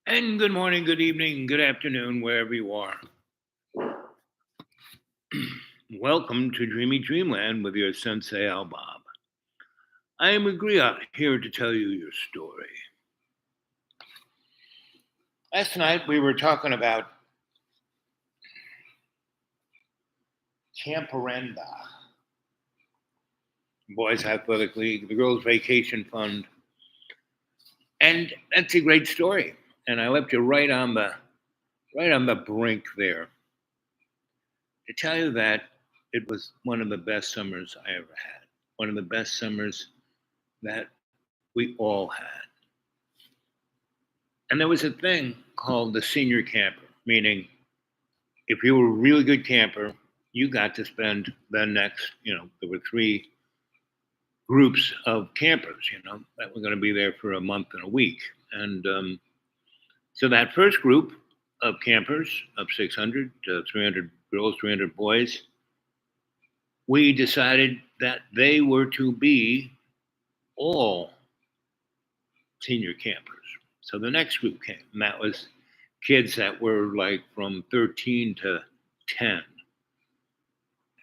And good morning, good evening, good afternoon, wherever you are. Welcome to Dreamy Dreamland with your Sensei Al Bob. I am Agria, here to tell you your story. Last night we were talking about Camperenda, Boys Athletic League, the Girls Vacation Fund, and that's a great story. And I left you right on the brink there to tell you that it was one of the best summers I ever had. One of the best summers that we all had. And there was a thing called the senior camper, meaning if you were a really good camper, you got to spend the next, there were three groups of campers, that were going to be there for a month and a week. And so that first group of campers of 600 to 300 girls, 300 boys, we decided that they were to be all senior campers. So the next group came, and that was kids that were like from 13 to 10.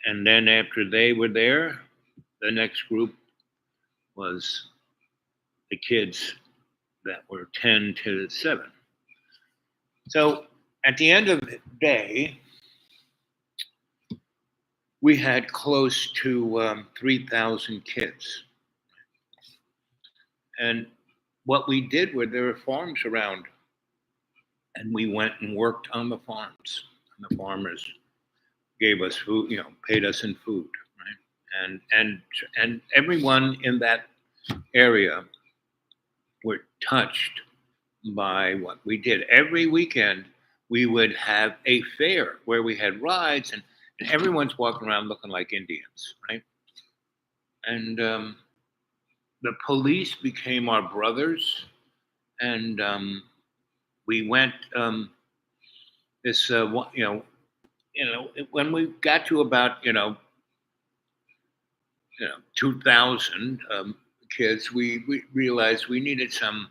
And then after they were there, the next group was the kids that were 10 to 7. So at the end of the day, we had close to 3,000 kids. And what we did were there were farms around, and we went and worked on the farms. And the farmers gave us food, paid us in food, right? And everyone in that area were touched by what we did. Every weekend we would have a fair where we had rides, and everyone's walking around looking like Indians, right? And the police became our brothers, and we went this when we got to about 2,000 kids, we realized we needed some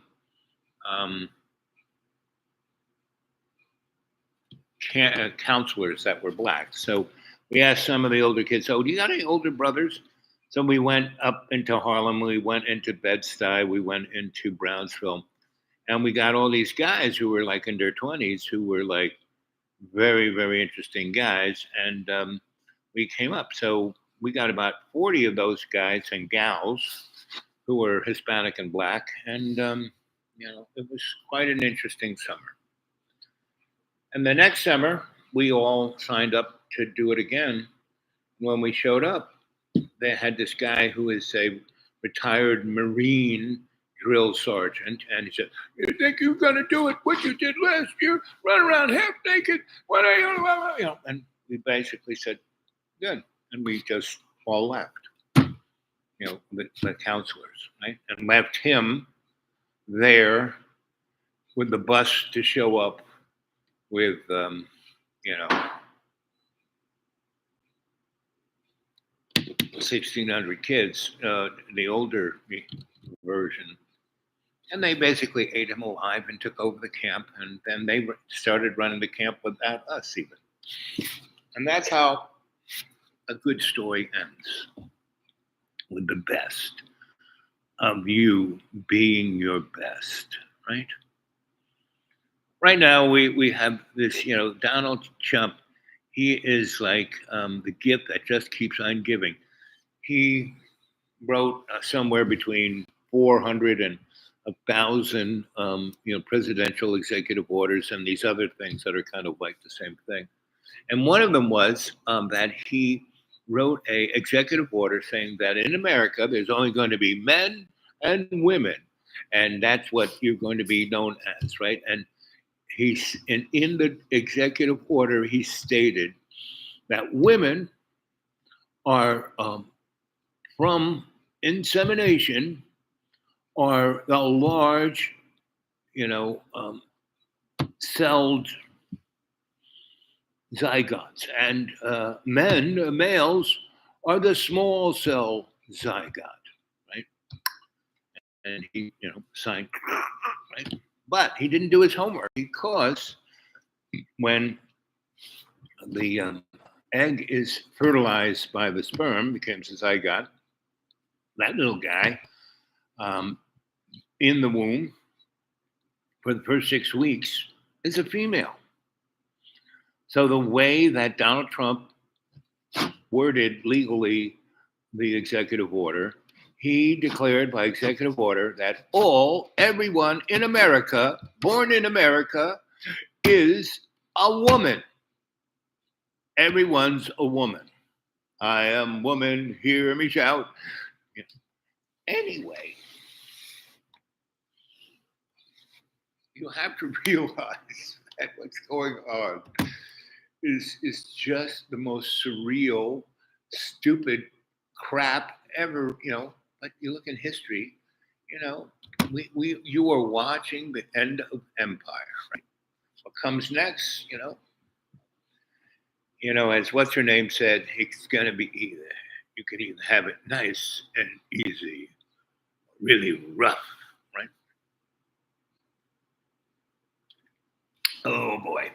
counselors that were black. So we asked some of the older kids, "So, do you got any older brothers?" So we went up into Harlem, we went into Bed-Stuy, we went into Brownsville, and we got all these guys who were like in their 20s, who were like very, very interesting guys, and we came up. So we got about 40 of those guys and gals who were Hispanic and black, and it was quite an interesting summer. And the next summer, we all signed up to do it again. When we showed up, they had this guy who is a retired Marine drill sergeant, and he said, "You think you're going to do it? What you did last year? Run around half naked? What are you?" And we basically said, "Good," and we just all left. The counselors, right, and left him there with the bus to show up with, 1,600 kids, the older version. And they basically ate him alive and took over the camp. And then they started running the camp without us even. And that's how a good story ends, with the best of you being your best, right? Right now, we have this, Donald Trump. He is like the gift that just keeps on giving. He wrote somewhere between 400 and 1,000, presidential executive orders and these other things that are kind of like the same thing. And one of them was that he wrote a executive order saying that in America there's only going to be men and women, and that's what you're going to be known as, right? And in the executive order he stated that women are from insemination are the large, celled zygotes, and males, are the small cell zygote, right? And he, signed, right? But he didn't do his homework because when the egg is fertilized by the sperm, becomes a zygote, that little guy um, in the womb for the first 6 weeks is a female. So the way that Donald Trump worded legally the executive order, he declared by executive order that everyone in America, born in America, is a woman. Everyone's a woman. I am woman, hear me shout. Anyway, you have to realize that what's going on is just the most surreal, stupid crap ever, But you look in history, you know, you are watching the end of empire, right? What comes next, as what's her name said, it's gonna be either you can either have it nice and easy, really rough, right? Oh boy.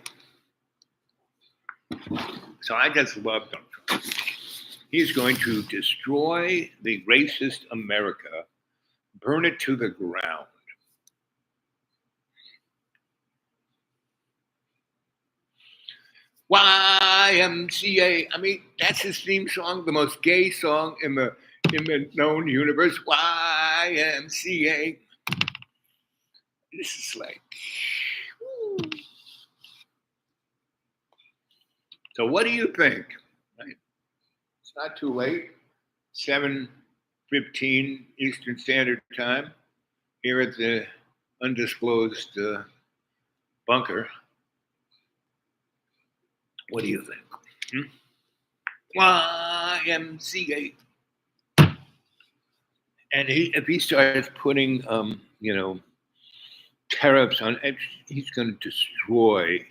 So I just love Donald Trump. He's going to destroy the racist America, burn it to the ground. YMCA. I mean, that's his theme song, the most gay song in the known universe. YMCA. This is like. Woo. So, what do you think? Right? It's not too late. 7:15 Eastern Standard Time here at the undisclosed bunker. What do you think? YMCA. And if he starts putting, tariffs on, he's going to destroy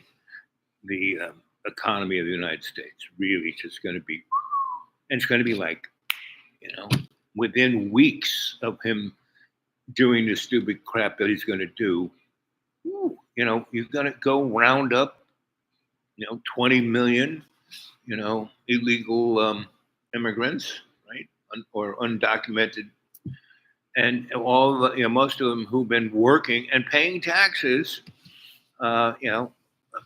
the economy of the United States. Really, just going to be, and it's going to be like, within weeks of him doing the stupid crap that he's going to do, you're going to go round up, 20 million, illegal immigrants, right, or undocumented, and all the, most of them who've been working and paying taxes,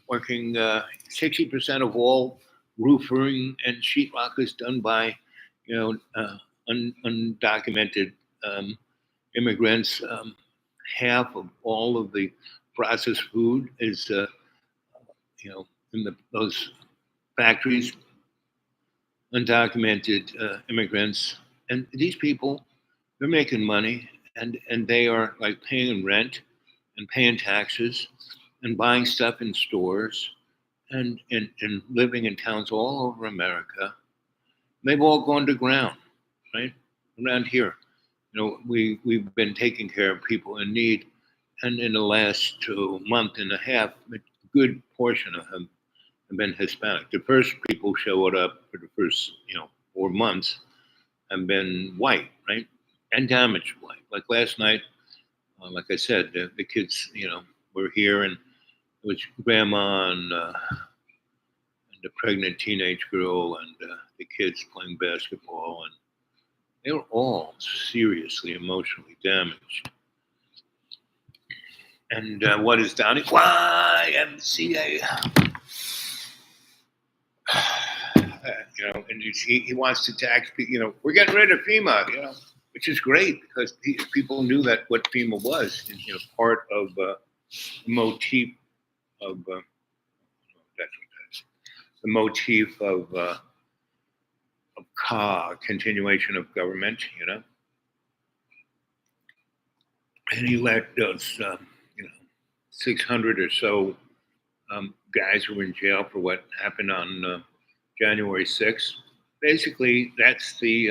working 60% of all roofing and sheetrock is done by, undocumented immigrants. Half of all of the processed food is, in those factories, undocumented immigrants, and these people, they're making money, and they are like paying rent and paying taxes and buying stuff in stores and living in towns all over America. They've all gone to ground, right? Around here, we've been taking care of people in need, and in the last month and a half, a good portion of them have been Hispanic. The first people showed up for the first 4 months have been white, right, and damaged white. Like last night, like I said, the kids were here, and it was grandma and the pregnant teenage girl and the kids playing basketball, and they were all seriously emotionally damaged. And what is Donnie? YMCA. And he wants to tax people. We're getting rid of FEMA, which is great because people knew that what FEMA was, and, part of the motif of that's what that is. The motif of continuation of government, and he let those 600 or so guys who were in jail for what happened on January 6th. Basically, that's the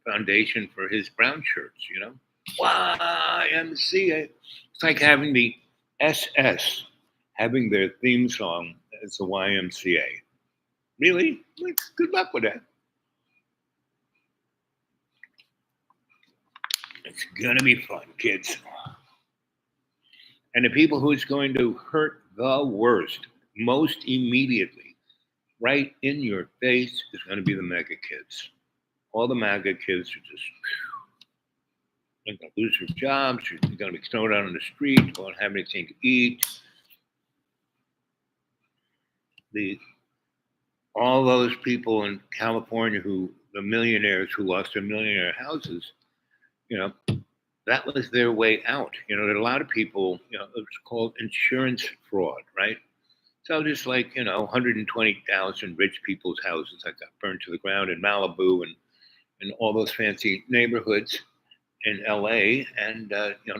foundation for his brown shirts, YMCA. It's like having the SS having their theme song as the YMCA. Really? Good luck with that. It's gonna be fun, kids. And the people who it's going to hurt the worst, most immediately, right in your face, is going to be the mega kids. All the MAGA kids are just they're going to lose their jobs. They're going to be thrown out on the street. Won't have anything to eat. All those people in California the millionaires who lost their millionaire houses, you know, that was their way out. There are a lot of people, it's called insurance fraud, right? So just like, 120,000 rich people's houses that got burned to the ground in Malibu and all those fancy neighborhoods in LA, and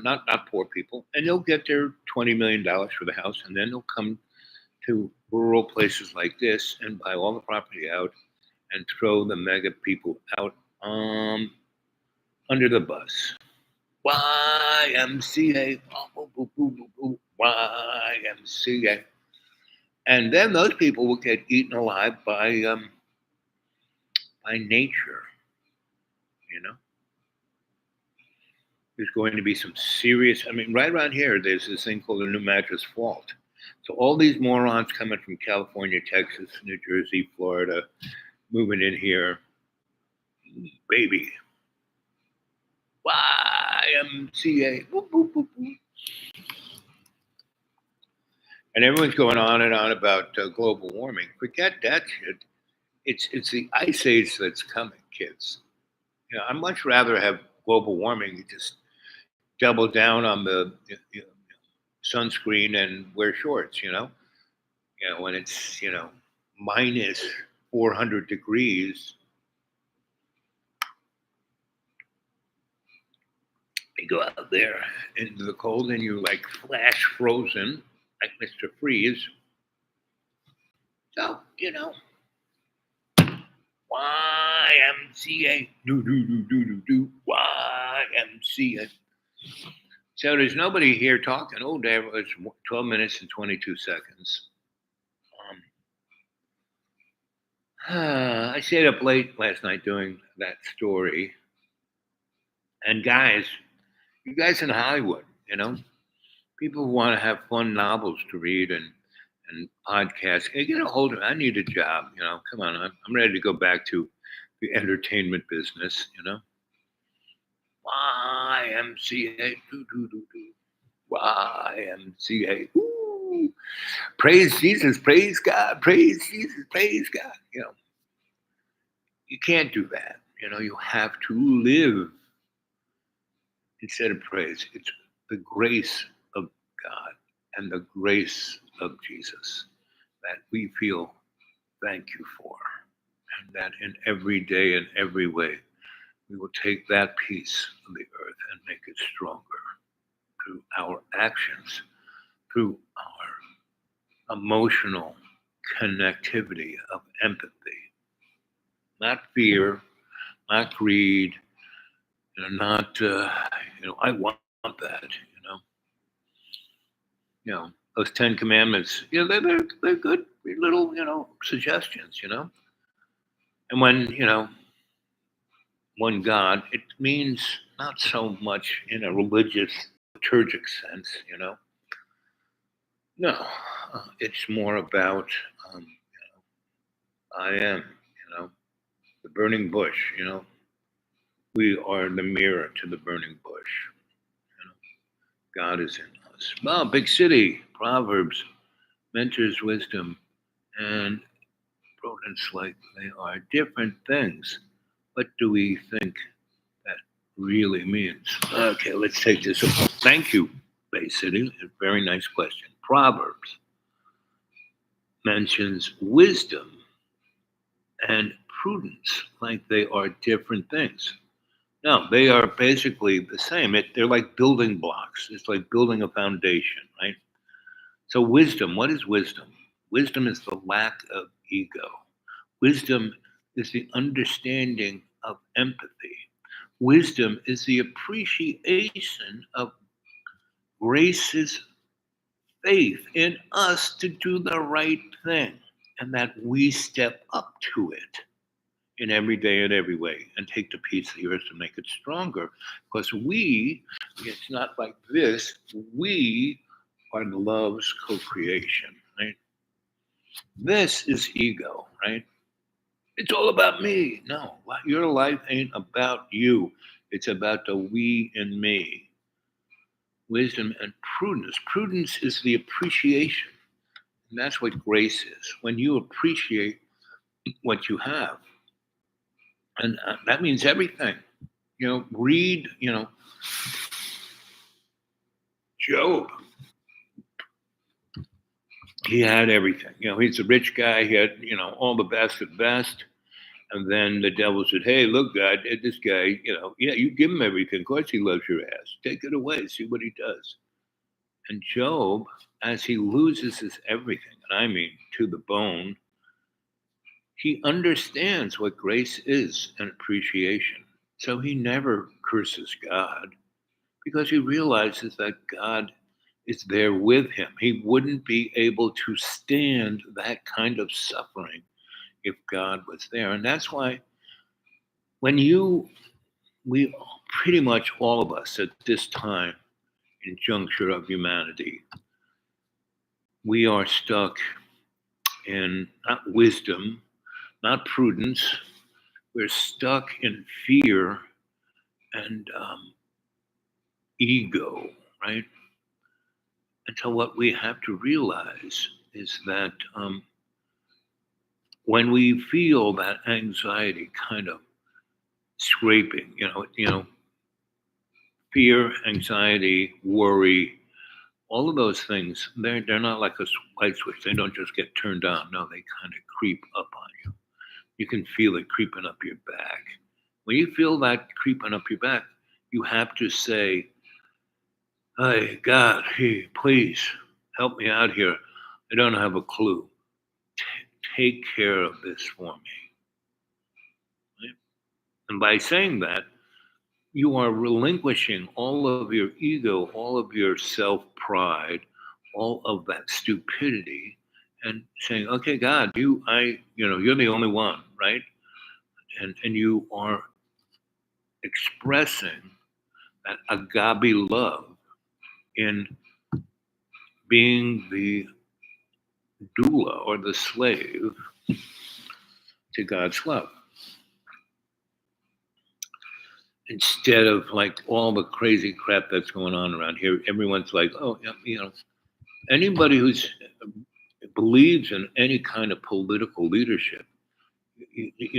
not poor people, and they'll get their $20 million for the house, and then they'll come to rural places like this and buy all the property out and throw the mega people out under the bus. YMCA, YMCA, and then those people will get eaten alive by nature. There's going to be some serious. I mean, right around here, there's this thing called the New Madras Fault. So all these morons coming from California, Texas, New Jersey, Florida, moving in here, baby. YMCA. Boop, boop, boop, boop. And everyone's going on and on about global warming. Forget that shit. It's the ice age that's coming, kids. I'd much rather have global warming. You just double down on the sunscreen and wear shorts. When it's minus 400 degrees, you go out there into the cold and you like flash frozen like Mr. Freeze. So YMCA, do YMCA. So there's nobody here talking. Oh, there was 12 minutes and 22 seconds. I stayed up late last night doing that story. And guys, you guys in Hollywood, people who want to have fun novels to read and podcasts, hey, get a hold of it. I need a job. Come on, I'm ready to go back to the entertainment business. YMCA, YMCA. Ooh. Praise Jesus, praise God, praise Jesus, praise God. You can't do that. You have to live instead of praise. It's the grace of God and the grace of Jesus that we feel thank you for. And that in every day and every way, we will take that piece of the earth and make it stronger through our actions, through our emotional connectivity of empathy. Not fear, not greed, not, I want that, those 10 commandments, they're good little, suggestions, and when, one God, it means not so much in a religious, liturgic sense, No, it's more about, I am, the burning bush, we are the mirror to the burning bush. God is in us. Well, big city, Proverbs, mentors wisdom, and prudence like they are different things. What do we think that really means? Okay, let's take this. Thank you, Bay City. A very nice question. Proverbs mentions wisdom and prudence like they are different things. No, they are basically the same. They're like building blocks. It's like building a foundation, right? So wisdom, what is wisdom? Wisdom is the lack of ego. Wisdom is the understanding of empathy. Wisdom is the appreciation of grace's faith in us to do the right thing and that we step up to it in every day and every way and take the piece of the earth to make it stronger. Because it's not like this, we by love's co-creation, right? This is ego, right? It's all about me. No, your life ain't about you. It's about the we and me. Wisdom and prudence. Prudence is the appreciation. And that's what grace is. When you appreciate what you have. And that means everything. Read, Job. He had everything. He's a rich guy. He had, all the best of the best. And then the devil said, "Hey, look, God, this guy, yeah, you give him everything. Of course he loves your ass. Take it away. See what he does." And Job, as he loses his everything, and I mean to the bone, he understands what grace is and appreciation. So he never curses God because he realizes that God is there with him. He wouldn't be able to stand that kind of suffering if God was there. And that's why when we pretty much all of us at this time in juncture of humanity, we are stuck in not wisdom, not prudence. We're stuck in fear and ego, right? And so what we have to realize is that when we feel that anxiety kind of scraping, fear, anxiety, worry, all of those things, they're not like a light switch. They don't just get turned on. No, they kind of creep up on you. You can feel it creeping up your back. When you feel that creeping up your back, you have to say, "Hey, God, hey, please help me out here. I don't have a clue. Take care of this for me." Right? And by saying that, you are relinquishing all of your ego, all of your self pride, all of that stupidity, and saying, "Okay, God, you're the only one, right?" And you are expressing that agape love in being the doula or the slave to God's love. Instead of like all the crazy crap that's going on around here, everyone's like, "Oh, anybody who's believes in any kind of political leadership,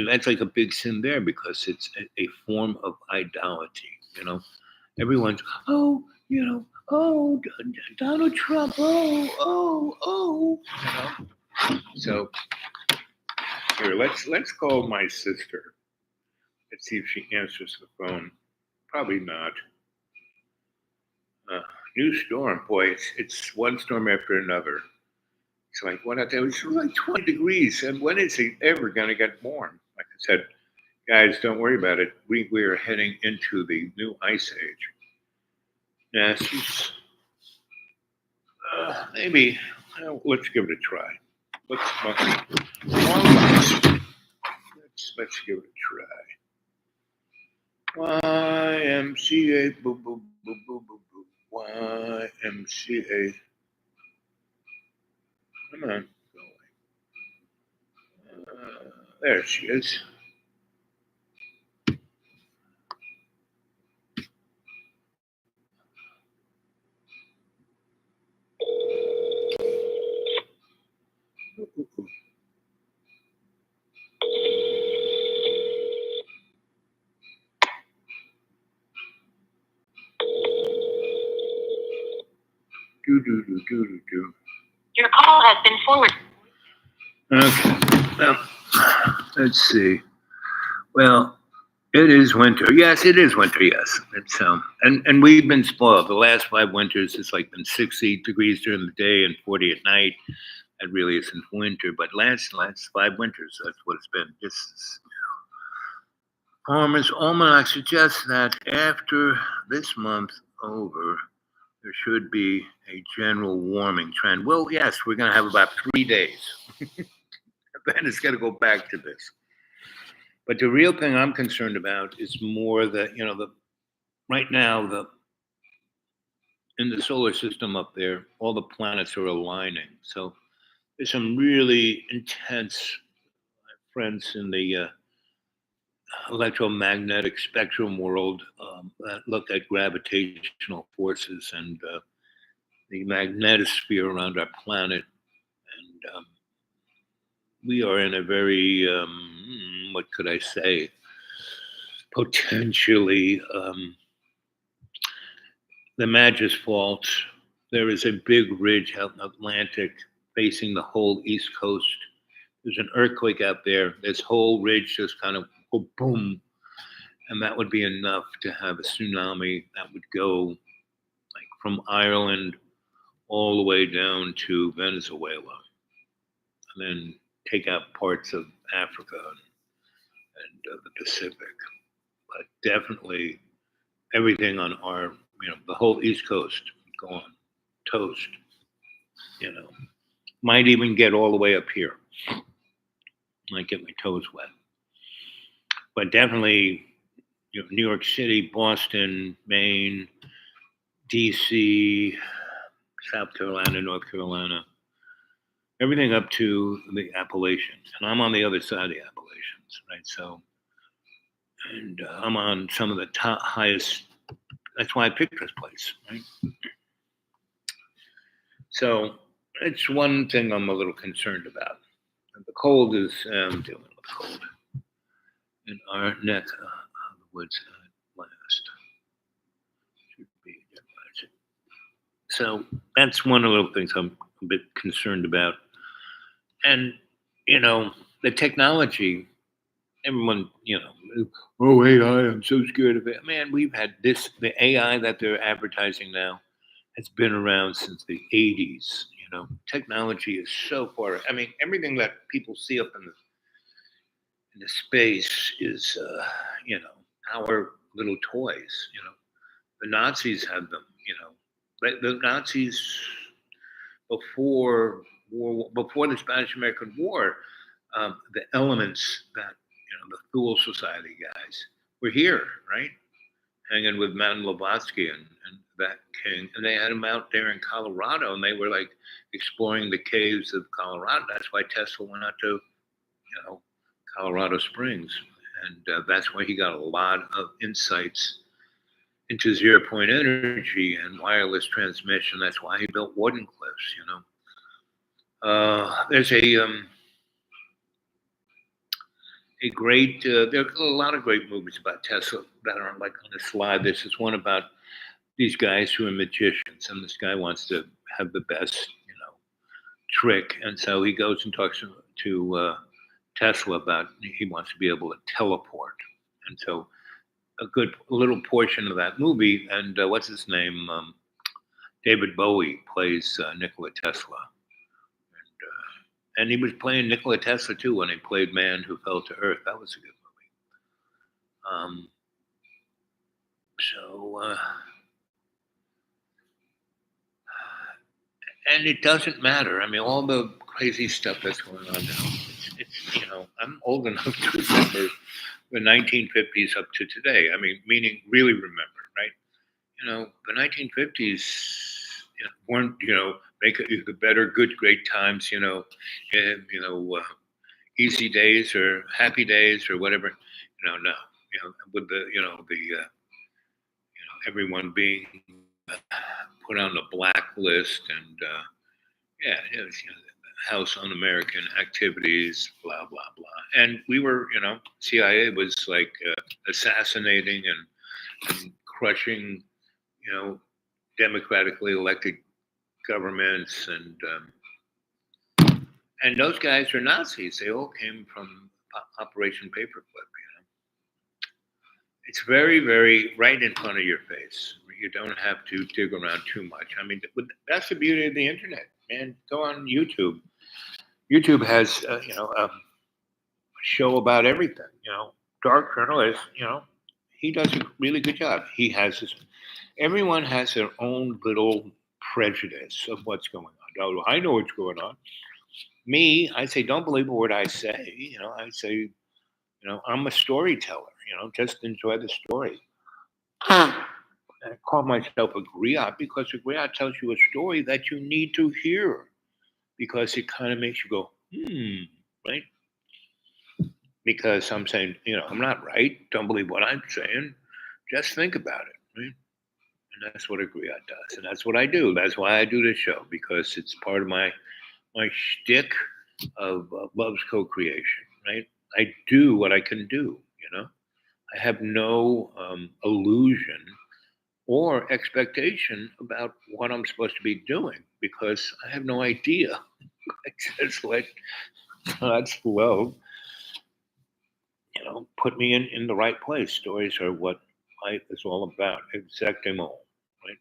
that's like a big sin there because it's a form of idolatry. Everyone's, oh, oh, Donald Trump, oh. So here, let's call my sister. Let's see if she answers the phone. Probably not. New storm, boy. It's one storm after another. It's like what out there. It's like 20 degrees, and when is it ever going to get warm? Like I said, guys, don't worry about it. We are heading into the new ice age. Yes, maybe. Let's give it a try. Let's give it a try. YMCA, boo boo boo boo boo boo. YMCA. Come on, go away. There she is. Do. Your call has been forwarded. Okay. Well, let's see. Well, it is winter. Yes, it is winter. Yes, it's and we've been spoiled. The last 5 winters, it's like been 60 degrees during the day and 40 at night. That really isn't winter, but last 5 winters, that's what it's been. This is, Farmer's Almanac suggests that after this month over, there should be a general warming trend. Well, yes, we're going to have about 3 days. Then it's going to go back to this. But the real thing I'm concerned about is more that, right now, in the solar system up there, all the planets are aligning. So there's some really intense friends in the electromagnetic spectrum world that look at gravitational forces and the magnetosphere around our planet. And we are in a very, what could I say, potentially the Magis Fault. There is a big ridge out in the Atlantic facing the whole East Coast. There's an earthquake out there. This whole ridge just kind of go boom, and that would be enough to have a tsunami that would go like from Ireland all the way down to Venezuela, and then take out parts of Africa and the Pacific. But definitely everything on our, the whole East Coast gone, toast. Might even get all the way up here. Might get my toes wet. But definitely, New York City, Boston, Maine, DC, South Carolina, North Carolina, everything up to the Appalachians. And I'm on the other side of the Appalachians, right? So, and I'm on some of the highest, that's why I picked this place, right? So it's one thing I'm a little concerned about. The cold is, I'm dealing with cold in our neck of the woods at last. Should be. So that's one of the little things I'm a bit concerned about. And, the technology, everyone, oh, AI, I'm so scared of it. Man, we've had this, the AI that they're advertising now has been around since the 80s. Technology is so far. I mean, everything that people see up in the space is, our little toys. The Nazis had them. The Nazis before the Spanish American War, the elements that the Thule Society guys were here, right, hanging with Madame Blavatsky and that king, and they had them out there in Colorado, and they were like exploring the caves of Colorado. That's why Tesla went out to, Colorado Springs, and that's why he got a lot of insights into zero-point energy and wireless transmission. That's why he built Wardenclyffes. There's a great. There are a lot of great movies about Tesla that aren't like on the slide. This is one about these guys who are magicians, and this guy wants to have the best, trick, and so he goes and talks to Tesla about he wants to be able to teleport, and so a good little portion of that movie, and what's his name? David Bowie plays Nikola Tesla, and he was playing Nikola Tesla too when he played Man Who Fell to Earth. That was a good movie. And it doesn't matter. I mean, all the crazy stuff that's going on now. It's I'm old enough to remember the 1950s up to today. I mean, meaning really remember, right? The 1950s weren't, make it the better, good, great times, easy days or happy days or whatever. No, with the, everyone being put on the blacklist and, it was, House Un-American Activities, blah, blah, blah. And we were, CIA was like assassinating and crushing, democratically elected governments. And those guys are Nazis. They all came from Operation Paperclip, It's very, very right in front of your face. You don't have to dig around too much. I mean, that's the beauty of the internet, man. Go on YouTube. YouTube has, a show about everything. Dark Journalist, he does a really good job. He has everyone has their own little prejudice of what's going on. Oh, I know what's going on. Me, I say, don't believe a word I say. I say, I'm a storyteller. Just enjoy the story. I call myself a griot because a griot tells you a story that you need to hear because it kind of makes you go, right? Because I'm saying, I'm not right. Don't believe what I'm saying. Just think about it, right? And that's what a griot does, and that's what I do. That's why I do this show because it's part of my shtick of love's co-creation, right? I do what I can do. I have no illusion or expectation about what I'm supposed to be doing because I have no idea. I just let God's flow, put me in the right place. Stories are what life is all about. Exactement. Right.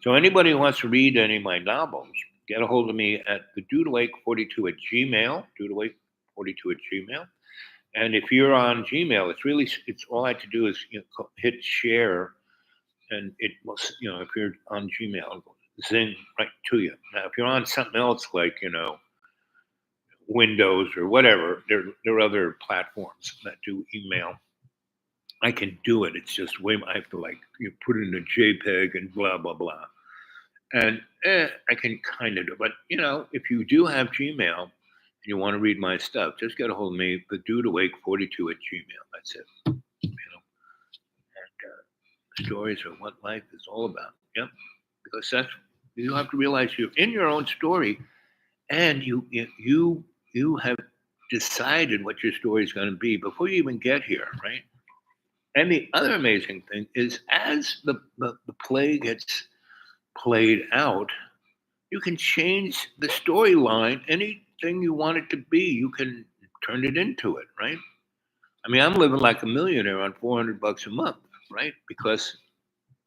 So anybody who wants to read any of my novels, get a hold of me at the Dudawake42 at Gmail, Dudawake42 at Gmail. And if you're on Gmail, it's all I have to do is hit share, and it will, if you're on Gmail, it'll zing right to you. Now, if you're on something else like Windows or whatever, there are other platforms that do email. I can do it. It's just way I have to put it in a JPEG and blah blah blah. And I can kind of do. But if you do have Gmail and you want to read my stuff, just get a hold of me. The Dude Awake 42 at Gmail. That's it. And stories are what life is all about. Yep. Because you have to realize you're in your own story, and you have decided what your story is going to be before you even get here, right? And the other amazing thing is, as the play gets played out, you can change the storyline. Anything you want it to be, you can turn it into it, right? I mean, I'm living like a millionaire on $400 a month, right? Because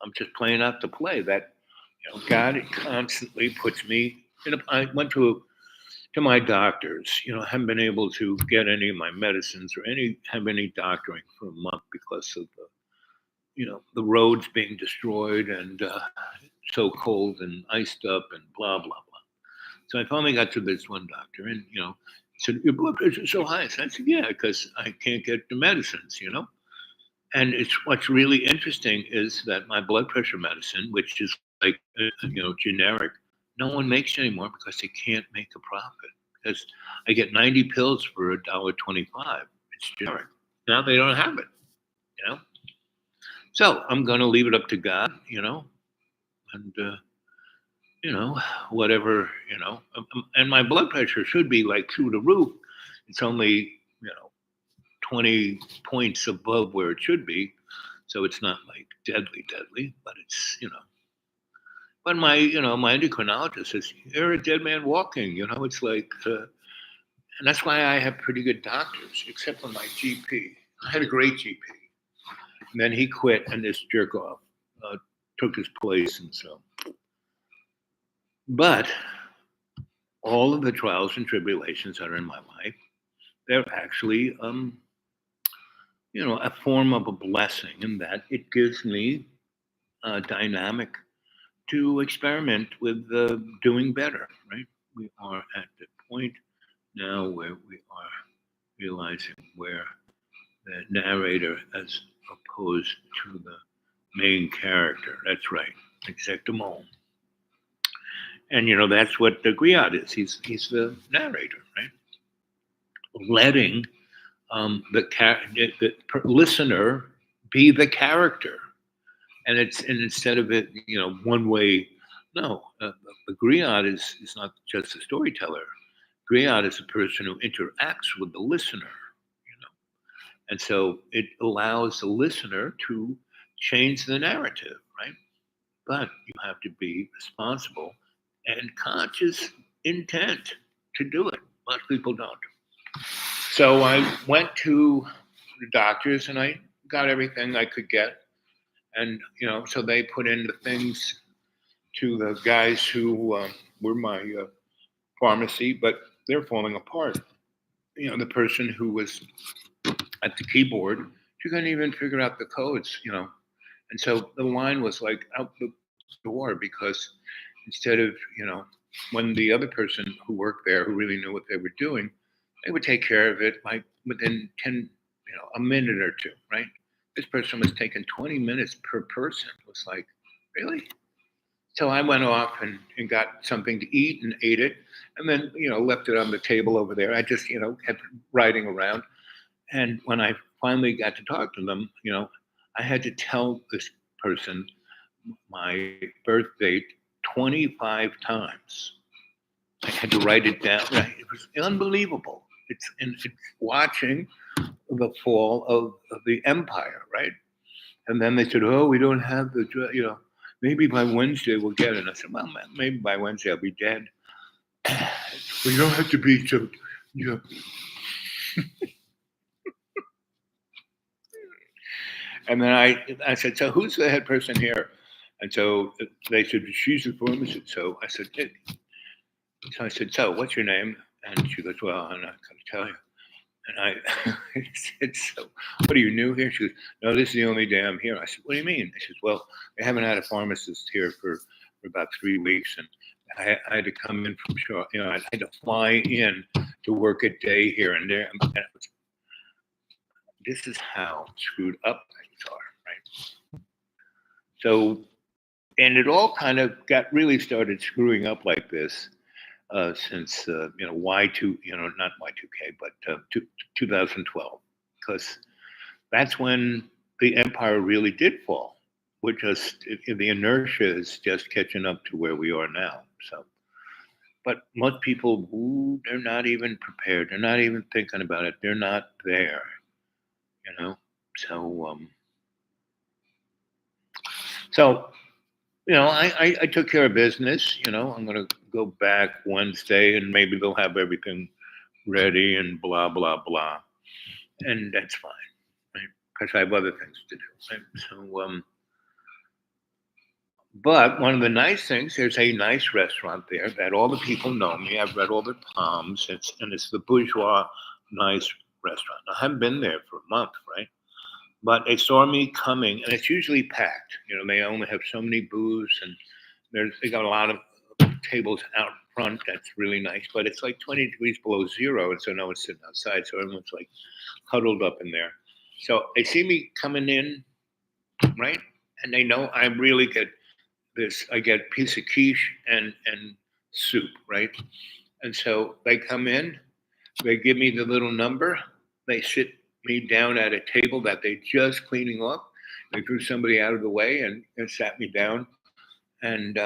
I'm just playing out the play that God constantly puts me in. I went to my doctors. Haven't been able to get any of my medicines or have any doctoring for a month because of the roads being destroyed and so cold and iced up and blah blah blah. So I finally got to this one doctor, and said, "Your blood pressure is so high." So I said, "Yeah, because I can't get the medicines." And what's really interesting is that my blood pressure medicine, which is like generic, no one makes anymore because they can't make a profit. Because I get 90 pills for $1.25. It's generic. Now they don't have it. You know. So I'm going to leave it up to God. And whatever. And my blood pressure should be like through the roof. It's only 20 points above where it should be. So it's not like deadly, but it's. But my endocrinologist says, "You're a dead man walking." It's like, and that's why I have pretty good doctors, except for my GP. I had a great GP. And then he quit, and this jerk off took his place. And so, but all of the trials and tribulations that are in my life, they're actually, a form of a blessing in that it gives me a dynamic to experiment with doing better, right? We are at the point now where we are realizing where the narrator as opposed to the main character. That's right, exactement. And that's what the griot is. He's the narrator, right? Letting the listener be the character, and instead of it, one way. No, the griot is not just a storyteller. Griot is a person who interacts with the listener, and so it allows the listener to change the narrative, right? But you have to be responsible and conscious intent to do it. Most people don't. So I went to the doctors and I got everything I could get. And, so they put in the things to the guys who were my pharmacy, but they're falling apart. The person who was at the keyboard, she couldn't even figure out the codes, And so the line was like out the door because instead of, when the other person who worked there who really knew what they were doing, they would take care of it like within 10, a minute or two, right? This person was taking 20 minutes per person. It was like, Really? So I went off and got something to eat and ate it, and then left it on the table over there. I just kept riding around, and when I finally got to talk to them, I had to tell this person my birth date 25 times. I had to write it down. Right? It was unbelievable. It's watching the fall of the empire, right? And then they said, "Oh, we don't have maybe by Wednesday we'll get it." And I said, "Well, man, maybe by Wednesday I'll be dead." Well, you don't have to be so. You know. And then I said, "So who's the head person here?" And so they said, "She's the pharmacist." So I said, "Hey." So I said, "So what's your name?" And she goes, "Well, I'm not going to tell you." And I said, "So what are you new here?" She goes, "No, this is the only day I'm here." I said, "What do you mean?" She says, "Well, they haven't had a pharmacist here for about 3 weeks, and I had to come in from shore. I had to fly in to work a day here and there." And this is how screwed up things are, right? So, and it all kind of got really started screwing up like this since Y2, not Y2K, but 2012, because that's when the empire really did fall. The inertia is just catching up to where we are now. So, but most people, they're not even prepared. They're not even thinking about it. They're not there, you know. So, so I took care of business. I'm going to go back Wednesday, and maybe they'll have everything ready and blah blah blah, and that's fine, right? Because I have other things to do. Right? So, but one of the nice things, there's a nice restaurant there that all the people know me. I've read all the palms. It's the Bourgeois nice restaurant. I haven't been there for a month, right? But they saw me coming, and it's usually packed. They only have so many booths, and they got a lot of tables out front. That's really nice, but it's like 20 degrees below zero, and so no one's sitting outside. So everyone's like huddled up in there. So they see me coming in, right? And they know I really get this. I get piece of quiche and soup, right? And so they come in, they give me the little number, they sit me down at a table that they just cleaning up. They threw somebody out of the way and sat me down, and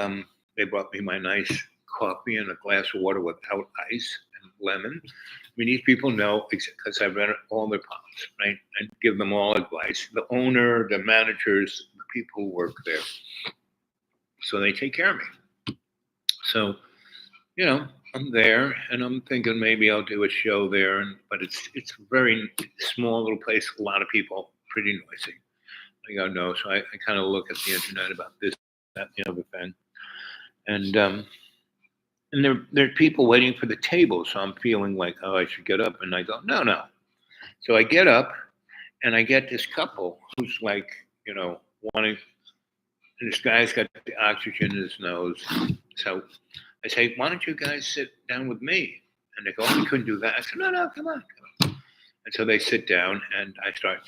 they brought me my nice coffee and a glass of water without ice and lemon. I mean, these people know because I've read all their poems, right? And give them all advice. The owner, the managers, the people who work there. So they take care of me. So, I'm there and I'm thinking maybe I'll do a show there. But it's a very small little place, a lot of people, pretty noisy. I go, no. So I kind of look at the internet about this, that, the other thing. And there are people waiting for the table. So I'm feeling like, oh, I should get up. And I go, no, no. So I get up and I get this couple who's like, wanting, and this guy's got the oxygen in his nose. So I say, why don't you guys sit down with me? And they go, oh, we couldn't do that. I said, no, no, come on. And so they sit down and I start,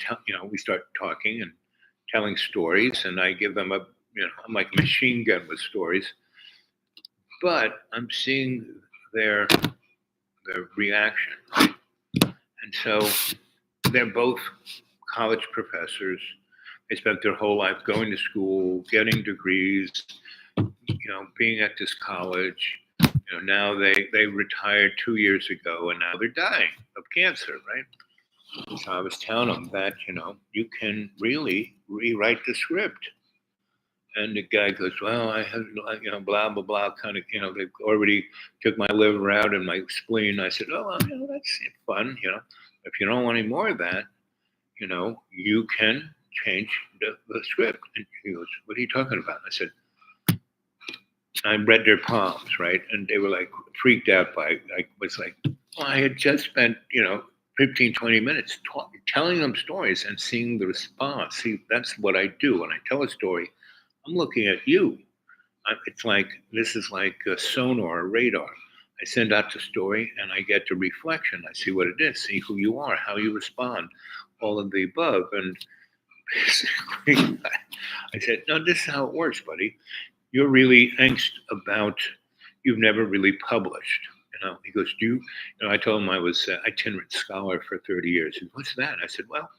we start talking and telling stories. And I give them I'm like a machine gun with stories. But I'm seeing their reaction. Right? And so they're both college professors. They spent their whole life going to school, getting degrees, being at this college. Now they retired 2 years ago, and now they're dying of cancer, right? So I was telling them that you can really rewrite the script. And the guy goes, well, I have, blah, blah, blah, kind of, they've already took my liver out and my spleen. I said, oh, well, that's fun, If you don't want any more of that, you can change the script. And he goes, what are you talking about? I said, I read their palms, right? And they were like freaked out by, well, I had just spent, 15, 20 minutes telling them stories and seeing the response. See, that's what I do. When I tell a story, I'm looking at you. It's like, this is like a sonar or radar. I send out the story and I get the reflection. I see what it is, see who you are, how you respond, all of the above. And basically, I said, no, this is how it works, buddy. You're really angst about you've never really published. He goes, I told him I was itinerant scholar for 30 years. He goes, what's that? I said, well,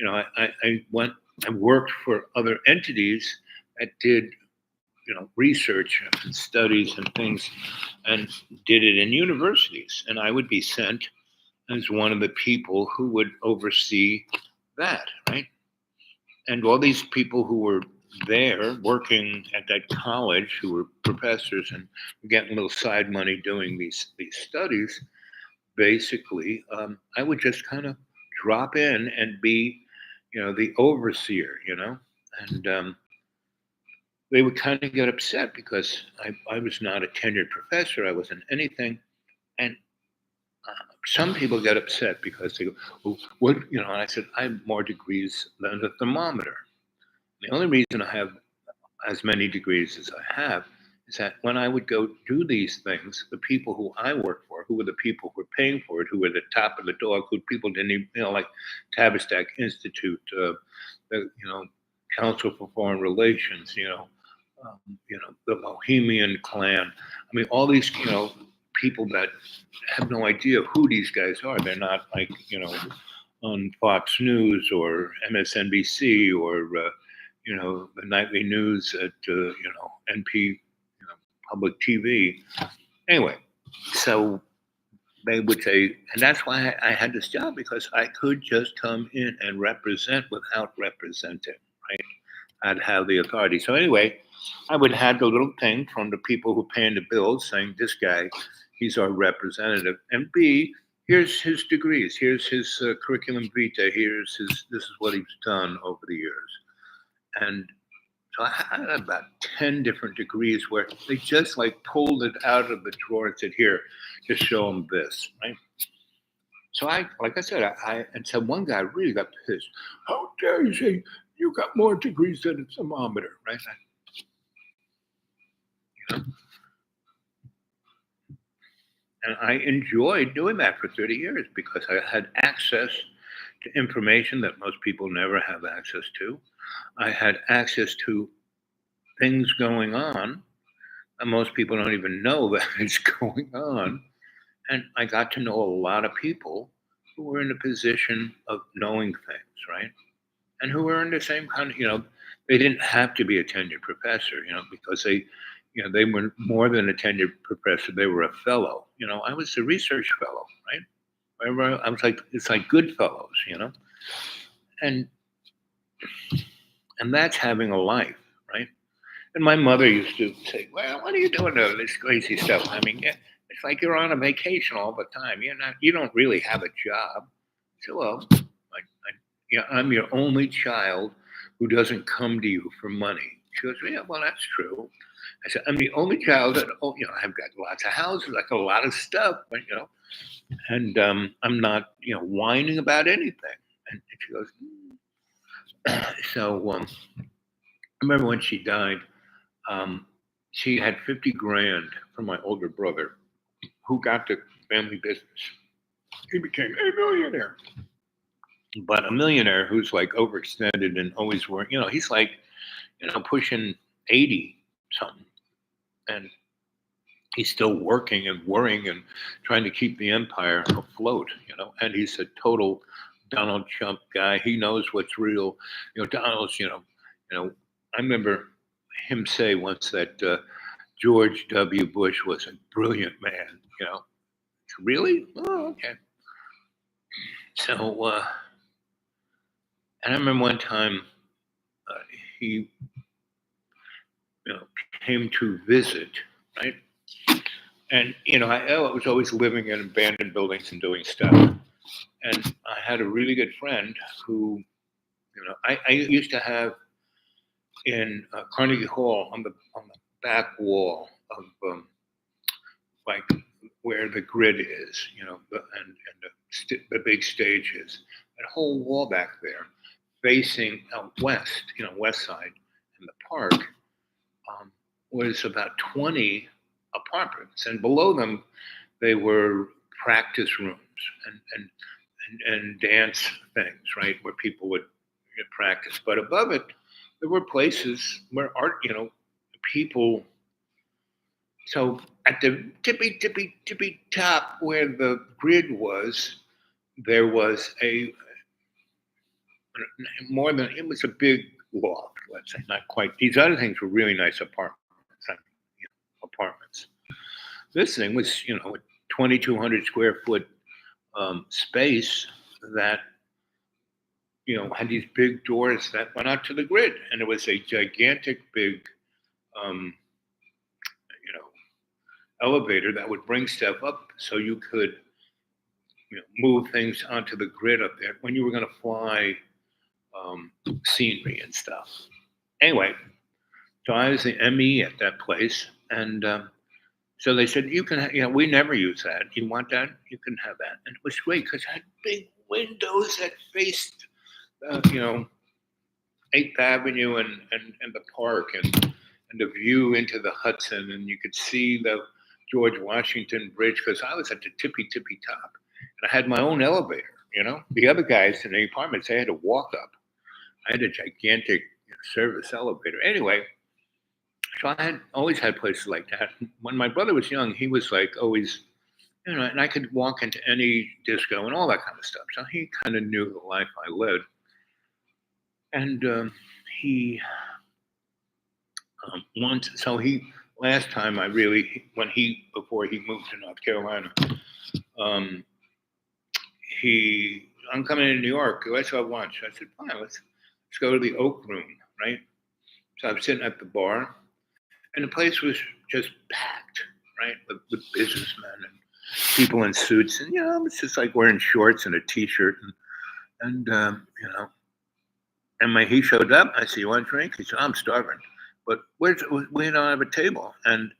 I worked for other entities that did, research and studies and things and did it in universities. And I would be sent as one of the people who would oversee that, right? And all these people who were there working at that college, who were professors and getting a little side money doing these studies, basically, I would just kind of drop in and be, the overseer, and they would kind of get upset because I was not a tenured professor. I wasn't anything. And some people get upset because they go, well, what, and I said, I have more degrees than a thermometer. The only reason I have as many degrees as I have is that when I would go do these things, the people who I work for, who were the people who were paying for it, who were the top of the dog, who people didn't even, like Tavistock Institute, the, Council for Foreign Relations, the Bohemian Clan. I mean, all these, people that have no idea who these guys are. They're not like, on Fox News or MSNBC or, the nightly news at, NP, public TV. Anyway, so they would say, and that's why I had this job, because I could just come in and represent without representing, right? I'd have the authority. So anyway, I would have the little thing from the people who paying the bills saying, this guy, he's our representative. And B, here's his degrees. Here's his curriculum vitae. This is what he's done over the years. And so I had about 10 different degrees where they just like pulled it out of the drawer and said, here, just show them this, right? So like I said, and so one guy really got pissed. How dare you say you got more degrees than a thermometer, right? And I enjoyed doing that for 30 years because I had access to information that most people never have access to. I had access to things going on and most people don't even know that it's going on. And I got to know a lot of people who were in a position of knowing things, right? And who were in the same kind of, they didn't have to be a tenured professor, because they were more than a tenured professor. They were a fellow. I was a research fellow, right? I was like, it's like Goodfellows, and that's having a life, right? And my mother used to say, "Well, what are you doing all this crazy stuff? I mean, yeah, it's like you're on a vacation all the time. You don't really have a job." So, well, I'm your only child who doesn't come to you for money. She goes, yeah, well, that's true. I said, I'm the only child that, I've got lots of houses, I got a lot of stuff, but, and I'm not, whining about anything. And she goes, so I remember when she died, she had 50 grand from my older brother who got the family business. He became a millionaire. But a millionaire who's like overextended and always working, he's like, pushing 80 something. And he's still working and worrying and trying to keep the empire afloat, and he's a total Donald Trump guy. He knows what's real. Donald's, I remember him say once that George W. Bush was a brilliant man, Really? Oh, okay. So, and I remember one time he, came to visit, right? And I was always living in abandoned buildings and doing stuff. And I had a really good friend who, I used to have in Carnegie Hall on the back wall of like where the grid is, and the big stage is. That whole wall back there, facing out west, west side, in the park, was about 20 apartments, and below them, they were practice rooms and dance things, right, where people would, practice. But above it, there were places where art, people. So at the tippy top where the grid was, there was a more than it was a big loft. Let's say not quite. These other things were really nice apartments. Apartments. This thing was, a 2,200 square foot space that had these big doors that went out to the grid, and it was a gigantic big, um, you know, elevator that would bring stuff up, so you could, move things onto the grid up there when you were going to fly scenery and stuff. Anyway, so I was the ME at that place, and so they said, you can, we never use that. You want that? You can have that. And it was great because it had big windows that faced, 8th Avenue and the park and the view into the Hudson. And you could see the George Washington Bridge because I was at the tippy top. And I had my own elevator, The other guys in the apartments, they had to walk up. I had a gigantic service elevator. Anyway, so I had always had places like that. When my brother was young, he was like always, and I could walk into any disco and all that kind of stuff. So he kind of knew the life I led. And he last time before he moved to North Carolina, I'm coming to New York. Let's have lunch. I said, fine, let's go to the Oak Room, right? So I'm sitting at the bar. And the place was just packed, right, with businessmen and people in suits, and it's just like wearing shorts and a T-shirt, and he showed up. I said, "You want a drink?" He said, "I'm starving, but we don't have a table." And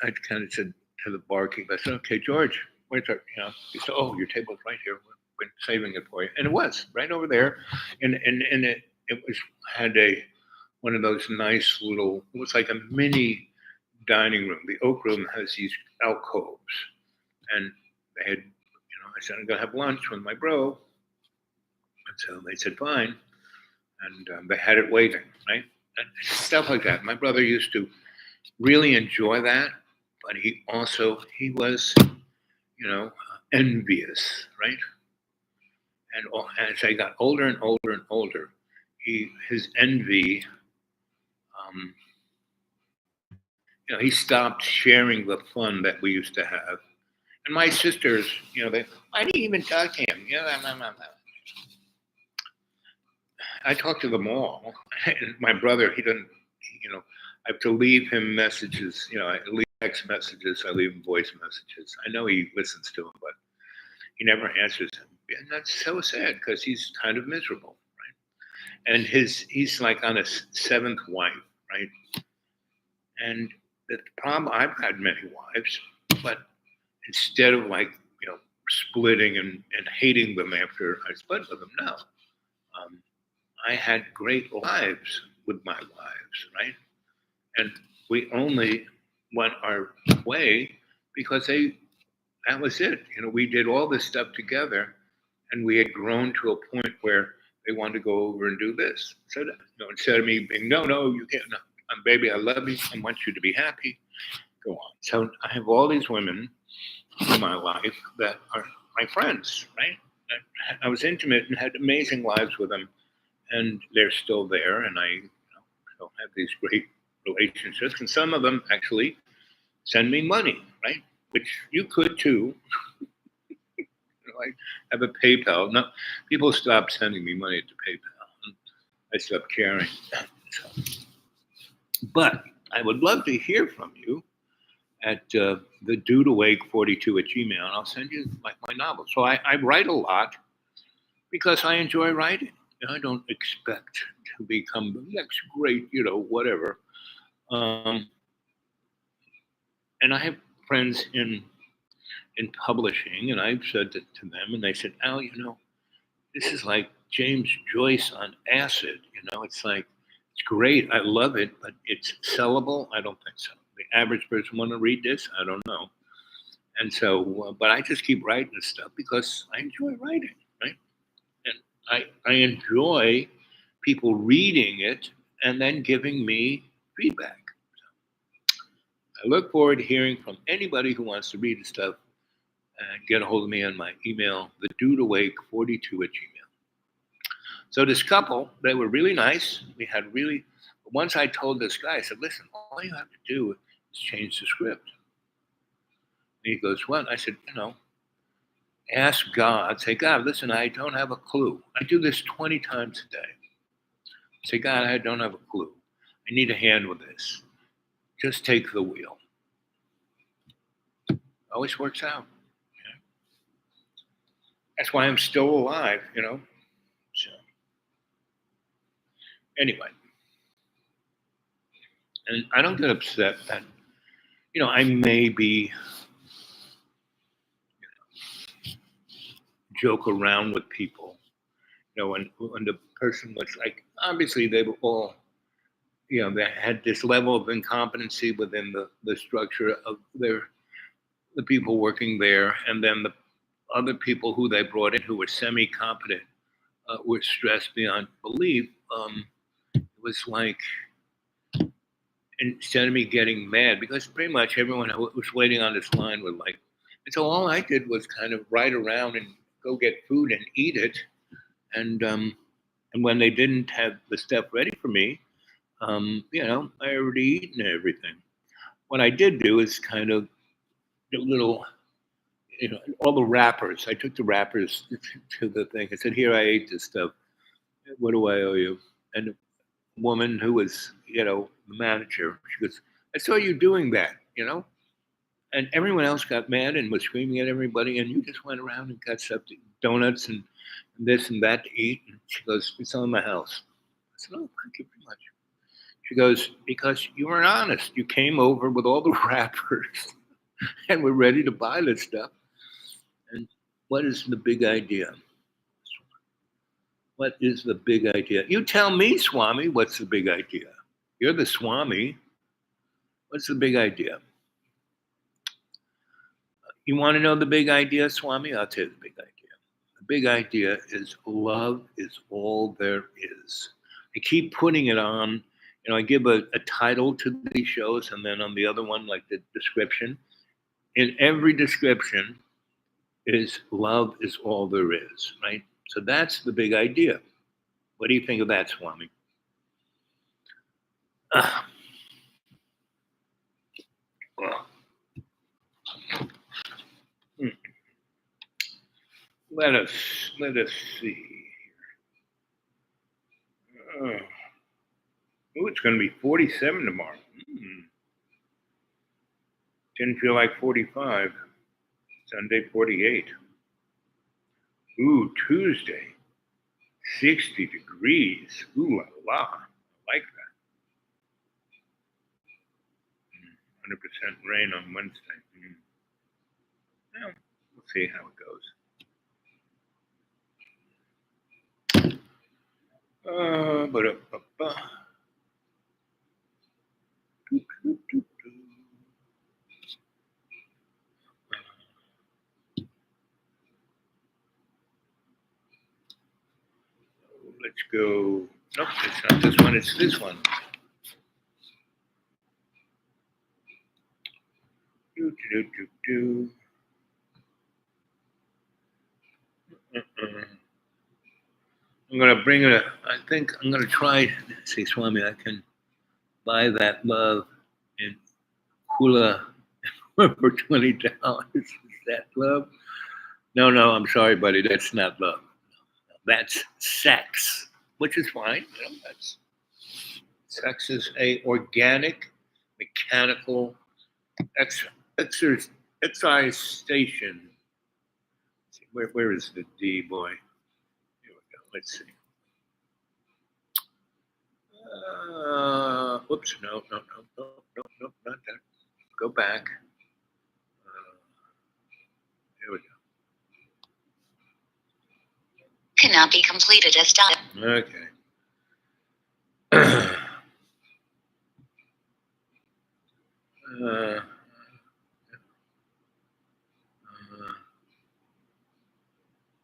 I kind of said to the barkeep, I said, "Okay, George, where's our?" He said, "Oh, your table's right here. We're saving it for you," and it was right over there, and it had one of those nice little, it was like a mini dining room. The Oak Room has these alcoves. And they had, I said, I'm going to have lunch with my bro. And so they said, fine. And they had it waiting, right? And stuff like that. My brother used to really enjoy that. But he was, envious, right? And as I got older and older and older, his envy, he stopped sharing the fun that we used to have. And my sisters, why do you even talk to him? I talk to them all. And my brother, he doesn't, I have to leave him messages, I leave text messages, I leave him voice messages. I know he listens to them, but he never answers them. And that's so sad because he's kind of miserable, right? And he's like on his 7th wife, right? And the problem, I've had many wives, but instead of splitting and hating them after I split with them, no. I had great lives with my wives, right? And we only went our way because that was it. We did all this stuff together, and we had grown to a point where they wanted to go over and do this. So that, instead of me being, no, you can't, no, baby, I love you. I want you to be happy. Go on. So I have all these women in my life that are my friends, right? I was intimate and had amazing lives with them, and they're still there, and I still have these great relationships, and some of them actually send me money, right? Which you could too. I have a PayPal. No, people stopped sending me money to PayPal, and I stopped caring. So, but I would love to hear from you at the dudeawake42@gmail, and I'll send you my novel. So I write a lot because I enjoy writing. I don't expect to become the next great, whatever. And I have friends in publishing, and I've said that to them, and they said, Al, this is like James Joyce on acid. It's like, it's great. I love it, but it's sellable. I don't think so. The average person want to read this? I don't know. And so, but I just keep writing this stuff because I enjoy writing, right? And I enjoy people reading it and then giving me feedback. I look forward to hearing from anybody who wants to read the stuff and get a hold of me on my email, thedudeawake42@gmail. So this couple, they were really nice. We had really, once I told this guy, I said, listen, all you have to do is change the script. And he goes, what? I said, ask God, say, God, listen, I don't have a clue. I do this 20 times a day. Say, God, I don't have a clue. I need a hand with this. Just take the wheel. Always works out. That's why I'm still alive, So anyway, and I don't get upset that, I may be joke around with people, when the person was like, obviously they were all, they had this level of incompetency within the structure of the people working there, and then the other people who they brought in who were semi-competent were stressed beyond belief. It was like, instead of me getting mad, because pretty much everyone who was waiting on this line was like, and so all I did was kind of ride around and go get food and eat it, and when they didn't have the stuff ready for me, I already eaten everything. What I did do is kind of a little, all the wrappers. I took the wrappers to the thing. I said, "Here, I ate this stuff. What do I owe you?" And the woman who was, the manager, she goes, "I saw you doing that, And everyone else got mad and was screaming at everybody, and you just went around and got stuff, donuts and this and that to eat." And she goes, "It's on my house." I said, "Oh, thank you very much." She goes, "Because you weren't honest. You came over with all the wrappers and were ready to buy this stuff. And what is the big idea? What is the big idea? You tell me, Swami, what's the big idea? You're the Swami. What's the big idea? You want to know the big idea, Swami? I'll tell you the big idea. The big idea is love is all there is. I keep putting it on. I give a title to these shows, and then on the other one, like the description. In every description is love is all there is, right? So that's the big idea. What do you think of that, Swami? Well, let us see. Oh, it's going to be 47 tomorrow. Didn't feel like 45. Sunday 48. Ooh, Tuesday 60 degrees. Ooh la la. I like that. 100% rain on Wednesday. Well, we'll see how it goes. Ba-da-ba-ba. Let's go. Nope, it's not this one, it's this one. I'm going to bring it. I think I'm going to try. See, Swami, I can buy that love in Kula for $20. Is that love? No, I'm sorry, buddy. That's not love. That's sex, which is fine. That's sex is a organic, mechanical excitation. Where is the D, boy? Here we go. Let's see. Whoops! No, not that. Go back. Here we go. Cannot be completed as done. Okay.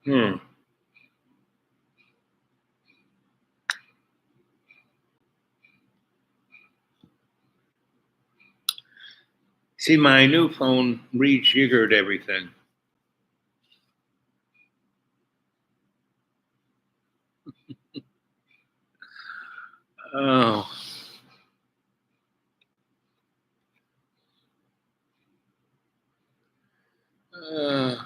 Hmm. See, my new phone rejiggered everything. Oh. Uh,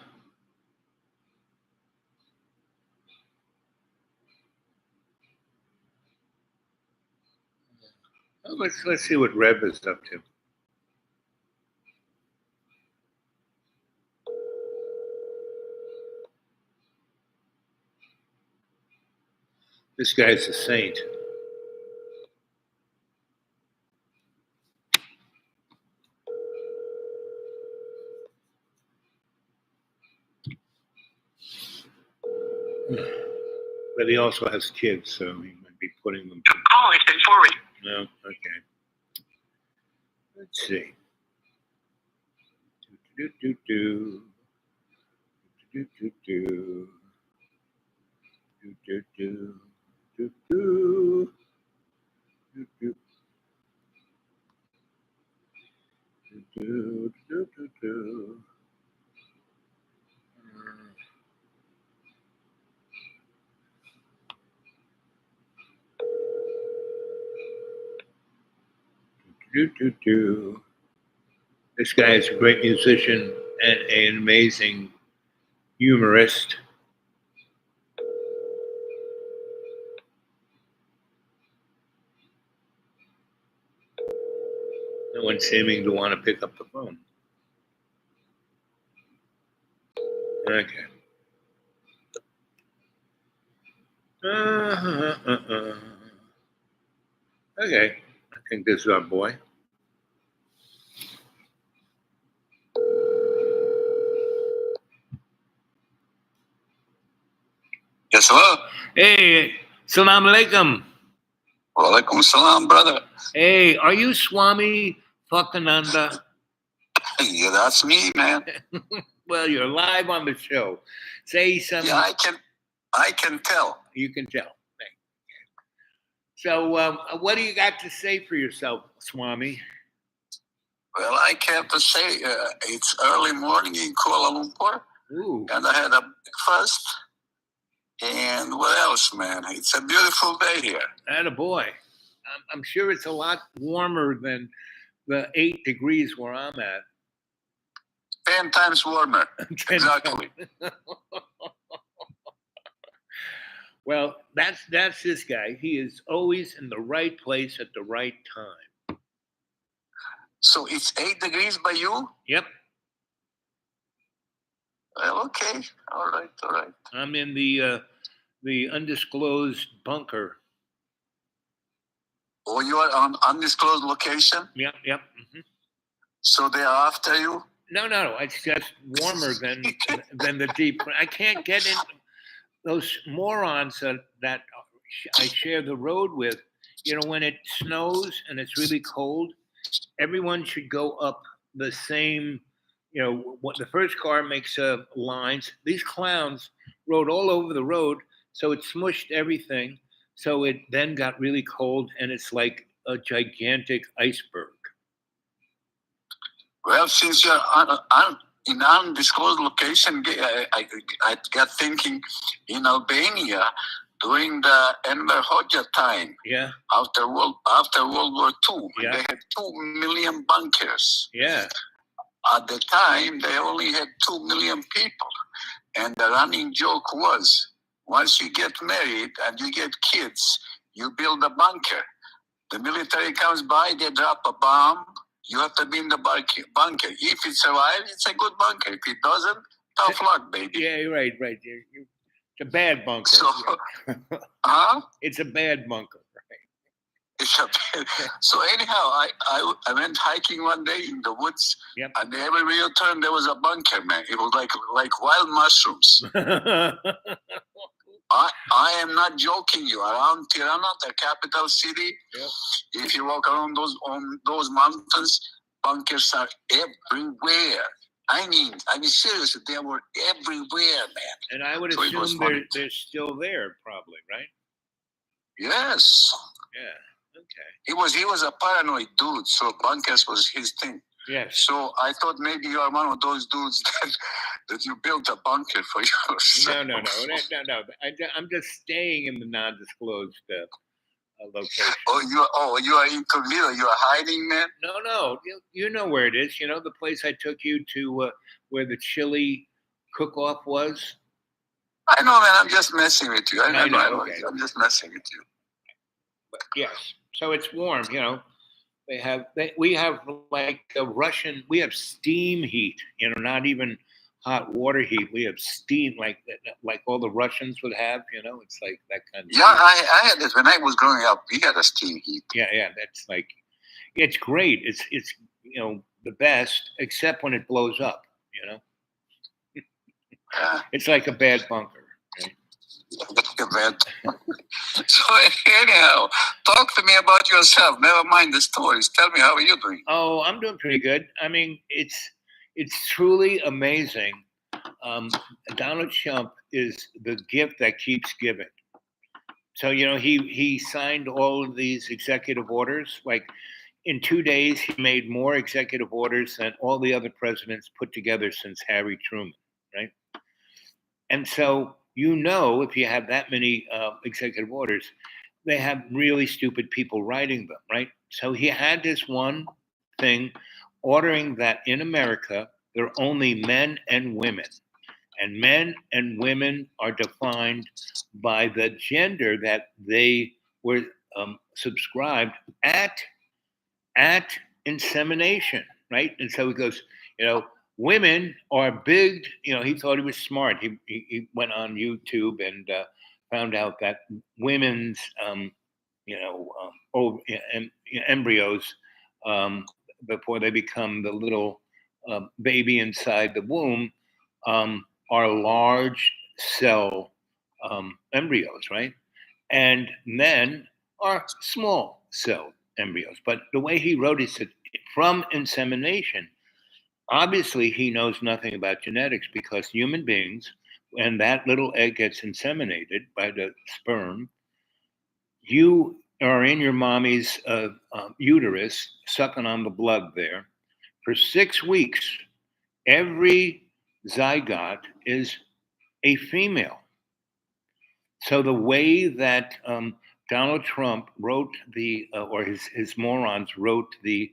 let's see what Reb is up to. This guy's a saint. But he also has kids, so he might be putting them. The call has been forwarded. No, okay. Let's see. Do do do do do do do do do do do do do do do do do. Do do do. This guy is a great musician and an amazing humorist. No one seeming to want to pick up the phone. Okay. Okay. I think this is our boy. Yes, hello. Hey, salam alaikum. Walaikum salam, brother. Hey, are you Swami Fuckananda? Yeah, that's me, man. Well, you're live on the show. Say something. Yeah, I can tell. You can tell. So, what do you got to say for yourself, Swami? Well, I have to say, it's early morning in Kuala Lumpur, Ooh, and I had a breakfast. And what else, man? It's a beautiful day here. attaboy. I'm sure it's a lot warmer than the 8 degrees where I'm at. 10 times warmer. Exactly. Well, that's this guy. He is always in the right place at the right time. So it's 8 degrees by you? Yep, Well, okay. All right. I'm in the undisclosed bunker. Oh, you are on undisclosed location? Yep. Mm-hmm. So they are after you? No, it's just warmer than the deep. I can't get in. Those morons that I share the road with. You know, when it snows and it's really cold, everyone should go up the same. You know, what the first car makes lines. These clowns rode all over the road, so it smushed everything. So it then got really cold, and it's like a gigantic iceberg. Well, since you're in undisclosed location, I got thinking in Albania during the Enver Hoxha time. Yeah. After World War II, Yeah. they had 2 million bunkers. Yeah. At the time, they only had 2 million people. And the running joke was, once you get married and you get kids, you build a bunker. The military comes by, they drop a bomb. You have to be in the bunker. If it survives, it's a good bunker. If it doesn't, tough luck, baby. Yeah, you're right. It's a bad bunker. So, huh? It's a bad bunker. So anyhow, I went hiking one day in the woods, Yep. and every real turn there was a bunker, man. It was like wild mushrooms. I am not joking you. Around Tirana, the capital city, Yep. if you walk around those mountains, bunkers are everywhere. I mean, serious. They were everywhere, man. And I would So it was assume funny. they're still there, probably, right? Yes. Yeah. Okay. He was a paranoid dude, so bunkers was his thing. Yes. So I thought maybe you are one of those dudes that you built a bunker for yourself. No. I'm just staying in the non-disclosed location. You are incognito. You are hiding, man. No. You know where it is. You know the place I took you to, where the chili cook-off was. I know, man. I'm just messing with you. I know, okay. I'm just messing with you. But yes, so it's warm. You know, we have like a Russian. We have steam heat. You know, not even hot water heat. We have steam like all the Russians would have. You know, it's like that kind of. Yeah, I had this when I was growing up. We had a steam heat. Yeah. That's like, it's great. It's you know the best, except when it blows up. You know, it's like a bad bunker. Right? So anyhow, talk to me about yourself. Never mind the stories. Tell me, how are you doing? Oh, I'm doing pretty good. I mean, it's truly amazing. Donald Trump is the gift that keeps giving. So you know, he signed all of these executive orders. Like in 2 days, he made more executive orders than all the other presidents put together since Harry Truman, right? And so you know, if you have that many executive orders, they have really stupid people writing them, right? So he had this one thing ordering that in America, there are only men and women. And men and women are defined by the gender that they were subscribed at insemination, right? And so he goes, you know, women are big. You know, he thought he was smart. He went on YouTube and found out that women's, embryos, before they become the little baby inside the womb, are large cell embryos, right? And men are small cell embryos. But the way he wrote it said from insemination. Obviously, he knows nothing about genetics because human beings, when that little egg gets inseminated by the sperm, you are in your mommy's uterus, sucking on the blood there. For 6 weeks, every zygote is a female. So the way that Donald Trump wrote or his morons wrote the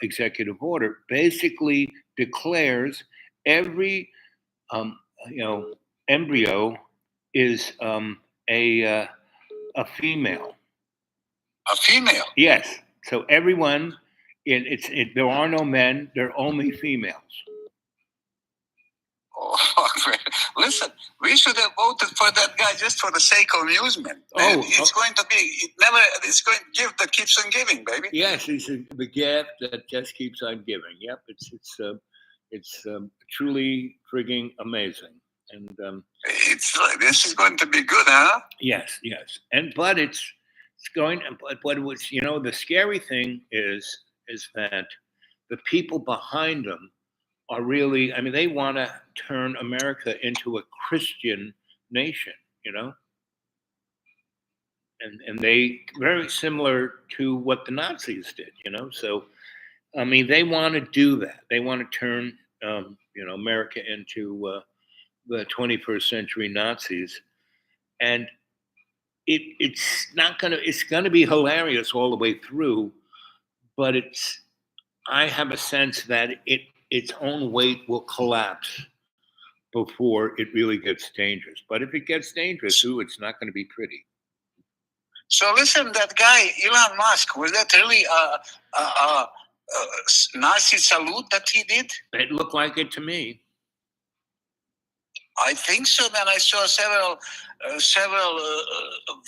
executive order basically declares every um, embryo is a female. A female. Yes. So everyone, there are no men. There are only females. Oh, listen, we should have voted for that guy just for the sake of amusement. It's going to be, it's going to give that keeps on giving, baby. Yes, it's the gift that just keeps on giving. Yep, it's truly frigging amazing. And it's like, this is going to be good, huh? Yes. But it's going, but what's, you know, the scary thing is that the people behind them are really, I mean, they want to turn America into a Christian nation, you know? And they, very similar to what the Nazis did, you know? So, I mean, they want to do that. They want to turn, America into the 21st century Nazis. And it's going to be hilarious all the way through, but I have a sense that its own weight will collapse before it really gets dangerous. But if it gets dangerous, it's not going to be pretty. So listen, that guy, Elon Musk, was that really a Nazi salute that he did? It looked like it to me. I think so, man. I saw several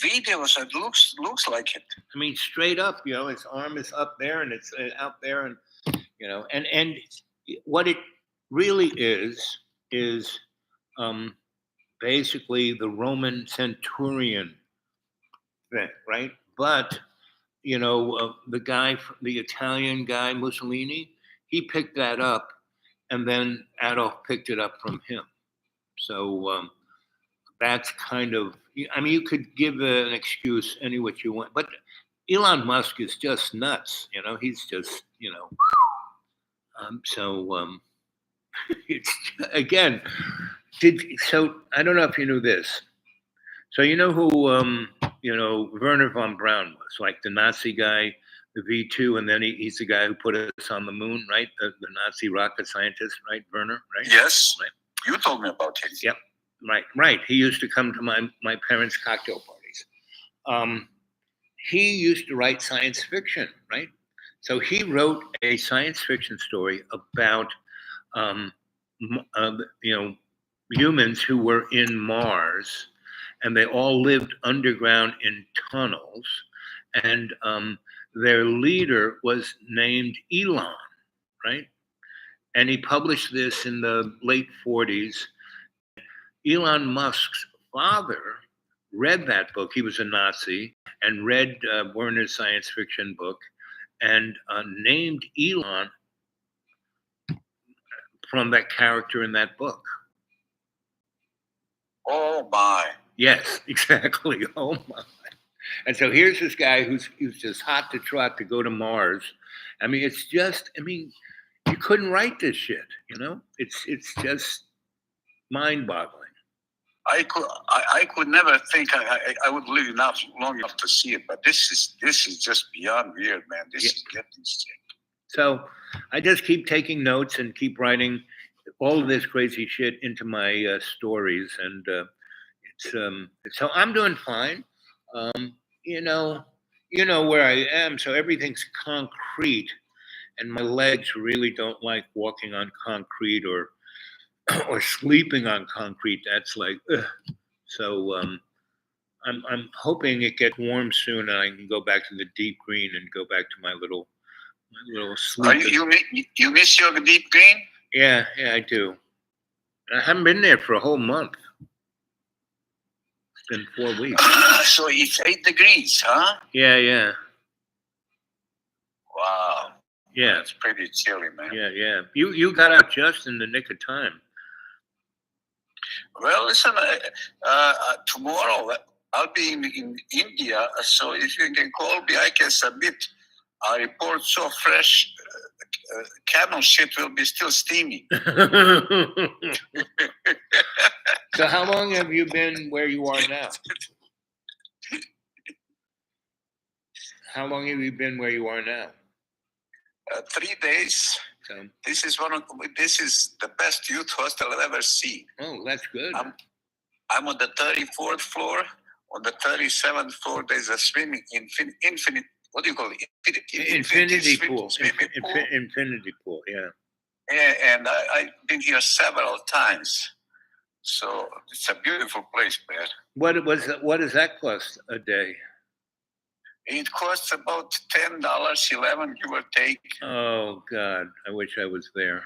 videos. It looks like it. I mean, straight up, you know, his arm is up there and it's out there, and you know, and what it really is basically the Roman centurion thing, right? But you know, the Italian guy Mussolini, he picked that up, and then Adolf picked it up from him. So that's kind of, I mean, you could give an excuse any what you want, but Elon Musk is just nuts. You know, he's just, you know, So it's again. So I don't know if you knew this. So you know who Werner von Braun was, like the Nazi guy, the V2, and then he's the guy who put us on the moon, right? The Nazi rocket scientist, right? Werner, right? Yes. Right. You told me about him. Yep. Right. He used to come to my parents' cocktail parties. He used to write science fiction, right? So he wrote a science fiction story about, um, humans who were in Mars, and they all lived underground in tunnels, and their leader was named Elon, right? And he published this in the late 40s. Elon Musk's father read that book. He was a Nazi and read Werner's science fiction book and named Elon from that character in that book. Oh my. Yes, exactly. Oh my. And so here's this guy who's just hot to trot to go to Mars. I mean, you couldn't write this shit, It's just mind-boggling. I could never think I would live enough long enough to see it, but this is just beyond weird, man. This is getting sick. So I just keep taking notes and keep writing all of this crazy shit into my stories, and so I'm doing fine. You know where I am, so everything's concrete, and my legs really don't like walking on concrete or sleeping on concrete. That's like, ugh. So I'm hoping it gets warm soon and I can go back to the deep green and go back to my little sleep. You miss your deep green? Yeah, I do. I haven't been there for a whole month. It's been 4 weeks. So it's 8 degrees, huh? Yeah. Wow. Yeah. It's pretty chilly, man. Yeah. You got out just in the nick of time. Well, listen, tomorrow I'll be in India, so if you can call me, I can submit a report so fresh, camel shit will be still steaming. So how long have you been where you are now? How long have you been where you are now? 3 days. So, this is the best youth hostel I've ever seen. Oh, that's good. I'm on the 34th floor. On the 37th floor, there's a swimming infinite. What do you call it? Infinity pool. Infinity pool. Yeah. And I've been here several times. So it's a beautiful place, man. What does that cost a day? It costs about $10, $11, give or take. Oh God, I wish I was there.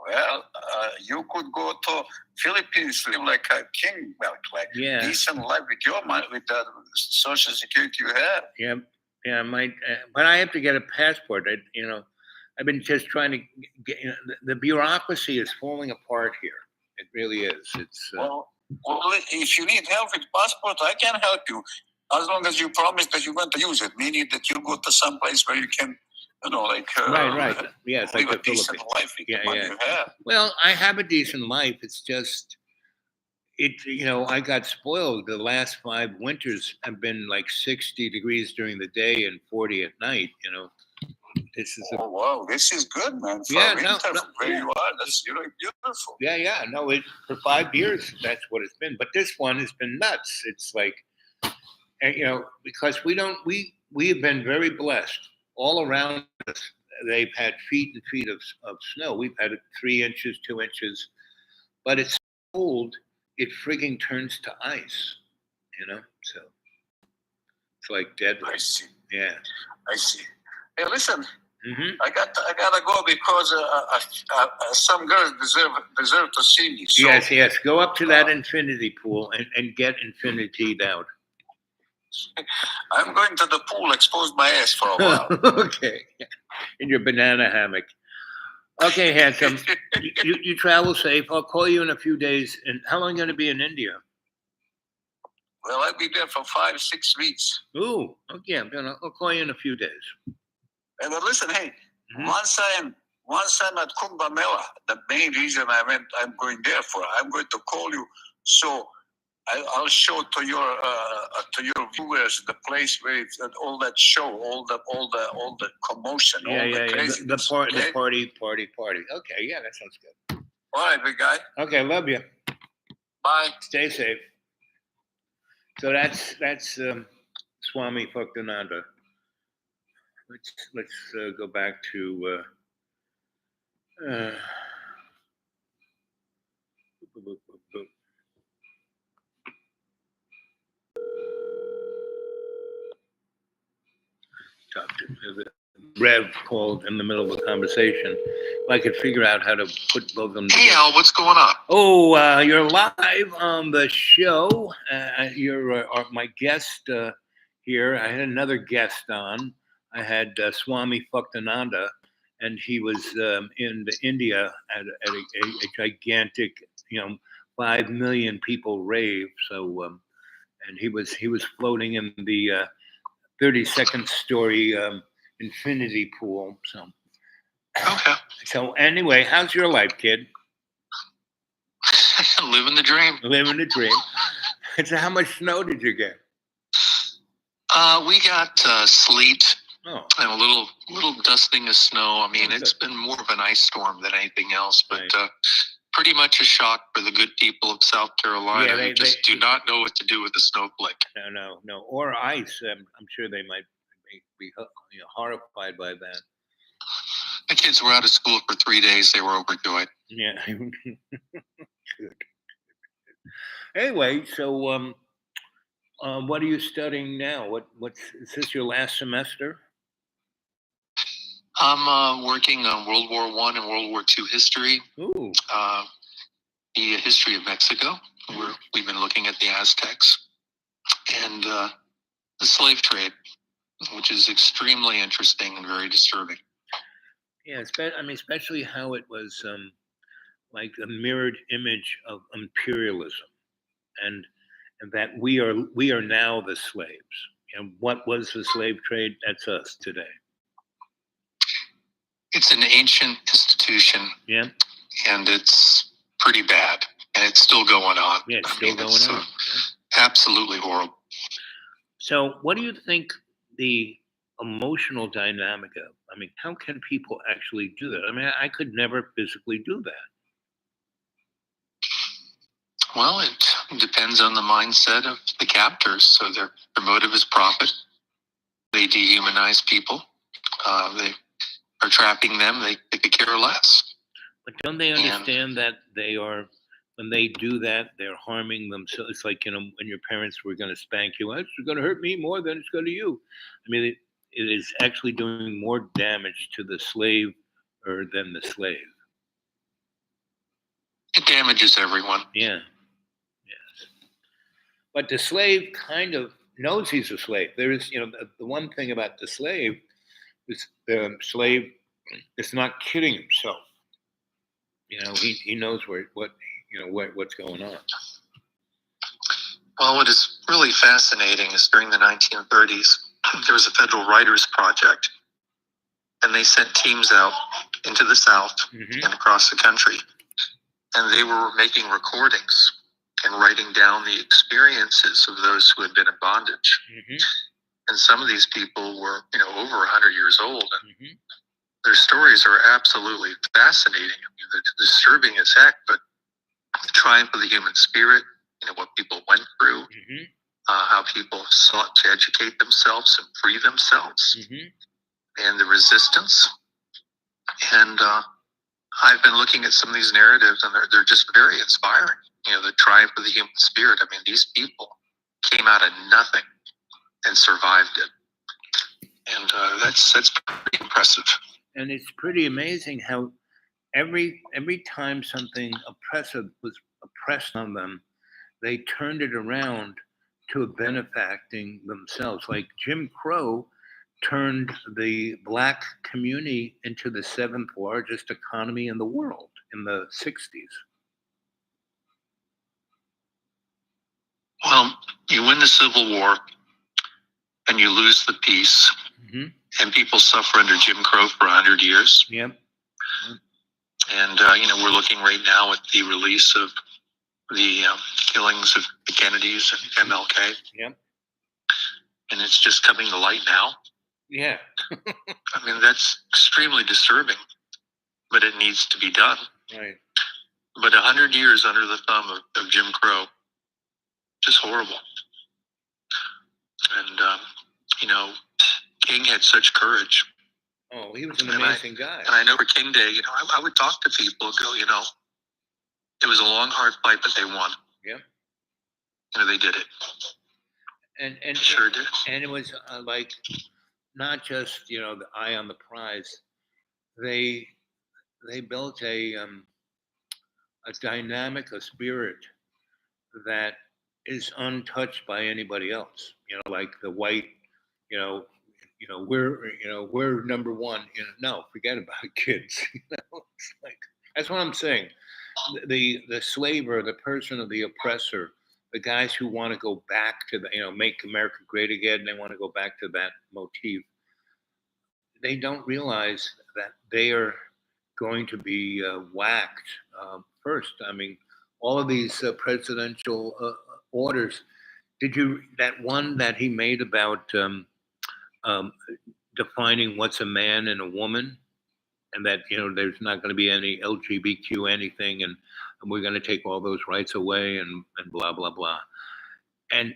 Well, you could go to Philippines, live like a king, decent life with your money, with the social security you have. Yeah, I might, but I have to get a passport. I've been just trying to get. The bureaucracy is falling apart here. It really is. It's well, if you need help with passport, I can help you. As long as you promise that you're going to use it, meaning that you go to some place where you can, right. Yeah, it's live like a decent life with the money you have. Well, I have a decent life. It's just, I got spoiled. The last 5 winters have been like 60 degrees during the day and 40 at night. This is oh wow, this is good, man. For where you are, that's beautiful. Yeah. No, for 5 years that's what it's been. But this one has been nuts. It's like, because we have been very blessed. All around us, they've had feet and feet of snow. We've had 3 inches, 2 inches, but it's cold. It frigging turns to ice, So it's like dead. I see. Yeah, I see. Hey, listen. Mm-hmm. I gotta go because some girls deserve to see me. So, yes. Go up to that infinity pool and get infinitied out. I'm going to the pool, expose my ass for a while. Okay, in your banana hammock. Okay, handsome. you travel safe. I'll call you in a few days. And how long are you going to be in India? Well, I'll be there for 5-6 weeks. Ooh, okay. I'll call you in a few days. But listen, hey, Mhm. Once I'm at Kumbh Mela, the main reason I'm going there for. I'm going to call you, so I'll show to your viewers the place where it's all that show, all the commotion, Yeah, all yeah, the yeah. craziness. The okay? party. Okay, yeah, that sounds good. All right, big guy. Okay, love you. Bye. Stay safe. So that's Swami Bhaktananda. Let's go back to. Talk to Rev called in the middle of a conversation. If I could figure out how to put both of them Hey, together. Al, what's going on? Oh, you're live on the show. You're my guest here. I had another guest on. I had Swami Bhaktananda, and he was in India at a gigantic, 5 million people rave. So, and he was floating in the 32nd story infinity pool. Okay. So anyway, how's your life, kid? Living the dream. Living the dream. So how much snow did you get? We got sleet Oh, and a little dusting of snow. I mean, Oh, it's good. been more of an ice storm than anything else, but Right. pretty much a shock for the good people of South Carolina Yeah, who just do not know what to do with the snowflake. no. Or ice. I'm sure they might be horrified by that. My kids were out of school for 3 days. They were overjoyed. Yeah. Good. Anyway, so what are you studying now? What's is this your last semester? I'm working on World War I and World War II history, Ooh. the history of Mexico. We've been looking at the Aztecs and the slave trade, which is extremely interesting and very disturbing. Yeah, especially how it was like a mirrored image of imperialism, and that we are now the slaves. And what was the slave trade? That's us today. It's an ancient institution, Yeah, and it's pretty bad, and it's still going on. yeah, it's still going on. Yeah. Absolutely horrible. So, what do you think the emotional dynamic of? I mean, how can people actually do that? I mean, I could never physically do that. Well, it depends on the mindset of the captors. So their motive is profit. They dehumanize people. They are trapping them. They could care less. But don't they understand that they are, when they do that, they're harming themselves? It's like, when your parents were going to spank you, it's going to hurt me more than it's going to you. I mean, it is actually doing more damage to the slave than the slave. It damages everyone. Yeah. Yes. But the slave kind of knows he's a slave. There is, the one thing about the slave is the slave is not kidding himself. He knows what's going on. Well, what is really fascinating is during the 1930s, there was a Federal Writers Project, and they sent teams out into the South Mhm. and across the country, and they were making recordings and writing down the experiences of those who had been in bondage. Mhm. And some of these people were, over 100 years old, and Mhm. their stories are absolutely fascinating. I mean, they're disturbing as heck, but the triumph of the human spirit, what people went through, Mhm. how people sought to educate themselves and free themselves, Mhm. and the resistance. And I've been looking at some of these narratives, and they're just very inspiring. The triumph of the human spirit. I mean, these people came out of nothing and survived it, and that's pretty impressive. And it's pretty amazing how every time something oppressive was oppressed on them, they turned it around to benefacting themselves. Like Jim Crow turned the black community into the seventh largest economy in the world in the 60s. Well, you win the Civil War and you lose the peace, Mhm. and people suffer under Jim Crow for 100 years. Yep. And, we're looking right now at the release of the killings of the Kennedys and MLK. Yep. And it's just coming to light now. Yeah. I mean, that's extremely disturbing, but it needs to be done. Right. But 100 years under the thumb of Jim Crow, just horrible. And, King had such courage. Oh, he was an And amazing guy. And I know for King Day, I would talk to people and go, it was a long, hard fight, but they won. Yeah. They did it. And Sure did. And it was like not just the eye on the prize. They built a dynamic, a spirit that is untouched by anybody else. Like the white, we're number one. No, forget about it, kids. It's like that's what I'm saying. The slaver, the person of the oppressor, the guys who want to go back to the, make America great again. They want to go back to that motif. They don't realize that they are going to be whacked first. I mean, all of these presidential orders. That one that he made about defining what's a man and a woman, and that there's not going to be any LGBTQ anything, and we're going to take all those rights away, and blah blah blah. And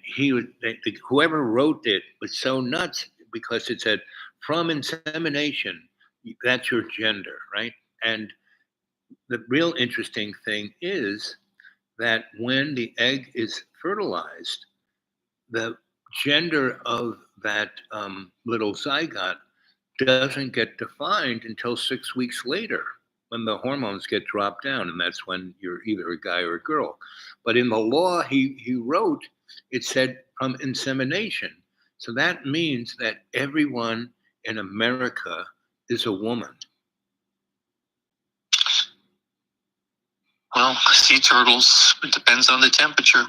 whoever wrote it was so nuts because it said from insemination, that's your gender, right? And the real interesting thing is that when the egg is fertilized, the gender of that little zygote doesn't get defined until 6 weeks later when the hormones get dropped down, and that's when you're either a guy or a girl. But in the law he wrote, it said from insemination. So that means that everyone in America is a woman. Well, sea turtles, it depends on the temperature.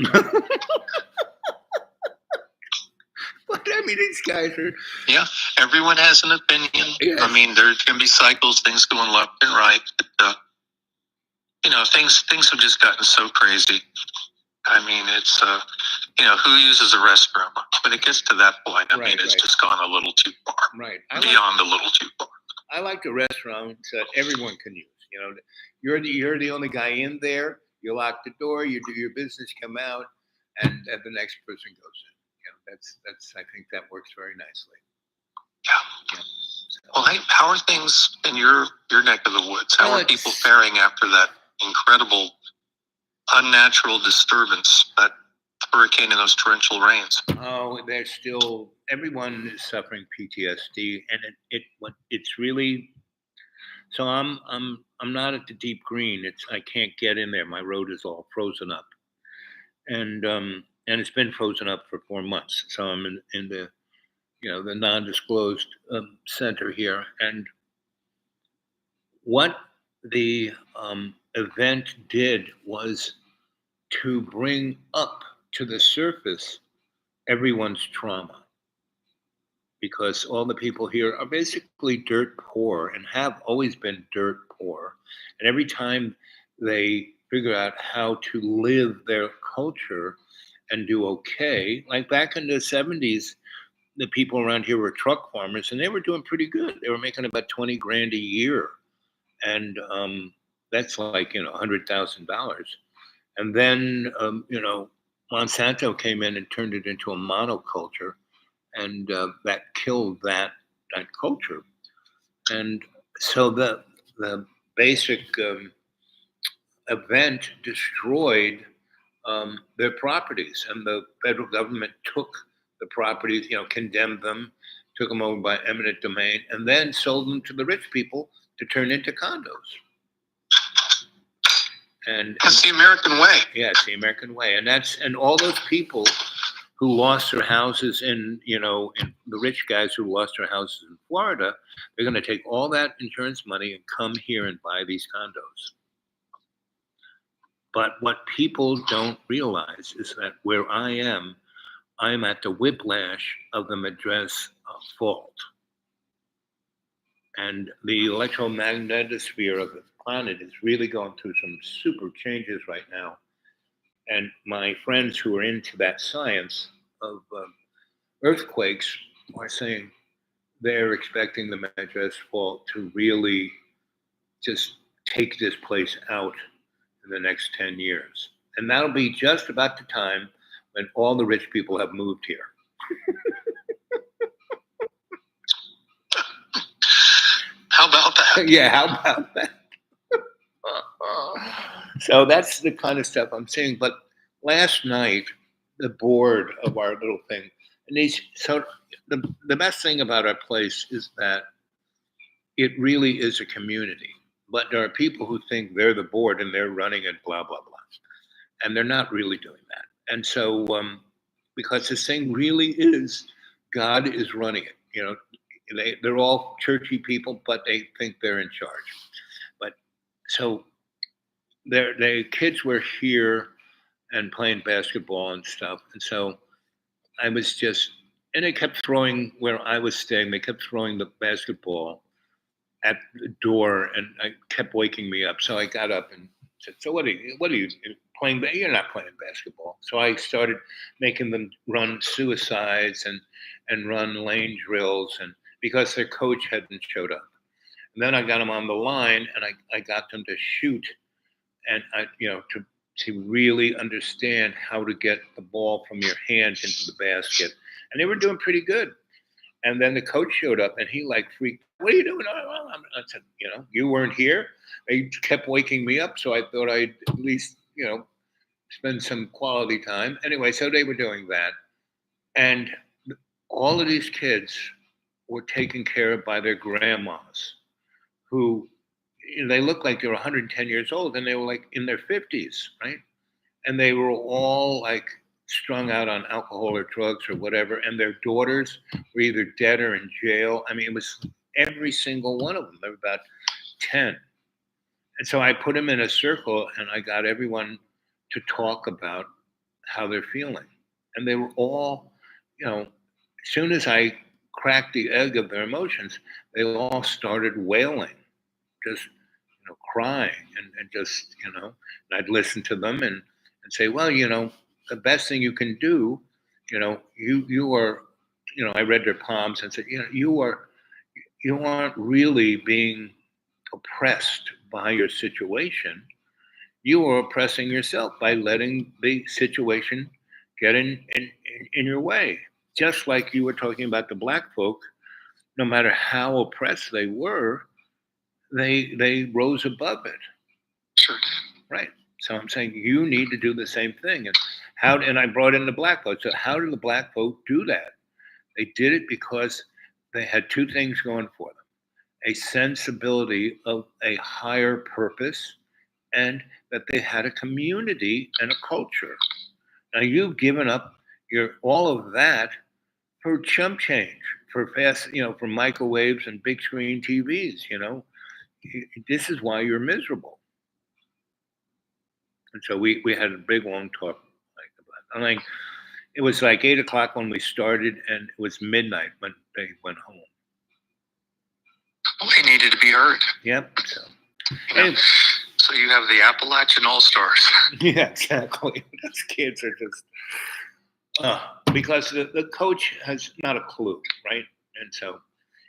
But I mean, these guys are... Yeah, everyone has an opinion. Yes. I mean, there can be cycles, things going left and right. But, things have just gotten so crazy. I mean, it's, who uses a restroom? When it gets to that point, it's just gone a little too far. Right. Beyond a little too far. I like the restaurants that everyone can use. You're the only guy in there. You lock the door. You do your business. Come out, and the next person goes in. That's. I think that works very nicely. Yeah. So. Well, hey, how are things in your neck of the woods? How are people faring after that incredible, unnatural disturbance, that hurricane and those torrential rains? Oh, everyone is suffering PTSD, and it's really. So I'm not at the deep green. I can't get in there. My road is all frozen up, and it's been frozen up for 4 months. So I'm in the the non-disclosed center here. And what the event did was to bring up to the surface everyone's trauma. Because all the people here are basically dirt poor and have always been dirt poor. And every time they figure out how to live their culture and do okay, like back in the 70s, the people around here were truck farmers and they were doing pretty good. They were making about 20 grand a year. And that's like, $100,000. And then, Monsanto came in and turned it into a monoculture. And that killed that culture. And so the basic event destroyed their properties, and the federal government took the properties, condemned them, took them over by eminent domain, and then sold them to the rich people to turn into condos. And that's the American way. Yeah, it's the American way, and all those people who lost their houses in the rich guys who lost their houses in Florida, they're going to take all that insurance money and come here and buy these condos. But what people don't realize is that where I'm at the whiplash of the Madras fault. And the electromagnetosphere of the planet is really going through some super changes right now. And my friends who are into that science of earthquakes are saying they're expecting the Madras Fault to really just take this place out in the next 10 years. And that'll be just about the time when all the rich people have moved here. How about that? Yeah, how about that? So that's the kind of stuff I'm seeing. But last night, the board of our little thing, and the best thing about our place is that it really is a community. But there are people who think they're the board and they're running it, blah, blah, blah. And they're not really doing that. And so, because this thing really is, God is running it. You know, they're all churchy people, but they think they're in charge. But so the kids were here and playing basketball and stuff. And so I was just, and they kept throwing where I was staying, they kept throwing the basketball at the door, and I kept waking me up. So I got up and said, "So what are you playing? You're not playing basketball." So I started making them run suicides and run lane drills, and because their coach hadn't showed up. And then I got them on the line, and I got them to shoot, and to really understand how to get the ball from your hand into the basket. And they were doing pretty good. And then the coach showed up, and he like freaked. "What are you doing?" I said, "You weren't here." They kept waking me up, so I thought I'd at least, spend some quality time. Anyway, so they were doing that. And all of these kids were taken care of by their grandmas, who they looked like they were 110 years old, and they were like in their 50s, right? And they were all like strung out on alcohol or drugs or whatever, and their daughters were either dead or in jail. I mean, it was every single one of them. There were about 10. And so I put them in a circle, and I got everyone to talk about how they're feeling. And they were all, as soon as I cracked the egg of their emotions, they all started wailing, just, crying, and just, and I'd listen to them and say, "Well, the best thing you can do, you are," I read their palms and said, "You aren't really being oppressed by your situation. You are oppressing yourself by letting the situation get in your way." Just like you were talking about the black folk, no matter how oppressed they were, they rose above it. Sure did. Right. So I'm saying you need to do the same thing. And I brought in the black vote. So how did the black vote do that? They did it because they had two things going for them: a sensibility of a higher purpose, and that they had a community and a culture. Now you've given up all of that for chump change, for fast, for microwaves and big screen TVs. This is why you're miserable. And so we had a big long talk about it. It was like 8 o'clock when we started, and it was midnight when they went home. Well, they needed to be heard. Yep. So, anyway. So you have the Appalachian All-Stars. Yeah, exactly. Those kids are just because the coach has not a clue, right? And so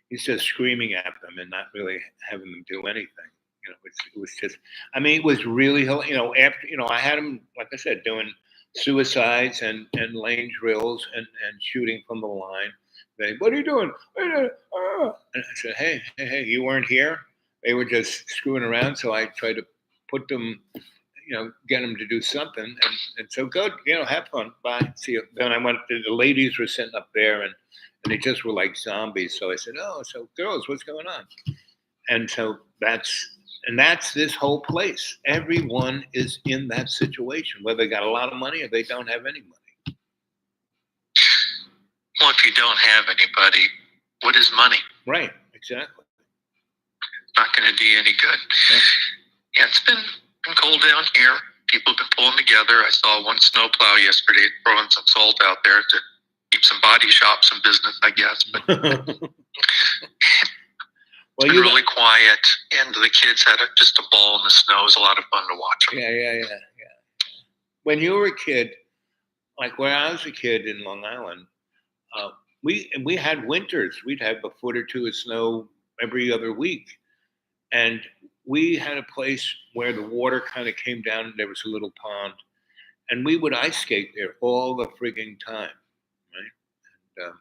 he's just screaming at them and not really having them do anything. It was just, it was really, after, I had him, like I said, doing suicides and lane drills and shooting from the line. They, "What are you doing?" And I said, hey, you weren't here. They were just screwing around. So I tried to put them, get them to do something. And so go, have fun. Bye. See you. Then the ladies were sitting up there and they just were like zombies. So I said, "Oh, so girls, what's going on?" And so that's this whole place. Everyone is in that situation, whether they got a lot of money or they don't have any money. Well, if you don't have anybody, what is money? Right, exactly. It's not going to do you any good. Yeah, it's been cold down here. People have been pulling together. I saw one snowplow yesterday throwing some salt out there to keep some body shops in business, I guess. But Well, It's been really quiet, and the kids had just a ball in the snow. It was a lot of fun to watch them. yeah. When you were a kid, like when I was a kid in Long Island, we had winters. We'd have a foot or two of snow every other week, and we had a place where the water kind of came down. There was a little pond, and we would ice skate there all the frigging time, right? And,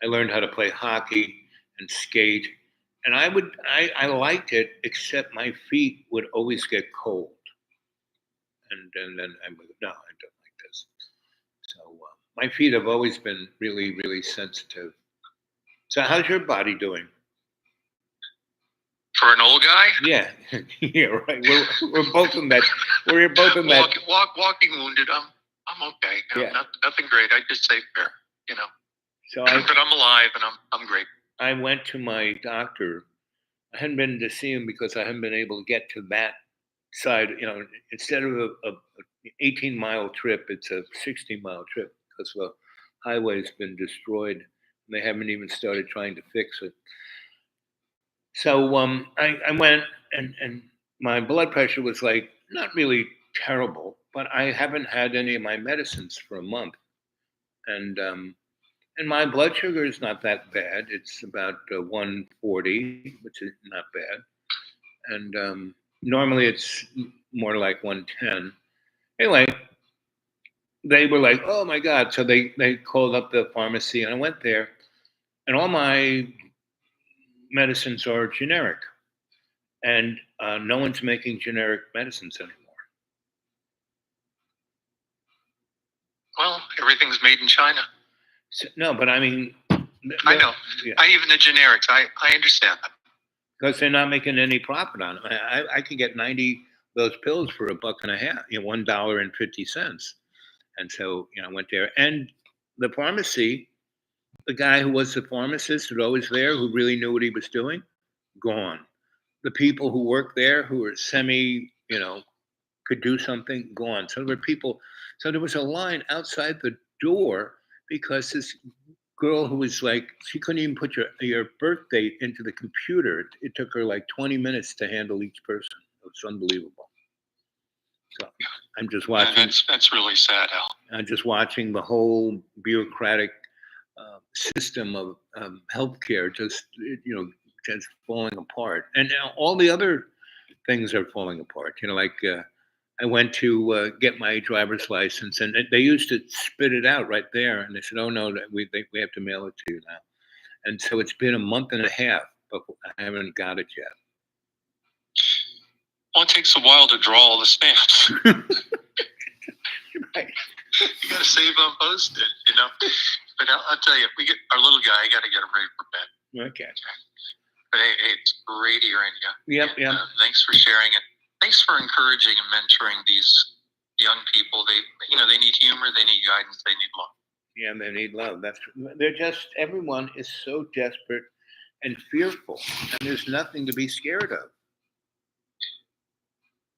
I learned how to play hockey and skate, and I liked it, except my feet would always get cold, and then I would no, I don't like this. So my feet have always been really, really sensitive. So how's your body doing? For an old guy, Yeah, yeah, right. We're both in that. We're both in that. walking wounded. I'm okay. You know, Yeah. nothing great. I just say fair. You know, So but I'm alive and I'm great. I went to my doctor. I hadn't been to see him because I hadn't been able to get to that side. You know, instead of a 18-mile trip, it's a 16-mile trip because the highway's been destroyed and they haven't even started trying to fix it. So I went and my blood pressure was like not really terrible, but I haven't had any of my medicines for a month, and my blood sugar is not that bad. It's about 140, which is not bad, and normally it's more like 110. Anyway, they were like, "Oh my God!" So they called up the pharmacy, and I went there, and all my medicines are generic, and no one's making generic medicines anymore. Well, everything's made in China. So, no, but I mean, I know. yeah, Even the generics. I understand that. because they're not making any profit on them. I could get 90 of those pills for $1.50, $1.50, and so I went there, and the pharmacy, the guy who was the pharmacist who's always there, who really knew what he was doing, gone. The people who worked there, who were could do something, gone. So there were people. So there was a line outside the door because this girl who was like, she couldn't even put your birth date into the computer. It took her like 20 minutes to handle each person. It was unbelievable. So I'm just Yeah, watching. that's really sad, Al. I'm just watching the whole bureaucratic system of healthcare just falling apart, and now all the other things are falling apart. I went to get my driver's license, and they used to spit it out right there, and they said, "Oh no, we have to mail it to you now." And so it's been a month and a half, but I haven't got it yet. Well, it takes a while to draw all the stamps. Right. You got to save on postage, But I'll tell you, we get our little guy. I got to get him ready for bed. Okay. But hey, it's great hearing you. Yep. And, Yep. Thanks for sharing it. Thanks for encouraging and mentoring these young people. They need humor, they need guidance, they need love. Yeah, they need love. Everyone is so desperate and fearful, and there's nothing to be scared of.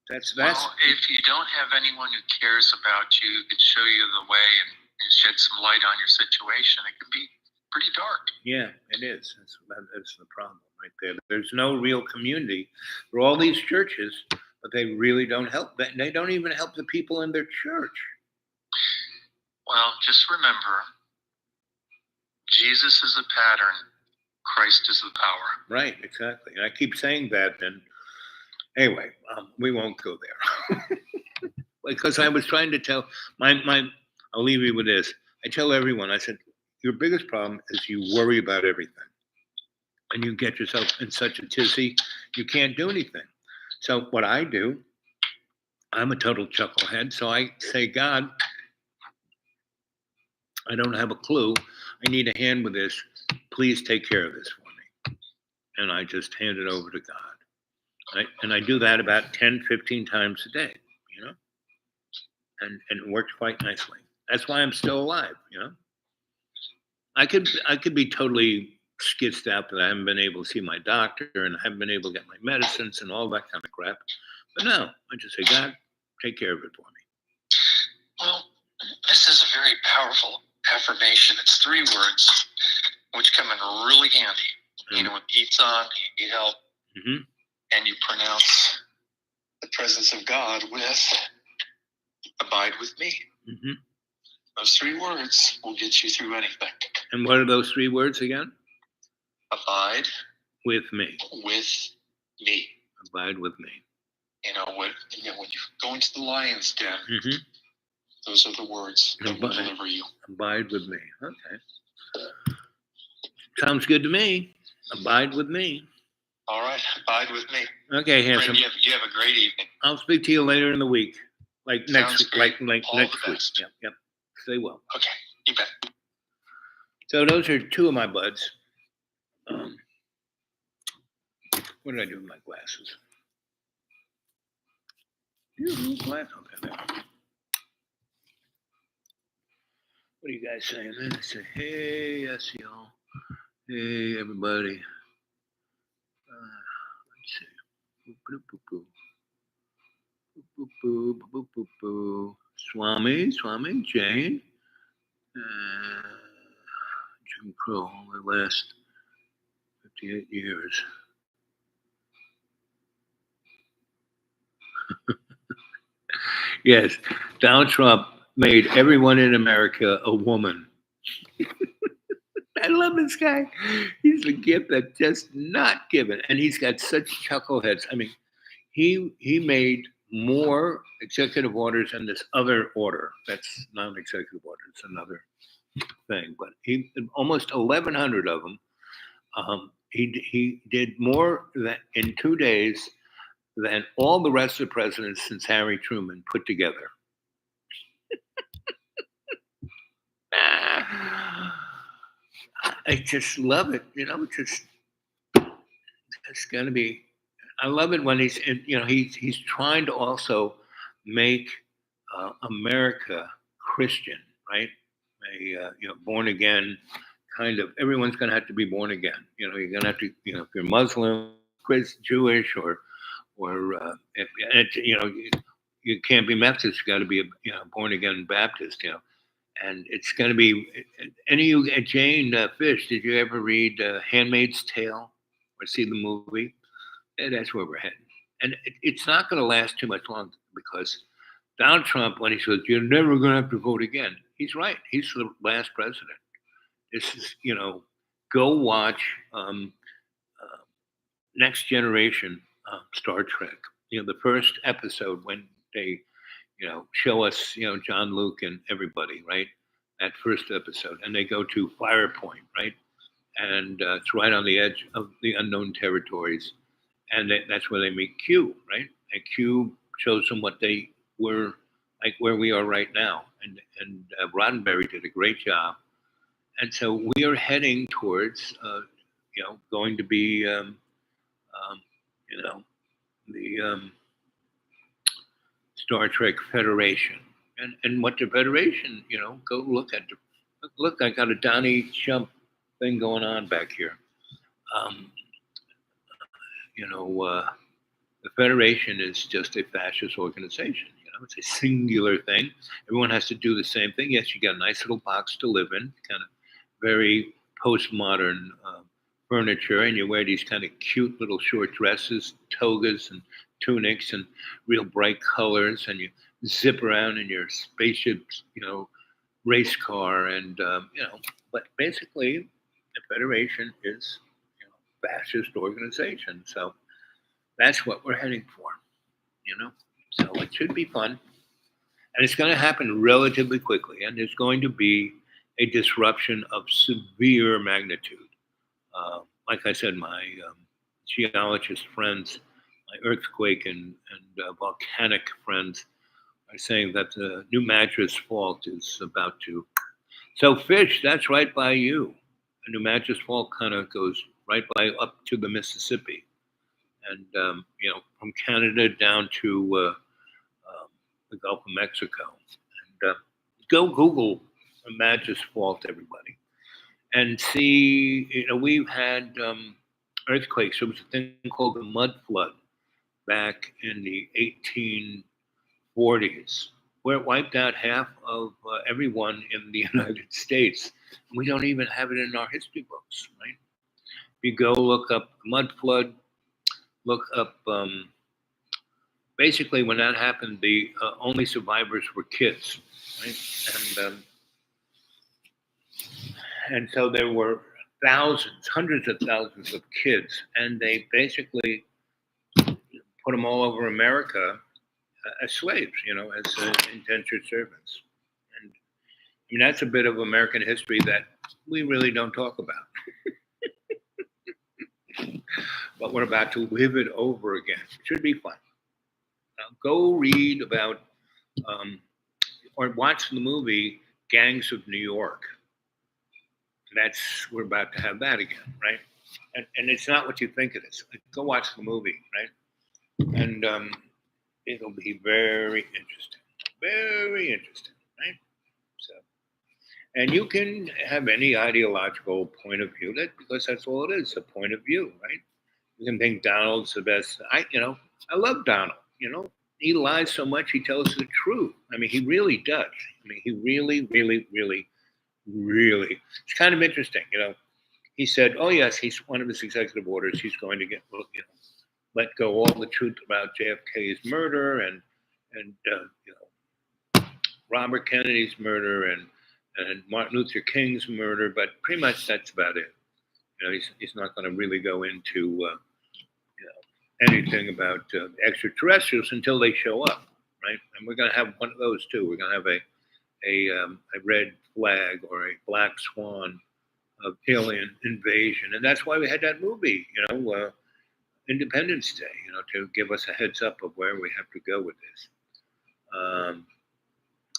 That's Well, if you don't have anyone who cares about you, who could show you the way and shed some light on your situation, it can be pretty dark. Yeah, it is. That's the problem right there. There's no real community. There are all these churches, but they really don't help. They don't even help the people in their church. Well, just remember, Jesus is a pattern, Christ is the power. Right, exactly. And I keep saying that, and anyway, we won't go there. Because I was trying to tell I'll leave you with this. I tell everyone, I said, your biggest problem is you worry about everything. And you get yourself in such a tizzy, you can't do anything. So what I do, I'm a total chucklehead. So I say, God, I don't have a clue. I need a hand with this. Please take care of this for me. And I just hand it over to God. And I do that about 10, 15 times a day, and it works quite nicely. That's why I'm still alive, I could be totally skitzed out that I haven't been able to see my doctor and I haven't been able to get my medicines and all that kind of crap. But no, I just say, God, take care of it for me. Well, this is a very powerful affirmation. It's 3 words, which come in really handy. You know, when the heat's on, you need help, Mm-hmm. and you pronounce the presence of God with "Abide with me." Mm-hmm. Those 3 words will get you through anything. And what are those 3 words again? Abide With me. with me. Abide with me. You know, when you go into the lion's den, Mm-hmm. those are the words that will Abide. deliver you. Abide with me. Okay. Sounds good to me. Abide with me. All right, abide with me. Okay, Fred, handsome. you have a great evening. I'll speak to you later in the week. Like next Sounds great. like All next the week. best. Yep. Stay well. Okay, you bet. So those are 2 of my buds. What did I do with my glasses? Glasses. Okay, there. What are you guys saying? Man? I say, hey, yes, y'all. Hey, everybody. Let's see. Boop, boop, boop, boop, boop. Boop, boop, boop, boop. Swami, Jane. Jim Crow, the last 58 years. Yes, Donald Trump made everyone in America a woman. I love this guy. He's a gift that's just not given. And he's got such chuckleheads. I mean, he made more executive orders than this other order. That's not an executive order, it's another thing. But he almost 1,100 of them. He did more than, in 2 days than all the rest of the presidents since Harry Truman put together. I just love it. You know, it's going to be. I love it when he's trying to also make America Christian, right? Born again kind of. Everyone's going to have to be born again. You know, you're going to have to. You know, if you're Muslim, Jewish, or you can't be Methodist. You got to be born again Baptist. You know. And it's going to be any of you, Jane Fish. Did you ever read *Handmaid's Tale* or see the movie? That's where we're heading, and it's not going to last too much longer because Donald Trump, when he says you're never going to have to vote again, he's right. He's the last president. This is go watch Next Generation Star Trek. The first episode when they show us, John Luke and everybody, right? That first episode. And they go to Firepoint, right? And it's right on the edge of the unknown territories. And that's where they meet Q, right? And Q shows them what they were like, where we are right now. And Roddenberry did a great job. And so we are heading towards, going to be, the Star Trek Federation, and what the Federation, go look at. Look, I got a Donnie Chump thing going on back here. The Federation is just a fascist organization. It's a singular thing. Everyone has to do the same thing. Yes, you got a nice little box to live in, kind of very postmodern furniture, and you wear these kind of cute little short dresses, togas, and tunics, and real bright colors, and you zip around in your spaceship, race car, and But basically, the Federation is a fascist organization, so that's what we're heading for. So it should be fun, and it's going to happen relatively quickly, and there's going to be a disruption of severe magnitude. Like I said, my geologist friends, my earthquake and volcanic friends are saying that the New Madras Fault is about to. So, Fish, that's right by you. The New Madras Fault kind of goes right by up to the Mississippi, and from Canada down to the Gulf of Mexico. And go Google the Madras Fault, everybody, and see. We've had earthquakes. There was a thing called the mud flood back in the 1840s, where it wiped out half of everyone in the United States. We don't even have it in our history books, right? You go look up mud flood, look up. Basically, when that happened, the only survivors were kids, right? And so there were thousands, hundreds of thousands of kids, and they basically put them all over America as slaves, as indentured servants. And I mean, that's a bit of American history that we really don't talk about. But we're about to live it over again. It should be fun. Go read about or watch the movie Gangs of New York. We're about to have that again, right? And it's not what you think it is. Go watch the movie, right? And it'll be very interesting, right? So, and you can have any ideological point of view because that's all it is, a point of view, right? You can think Donald's the best. I love Donald. He lies so much. He tells the truth. I mean, he really does. I mean, he really, really, really, really. It's kind of interesting. He said, "Oh yes, he's one of his executive orders. He's going to let go all the truth about JFK's murder and Robert Kennedy's murder and Martin Luther King's murder, but pretty much that's about it. He's not going to really go into anything about extraterrestrials until they show up, right? And we're going to have one of those too. We're going to have a red flag or a black swan of alien invasion, and that's why we had that movie, Independence Day, to give us a heads up of where we have to go with this.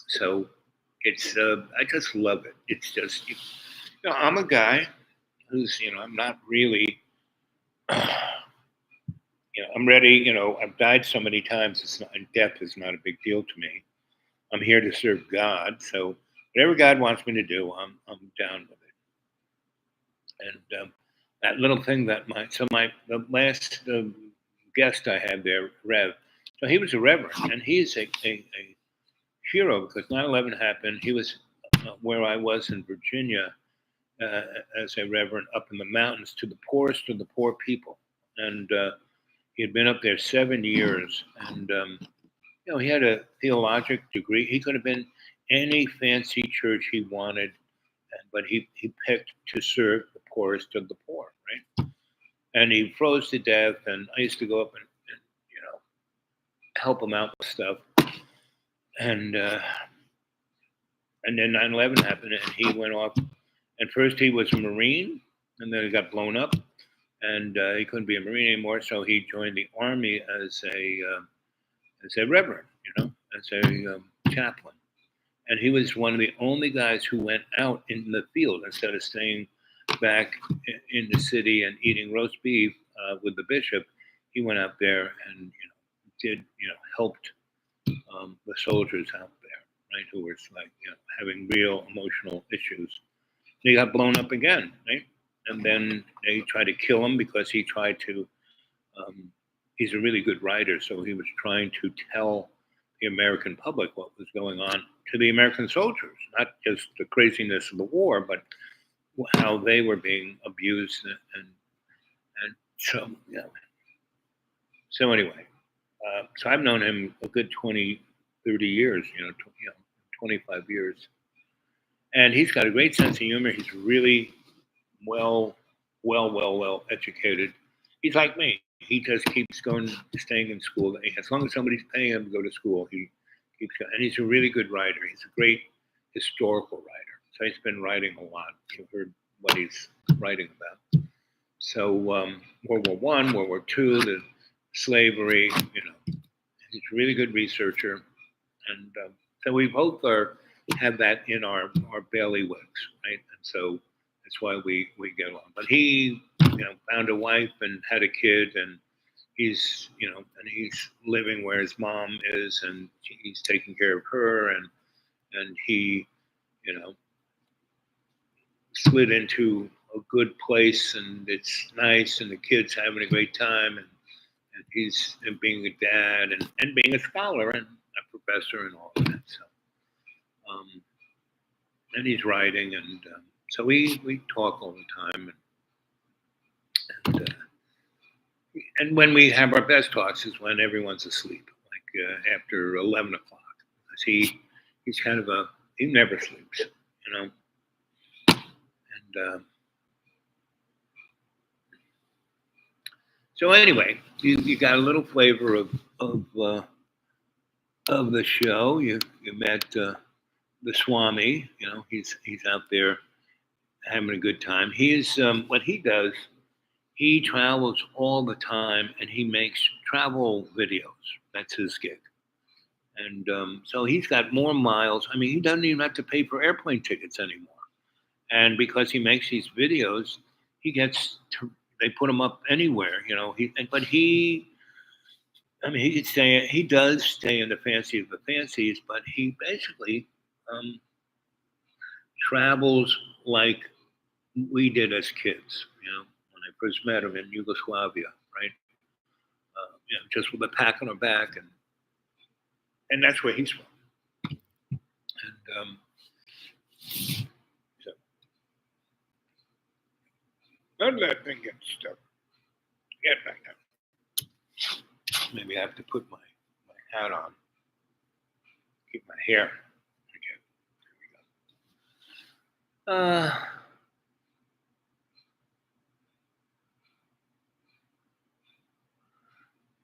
So it's I just love it. It's just I'm a guy who's I'm not really I'm ready. I've died so many times. Death is not a big deal to me. I'm here to serve God. So whatever God wants me to do, I'm down with it. And that little thing that the last guest I had there, Rev. So he was a reverend, and he's a hero because 9/11 happened. He was where I was in Virginia as a reverend up in the mountains to the poorest of the poor people, and he had been up there 7 years, and he had a theologic degree. He could have been any fancy church he wanted, but he picked to serve the poorest of the poor, right? And he froze to death, and I used to go up and help him out with stuff. And then 9/11 happened, and he went off. And first he was a Marine, and then he got blown up, and he couldn't be a Marine anymore, so he joined the Army as a reverend, as a chaplain. And he was one of the only guys who went out in the field instead of staying back in the city and eating roast beef with the bishop. He went out there and helped the soldiers out there, right, who were having real emotional issues. And he got blown up again, right? And then they tried to kill him because he tried to. He's a really good writer, so he was trying to tell the American public what was going on to the American soldiers, not just the craziness of the war, but how they were being abused and so So anyway, so I've known him a good 20, 30 years, 25 years, and he's got a great sense of humor. He's really well educated. He's like me. He just keeps staying in school. As long as somebody's paying him to go to school, he keeps going. And he's a really good writer. He's a great historical writer. So he's been writing a lot. You heard what he's writing about. So World War I, World War II, the slavery, he's a really good researcher. And so we both have that in our bailiwicks, right? And so that's why we get along. But he, found a wife and had a kid, and he's, and he's living where his mom is, and he's taking care of her, and he, slid into a good place, and it's nice, and the kid's having a great time, and he's being a dad and being a scholar and a professor and all of that. So, and he's writing, and so we talk all the time, And when we have our best talks is when everyone's asleep, like after 11 o'clock. Because he's kind of he never sleeps, you know. And so anyway, you got a little flavor of the show. You met the Swami. You know, he's out there having a good time. He is what he does. He travels all the time, and he makes travel videos. That's his gig. And so he's got more miles. I mean, he doesn't even have to pay for airplane tickets anymore. And because he makes these videos, they put him up anywhere, you know. He does stay in the fancy of the fancies, but he basically travels like we did as kids, you know, when I first met him in Yugoslavia, right? You know, just with a pack on our back, and that's where he's from. And so, don't let thing get stuck. Get back up. Maybe I have to put my hat on. Keep my hair. Okay. There we go.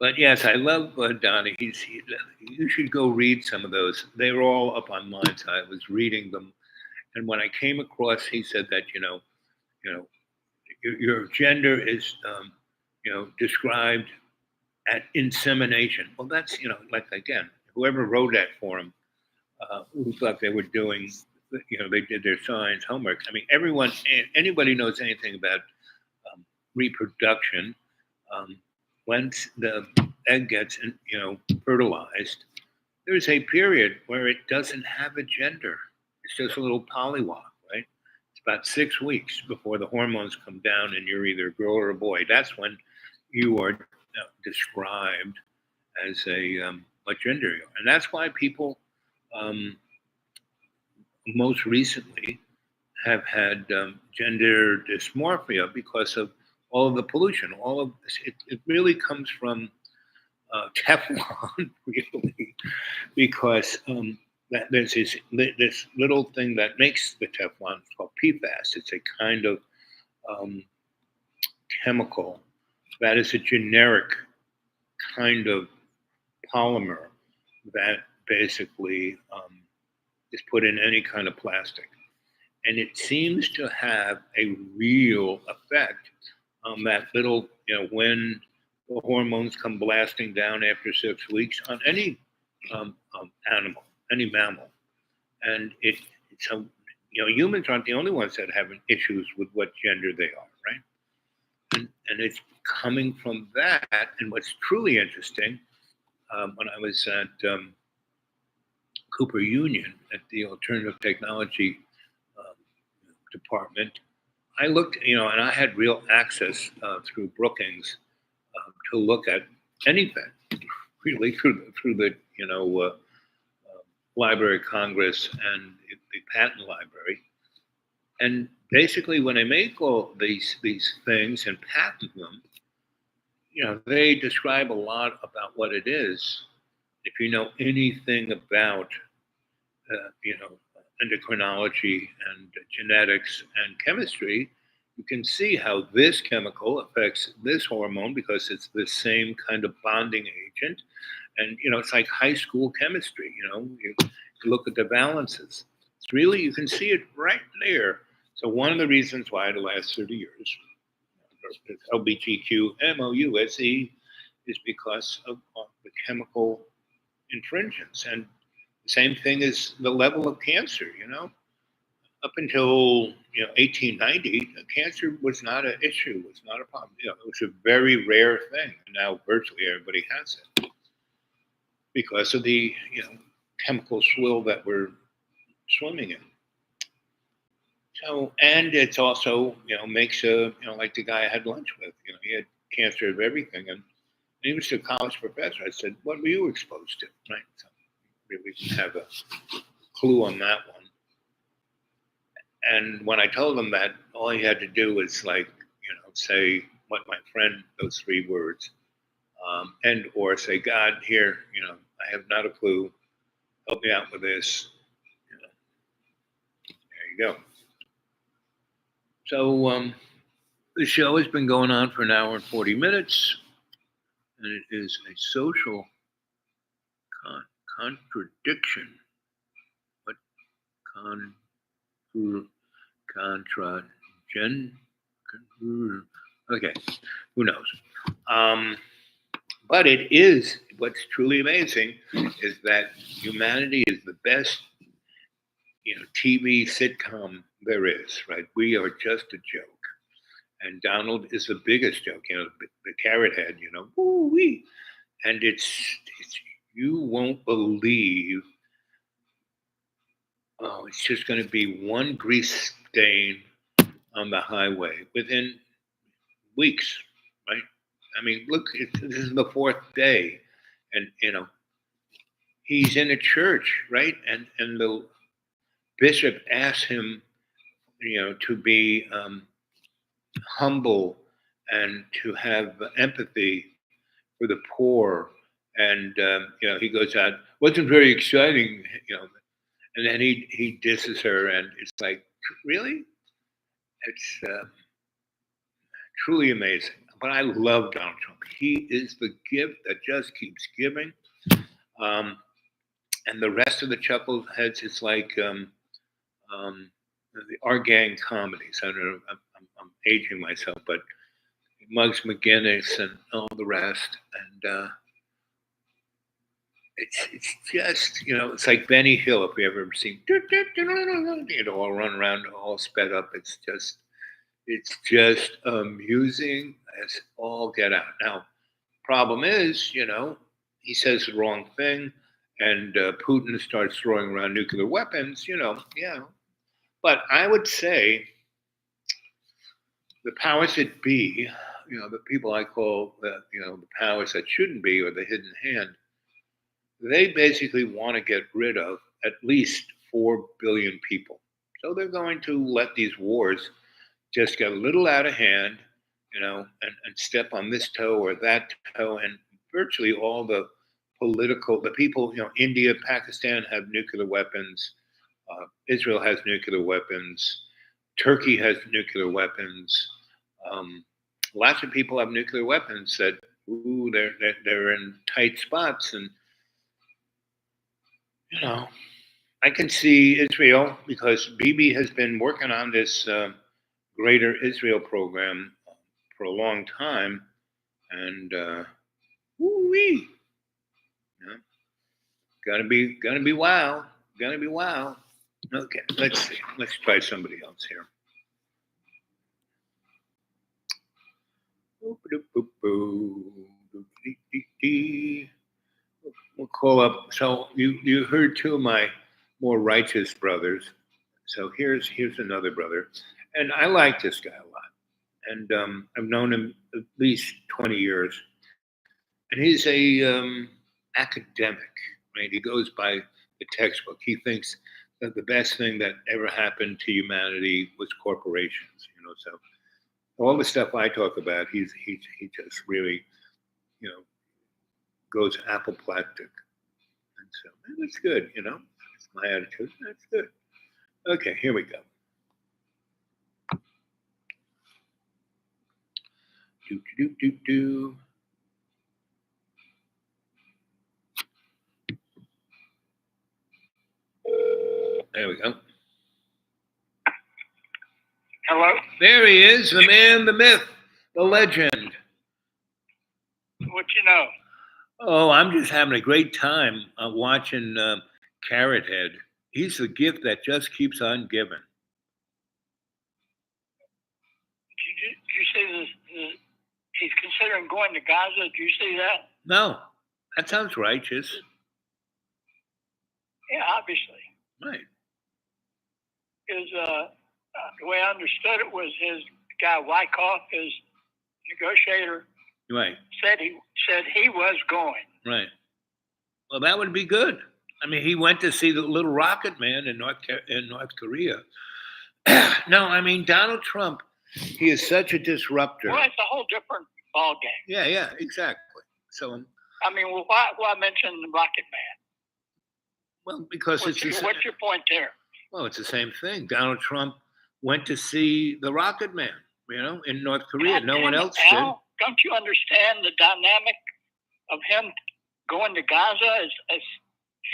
But yes, I love Donnie. You should go read some of those. They were all up online, so I was reading them. And when I came across, he said that you know, your gender is described at insemination. Well, that's like again, whoever wrote that for him, who thought they were doing, they did their science homework. I mean, anybody knows anything about reproduction. Once the egg gets, fertilized, there's a period where it doesn't have a gender. It's just a little polywog, right? It's about 6 weeks before the hormones come down and you're either a girl or a boy. That's when you are described as what gender you are. And that's why people most recently have had gender dysmorphia because of all of the pollution. All of this, it really comes from Teflon, really, because there's this little thing that makes the Teflon. It's called PFAS. It's a kind of chemical that is a generic kind of polymer that basically is put in any kind of plastic. And it seems to have a real effect on that little, when the hormones come blasting down after 6 weeks on any animal, any mammal. And so humans aren't the only ones that have issues with what gender they are, right? And it's coming from that. And what's truly interesting, when I was at Cooper Union at the Alternative Technology department, I looked, and I had real access through Brookings to look at anything, really through the Library of Congress and the Patent Library. And basically, when they make all these things and patent them, they describe a lot about what it is. If you know anything about, endocrinology and genetics and chemistry, you can see how this chemical affects this hormone because it's the same kind of bonding agent. And, it's like high school chemistry, you look at the balances. It's really, you can see it right there. So one of the reasons why the last 30 years, LGBTQ MOUSE is because of the chemical infringements. And the same thing is the level of cancer, Up until 1890, cancer was not an issue, was not a problem. It was a very rare thing. And now virtually everybody has it because of the chemical swill that we're swimming in. So, and it's also makes like the guy I had lunch with. He had cancer of everything, and he was a college professor. I said, "What were you exposed to?" Right? So really didn't have a clue on that one. And when I told him that, all he had to do was say, my friend those 3 words, and or say, God, here, I have not a clue. Help me out with this. There you go. So the show has been going on for an hour and 40 minutes, and it is a social contradiction. What okay, who knows? But it is, what's truly amazing is that humanity is the best, TV sitcom there is, right? We are just a joke. And Donald is the biggest joke, the carrot head, woo-wee. And it's you won't believe, it's just going to be one grease stain on the highway within weeks, right? I mean, look, this is the 4th day, and he's in a church, right? And the bishop asks him, to be humble and to have empathy for the poor, and he goes out. Wasn't very exciting, and then he disses her, and it's like, really, it's truly amazing. But I love Donald Trump. He is the gift that just keeps giving. And the rest of the chuckleheads, it's like the Our Gang comedies. I don't know, I'm aging myself, but Muggs McGuinness and all the rest. And it's just, it's like Benny Hill, if we ever seen, all run around, all sped up. It's just amusing as all get out. Now, problem is, he says the wrong thing, and Putin starts throwing around nuclear weapons, yeah. But I would say the powers that be, the people I call, the powers that shouldn't be, or the hidden hand, they basically want to get rid of at least 4 billion people. So they're going to let these wars just get a little out of hand, and step on this toe or that toe, and virtually all the people, India, Pakistan have nuclear weapons, Israel has nuclear weapons, Turkey has nuclear weapons, lots of people have nuclear weapons that, they're in tight spots, and I can see Israel, because Bibi has been working on this Greater Israel program for a long time, and woo-wee, gonna be wild, Okay, let's see. Let's try somebody else here. We'll call up. So you heard 2 of my more righteous brothers. So here's another brother, and I like this guy a lot, and I've known him at least 20 years, and he's a academic, right? He goes by the textbook. He thinks that the best thing that ever happened to humanity was corporations, So all the stuff I talk about, he just really, goes apoplectic, and so that's good, It's my attitude. That's good. Okay, here we go. Do. There we go. Hello? There he is, the man, the myth, the legend. What you know? Oh, I'm just having a great time watching Carrot Head. He's the gift that just keeps on giving. Did you see this? He's considering going to Gaza. Did you see that? No, that sounds righteous. Yeah, obviously. Right. The way I understood it was his guy Wyckoff, his negotiator, Right. said he was going. Right. Well, that would be good. I mean, he went to see the little rocket man in North Korea. No, I mean, Donald Trump He is such a disruptor. Well, it's a whole different ball game. Yeah, exactly. So, I mean, well, why mention the Rocket Man? well, because What's it's your point there? well, it's the same thing. Donald Trump went to see the Rocket Man, in North Korea. No one else did. Al, don't you understand the dynamic of him going to Gaza is a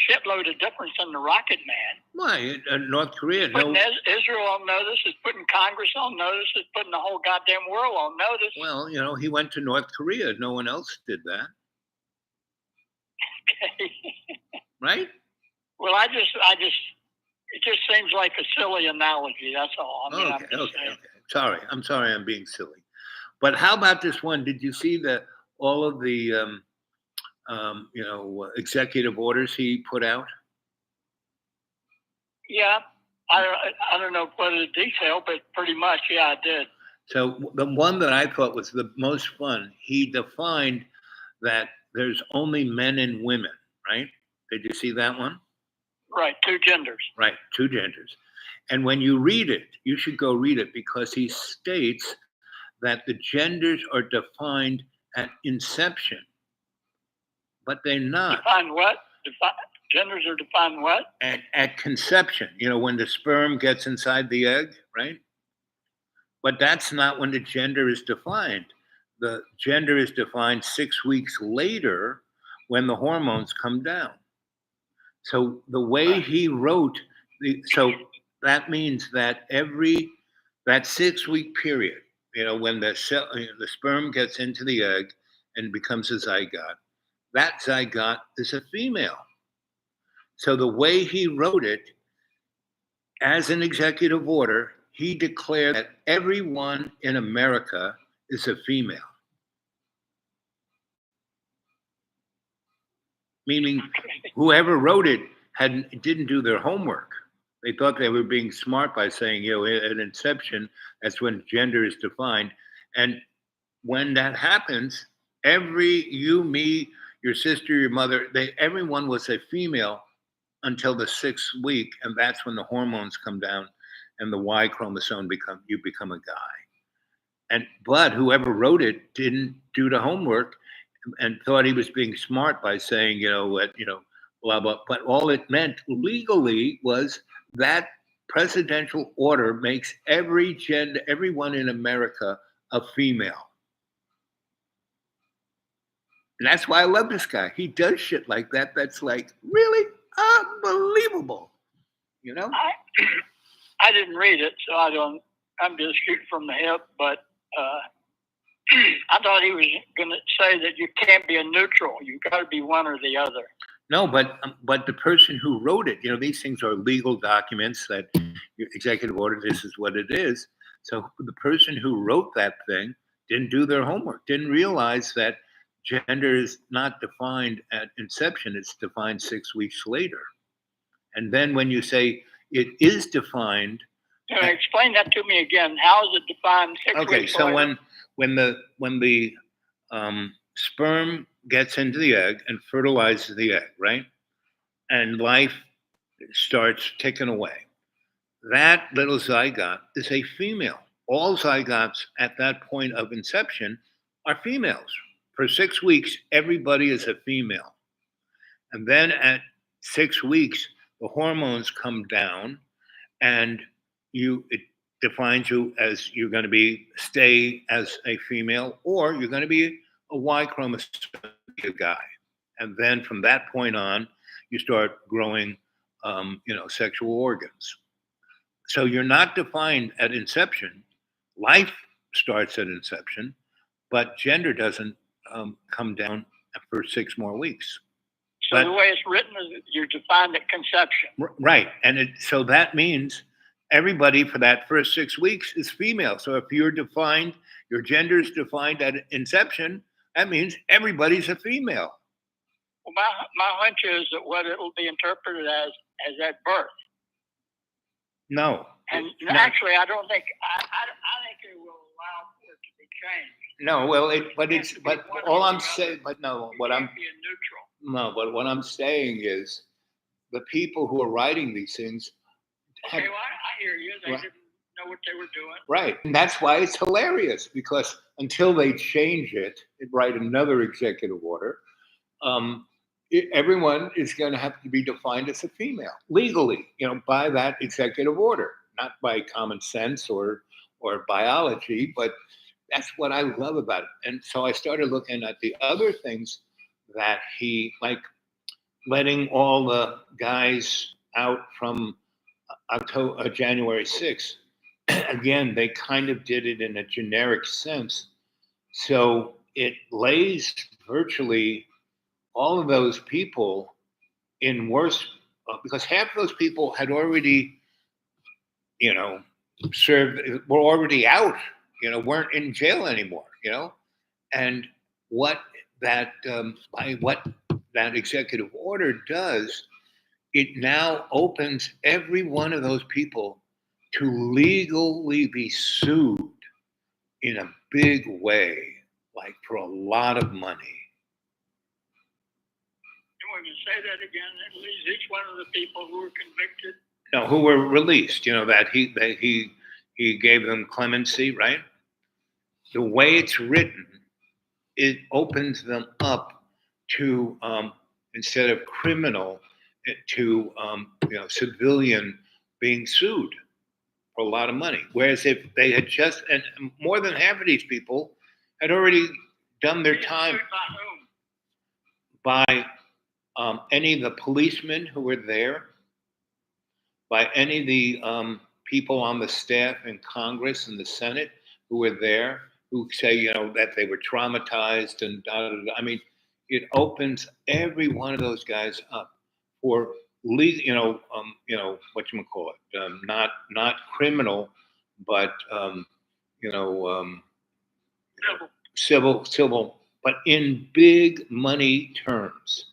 shitload of difference than the Rocket Man? Why? North Korea, Putting Israel on notice, is putting Congress on notice, is putting the whole goddamn world on notice. Well, he went to North Korea. No one else did that. Right? Well, it just seems like a silly analogy. That's all. I mean, Okay. Sorry, I'm being silly. But how about this one? Did you see all of the executive orders he put out? Yeah, I don't know what the detail, but pretty much, yeah, I did. So the one that I thought was the most fun, he defined that there's only men and women, right? Did you see that one? Right, two genders. Right, two genders. And when you read it, you should go read it because he states that the genders are defined at inception, but they're not. Defined what? Genders are defined what? At conception, when the sperm gets inside the egg, right? But that's not when the gender is defined. The gender is defined 6 weeks later when the hormones come down. So the way he wrote, so that means that that 6 week period, when the sperm gets into the egg and becomes a zygote, that zygote is a female. So the way he wrote it, as an executive order, he declared that everyone in America is a female. Meaning whoever wrote it didn't do their homework. They thought they were being smart by saying, at inception, that's when gender is defined. And when that happens, you, me, your sister, your mother, everyone was a female until the 6th week, and that's when the hormones come down and the Y chromosome you become a guy. But whoever wrote it didn't do the homework and thought he was being smart by saying, blah, blah. But all it meant legally was that presidential order makes everyone in America a female. And that's why I love this guy. He does shit like that. That's like really unbelievable. I didn't read it, so I'm just shooting from the hip, but I thought he was going to say that you can't be a neutral. You got to be one or the other. No, but the person who wrote it, these things are legal documents that your executive order, this is what it is. So the person who wrote that thing didn't do their homework, didn't realize that gender is not defined at inception, it's defined 6 weeks later. And then when you say it is defined. Explain that to me again. How is it defined 6 weeks later? Okay, so when the sperm gets into the egg and fertilizes the egg, right? And life starts ticking away. That little zygote is a female. All zygotes at that point of inception are females. For 6 weeks, everybody is a female. And then at 6 weeks, the hormones come down and it defines you as you're going to stay as a female, or you're going to be a Y chromosome guy. And then from that point on, you start growing, sexual organs. So you're not defined at inception. Life starts at inception, but gender doesn't come down for 6 more weeks. So the way it's written is you're defined at conception. Right. And so that means everybody for that first 6 weeks is female. So if your gender is defined at inception, that means everybody's a female. Well, my hunch is that what it will be interpreted as at birth. No. And actually, I don't think I think it will allow for it to be changed. No, well, all I'm saying, but no, Be a neutral. No, but what I'm saying is the people who are writing these things. Okay, well, I hear you. They didn't know know what they were doing. Right. And that's why it's hilarious, because until they change it and write another executive order, everyone is going to have to be defined as a female legally, by that executive order, not by common sense or biology, but that's what I love about it. And so I started looking at the other things that he, like letting all the guys out from January 6th. Again, they kind of did it in a generic sense. So it lays virtually all of those people in worse, because half of those people had already, served, were already out, weren't in jail anymore, and what that by what that executive order does, it now opens every one of those people to legally be sued in a big way, like for a lot of money. You want me to say that again? At least each one of the people who were convicted. No, who were released, that he gave them clemency, right? The way it's written, it opens them up to, instead of criminal, to civilian being sued for a lot of money. Whereas if they had just, and more than half of these people had already done their time by any of the policemen who were there, by any of the people on the staff in Congress and the Senate who were there, who say, that they were traumatized and I mean, it opens every one of those guys up for legal, not criminal, but civil, but in big money terms.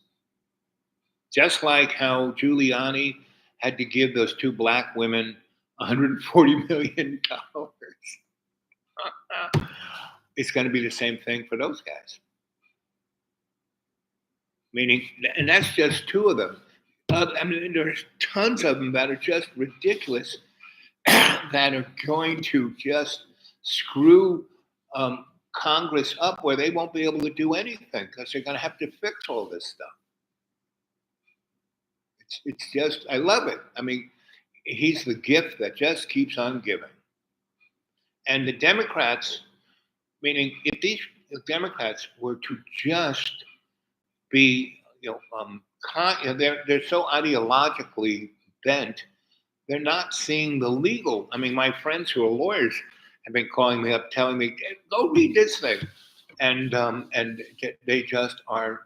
Just like how Giuliani had to give those two black women $140 million. It's going to be the same thing for those guys. Meaning, and that's just two of them. There's tons of them that are just ridiculous, that are going to just screw Congress up, where they won't be able to do anything because they're going to have to fix all this stuff. It's just, I love it. I mean, he's the gift that just keeps on giving. And the Democrats, meaning if these Democrats were to just be, they're so ideologically bent, they're not seeing the legal. I mean, my friends who are lawyers have been calling me up, telling me, "Go read this thing," and they just are,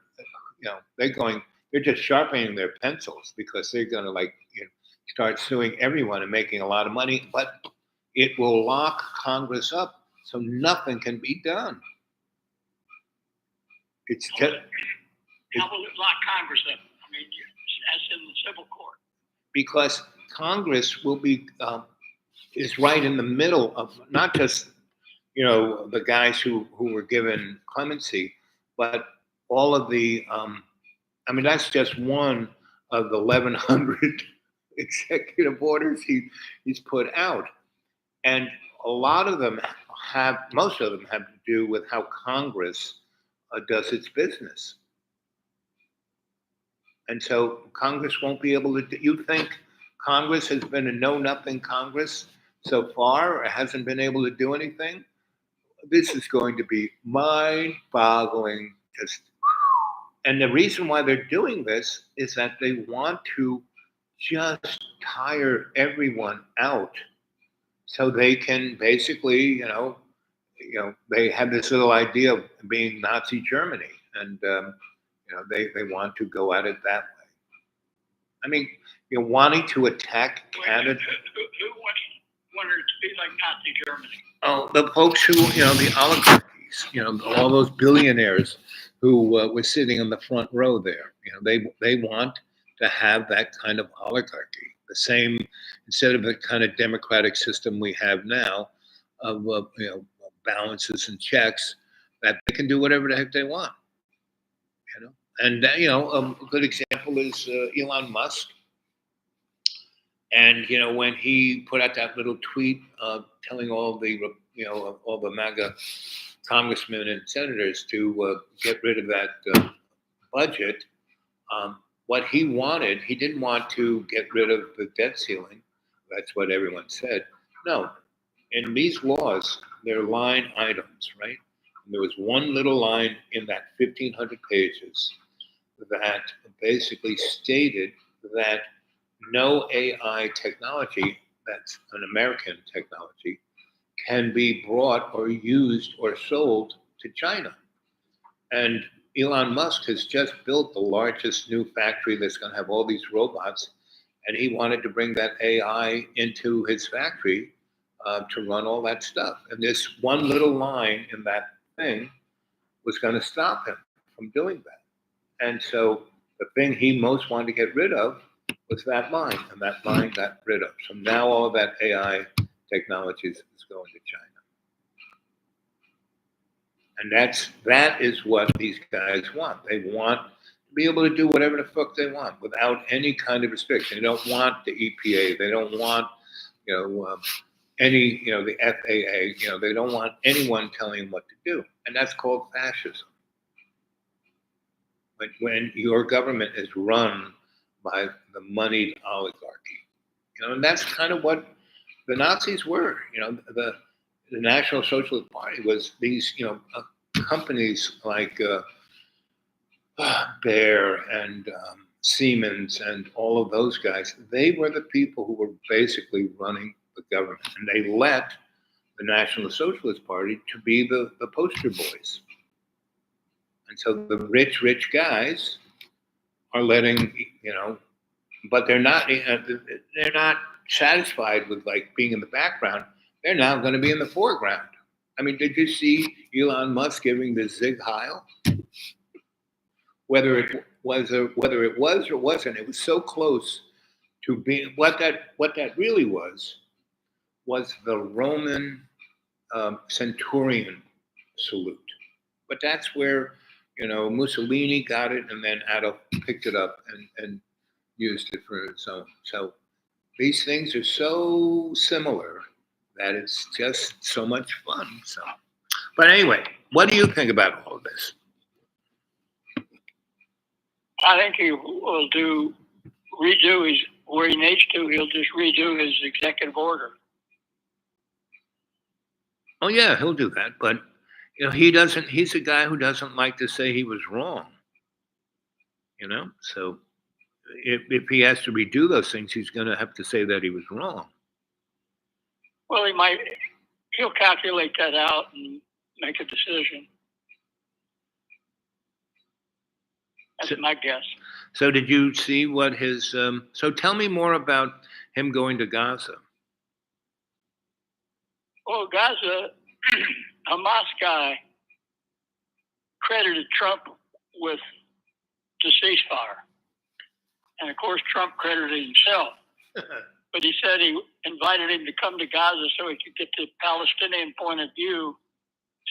they're just sharpening their pencils because they're going to start suing everyone and making a lot of money, but it will lock Congress up so nothing can be done. It's just. How will it lock Congress up? I mean, as in the civil court. Because Congress will be is right in the middle of not just the guys who were given clemency, but all of the. That's just one of the 1,100 executive orders he's put out, and a lot of them most of them have to do with how Congress does its business. And so Congress won't be able to. You think Congress has been a know-nothing Congress so far, or hasn't been able to do anything? This is going to be mind-boggling. And the reason why they're doing this is that they want to just tire everyone out, so they can basically, they have this little idea of being Nazi Germany, and they want to go at it that way. I mean, wanting to attack Canada. Who wanted to be like Nazi Germany? Oh, the folks who, the oligarchies, all those billionaires who were sitting in the front row there. They want to have that kind of oligarchy. The same, instead of the kind of democratic system we have now, of balances and checks, that they can do whatever the heck they want. And a good example is Elon Musk. And when he put out that little tweet telling all the MAGA congressmen and senators to get rid of that budget, what he wanted, he didn't want to get rid of the debt ceiling. That's what everyone said. No, in these laws, there are line items, right? And there was one little line in that 1,500 pages that basically stated that no AI technology, that's an American technology, can be brought or used or sold to China. And Elon Musk has just built the largest new factory that's going to have all these robots, and he wanted to bring that AI into his factory to run all that stuff. And this one little line in that thing was going to stop him from doing that. And so the thing he most wanted to get rid of was that line, and that line got rid of. So now all of that AI technology is going to China. And that is what these guys want. They want to be able to do whatever the fuck they want without any kind of restriction. They don't want the EPA. They don't want, the FAA. They don't want anyone telling them what to do. And that's called fascism. But when your government is run by the moneyed oligarchy, and that's kind of what the Nazis were. The National Socialist Party was these, companies like Bayer and Siemens and all of those guys. They were the people who were basically running the government, and they let the National Socialist Party to be the poster boys. And so the rich guys are letting, but they're not satisfied with like being in the background. They're now going to be in the foreground. I mean, did you see Elon Musk giving the Zig Heil? Whether it was or wasn't, it was so close to being what that really was the Roman centurion salute. But that's where Mussolini got it, and then Adolf picked it up and used it for his own. So these things are so similar that it's just so much fun. So, but anyway, what do you think about all of this? I think he will redo his where he needs to. He'll just redo his executive order. Oh yeah, he'll do that. But he doesn't. He's a guy who doesn't like to say he was wrong. So if he has to redo those things, he's going to have to say that he was wrong. Well, he'll calculate that out and make a decision. That's my guess. So did you see what his, so tell me more about him going to Gaza. Well, Gaza, Hamas guy credited Trump with the ceasefire. And of course, Trump credited himself. But he said he invited him to come to Gaza so he could get the Palestinian point of view,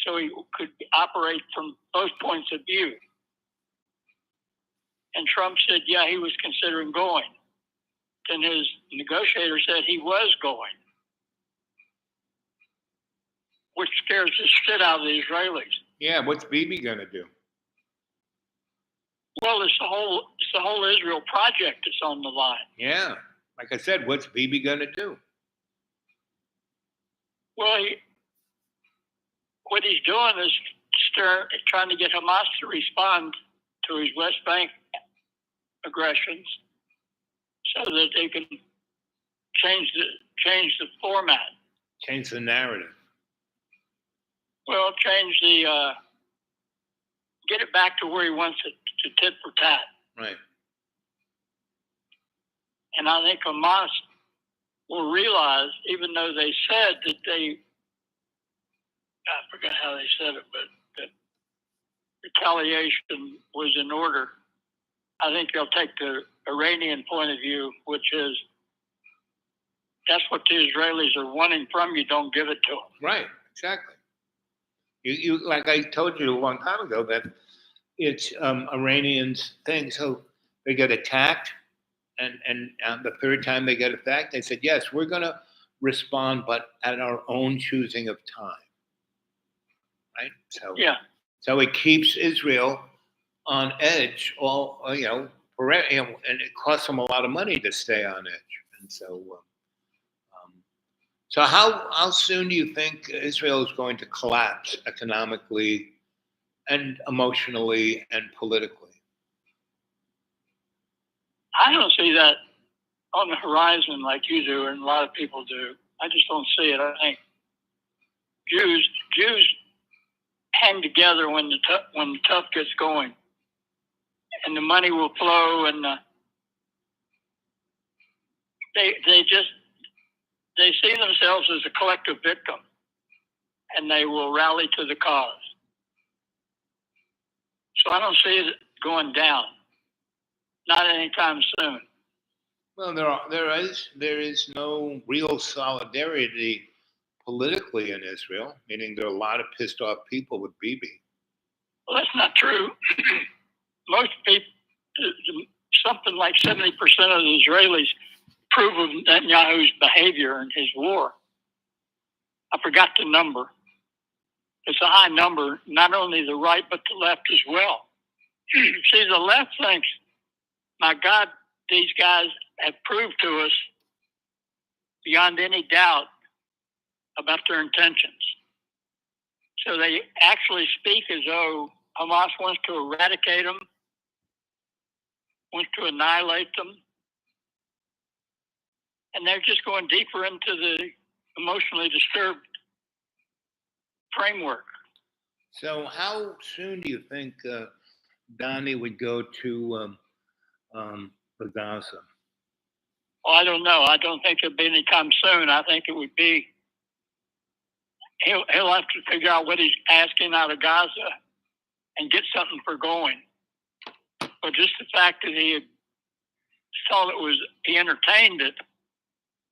so he could operate from both points of view. And Trump said, yeah, he was considering going. Then his negotiator said he was going, which scares the shit out of the Israelis. Yeah, what's Bibi going to do? Well, it's the whole Israel project that's on the line. Yeah. Like I said, what's Bibi going to do? Well, what he's doing is trying to get Hamas to respond to his West Bank aggressions so that they can change the format. Change the narrative. Well, get it back to where he wants it to tit for tat. Right. And I think Hamas will realize, even though they said that I forgot how they said it, but that retaliation was in order. I think they'll take the Iranian point of view, which is that's what the Israelis are wanting from you. Don't give it to them. Right. Exactly. You like I told you a long time ago that it's Iranians' thing. So they get attacked, And the third time they get attacked, they said, yes, we're going to respond, but at our own choosing of time. Right? Yeah. So it keeps Israel on edge, and it costs them a lot of money to stay on edge. And so how soon do you think Israel is going to collapse economically and emotionally and politically? I don't see that on the horizon like you do, and a lot of people do. I just don't see it. I think Jews hang together when the tough gets going, and the money will flow, and they see themselves as a collective victim, and they will rally to the cause. So I don't see it going down, not anytime soon. Well, there is no real solidarity politically in Israel, meaning there are a lot of pissed off people with Bibi. Well, that's not true. Most people, something like 70% of the Israelis approve of Netanyahu's behavior in his war. I forgot the number. It's a high number, not only the right, but the left as well. See, the left thinks, my God, these guys have proved to us beyond any doubt about their intentions. So they actually speak as though Hamas wants to eradicate them, wants to annihilate them. And they're just going deeper into the emotionally disturbed framework. So how soon do you think Donnie would go to the Gaza? Well, I don't know. I don't think it'll be anytime soon. I think it would be, he'll have to figure out what he's asking out of Gaza and get something for going. But just the fact that he entertained it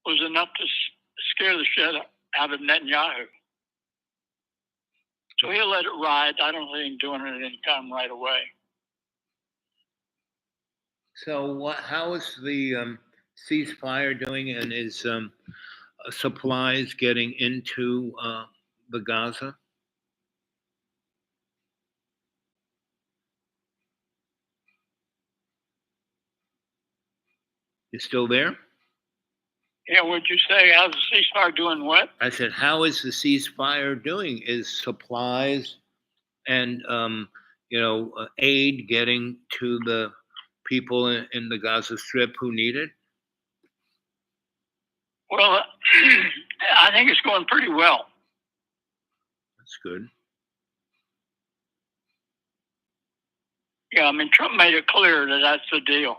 was enough to scare the shit out of Netanyahu. So he'll let it ride. I don't think he's doing it anytime right away. So how is the ceasefire doing, and is supplies getting into the Gaza? You still there? Yeah, would you say, how's the ceasefire doing what? I said, how is the ceasefire doing? Is supplies and aid getting to the people in the Gaza Strip who need it? Well, I think it's going pretty well. That's good. Yeah, I mean, Trump made it clear that that's the deal.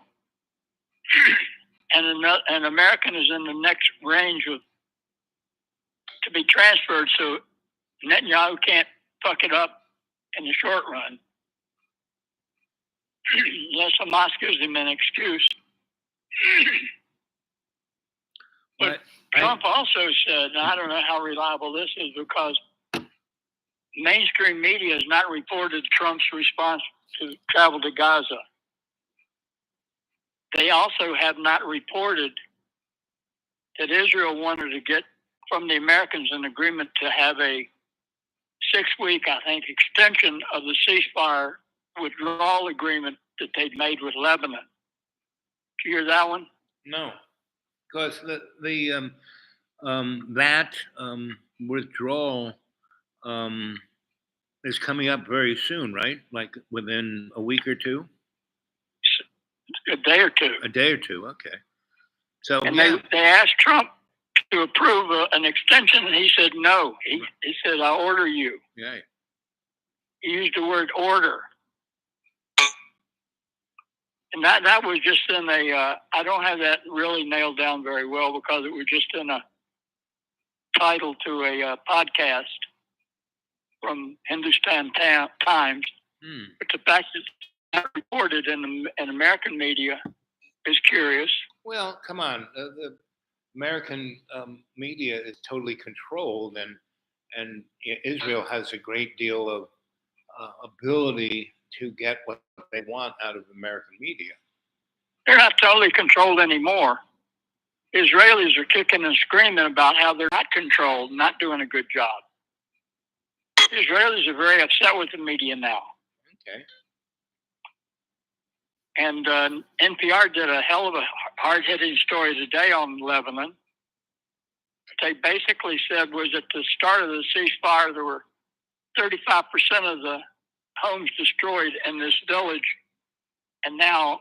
And an American is in the next range to be transferred, so Netanyahu can't fuck it up in the short run. Unless Hamas gives him an excuse. But Trump also said, and I don't know how reliable this is, because mainstream media has not reported Trump's response to travel to Gaza. They also have not reported that Israel wanted to get from the Americans an agreement to have a 6-week, I think, extension of the ceasefire withdrawal agreement that they'd made with Lebanon. Did you hear that one? No, because that withdrawal is coming up very soon, right? Like within a week or two? A day or two. A day or two, okay. So and they asked Trump to approve an extension, and he said no. He said, I order you. Yeah. He used the word order. And that was just in I don't have that really nailed down very well, because it was just in a title to a podcast from Hindustan Times. But the fact that it's not reported in American media is curious. Well, come on. The American media is totally controlled, and Israel has a great deal of ability to get what they want out of American media. They're not totally controlled anymore. Israelis are kicking and screaming about how they're not controlled, not doing a good job. Israelis are very upset with the media now. Okay. And NPR did a hell of a hard-hitting story today on Lebanon. They basically said was at the start of the ceasefire, there were 35% of the homes destroyed in this village. And now,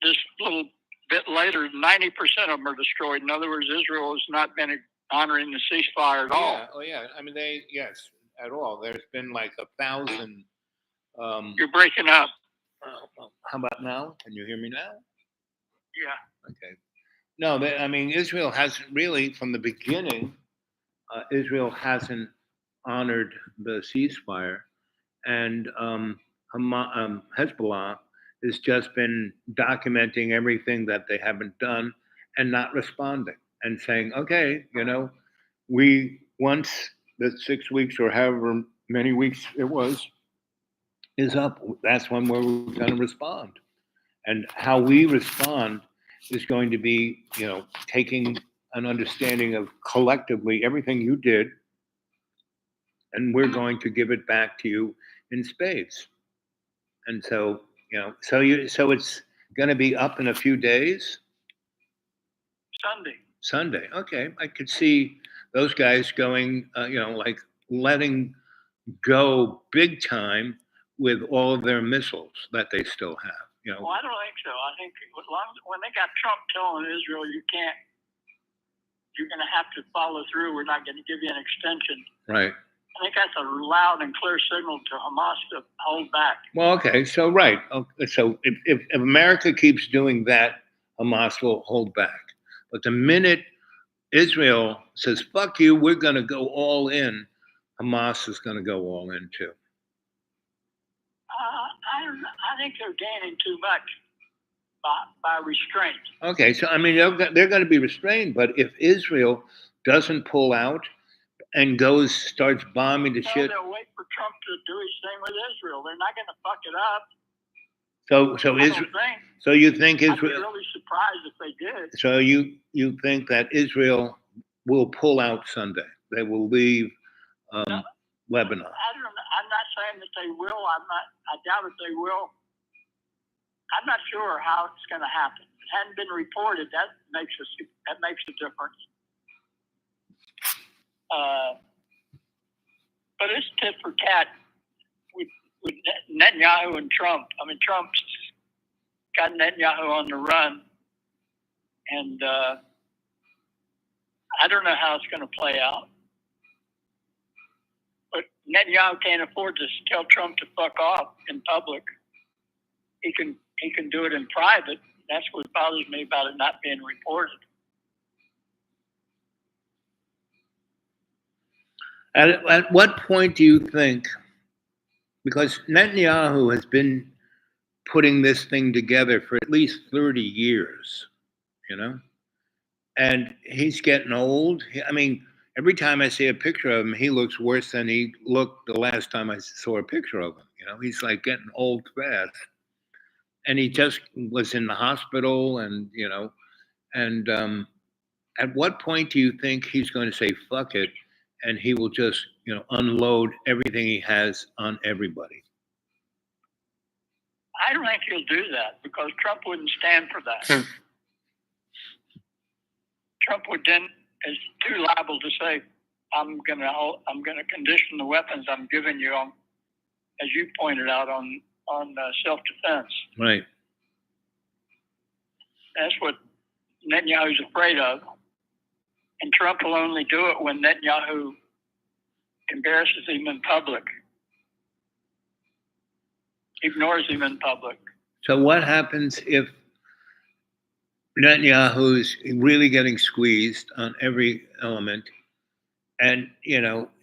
this little bit later, 90% of them are destroyed. In other words, Israel has not been honoring the ceasefire at all. Yeah. Oh, yeah. I mean, yes, at all. There's been like 1,000. You're breaking up. How about now? Can you hear me now? Yeah. Okay. No, I mean, Israel hasn't really, from the beginning, Israel hasn't honored the ceasefire. And Hezbollah has just been documenting everything that they haven't done and not responding and saying, okay, once the 6 weeks or however many weeks it was is up, that's when we're going to respond. And how we respond is going to be, taking an understanding of collectively everything you did, and we're going to give it back to you in spades. And so, so it's going to be up in a few days. Sunday. Okay, I could see those guys going, like letting go big time with all of their missiles that they still have. Well, I don't think so. I think when they got Trump telling Israel, you're going to have to follow through. We're not going to give you an extension. Right. I think that's a loud and clear signal to Hamas to hold back. Well, okay. So, right. Okay, so if America keeps doing that, Hamas will hold back. But the minute Israel says, fuck you, we're going to go all in, Hamas is going to go all in too. I think they're gaining too much by restraint. Okay, so I mean they're going to be restrained, but if Israel doesn't pull out and starts bombing the shit, they'll wait for Trump to do his thing with Israel. They're not going to fuck it up. So you think Israel? I'd be really surprised if they did. So you think that Israel will pull out Sunday? They will leave Lebanon. I'm not saying that they will. I doubt that they will. I'm not sure how it's going to happen. It hadn't been reported. That makes a difference. But it's tit for tat with Netanyahu and Trump. I mean, Trump's got Netanyahu on the run, and I don't know how it's going to play out. But Netanyahu can't afford to tell Trump to fuck off in public. He can do it in private. That's what bothers me about it not being reported. At what point do you think, because Netanyahu has been putting this thing together for at least 30 years, and he's getting old. I mean, every time I see a picture of him, he looks worse than he looked the last time I saw a picture of him. He's like getting old fast. And he just was in the hospital, and at what point do you think he's going to say fuck it, and he will just unload everything he has on everybody? I don't think he'll do that because Trump wouldn't stand for that. Trump would then is too liable to say, I'm gonna condition the weapons I'm giving you on, as you pointed out, on self-defense. Right. That's what Netanyahu's afraid of. And Trump will only do it when Netanyahu embarrasses him in public, ignores him in public. So what happens if Netanyahu's really getting squeezed on every element, and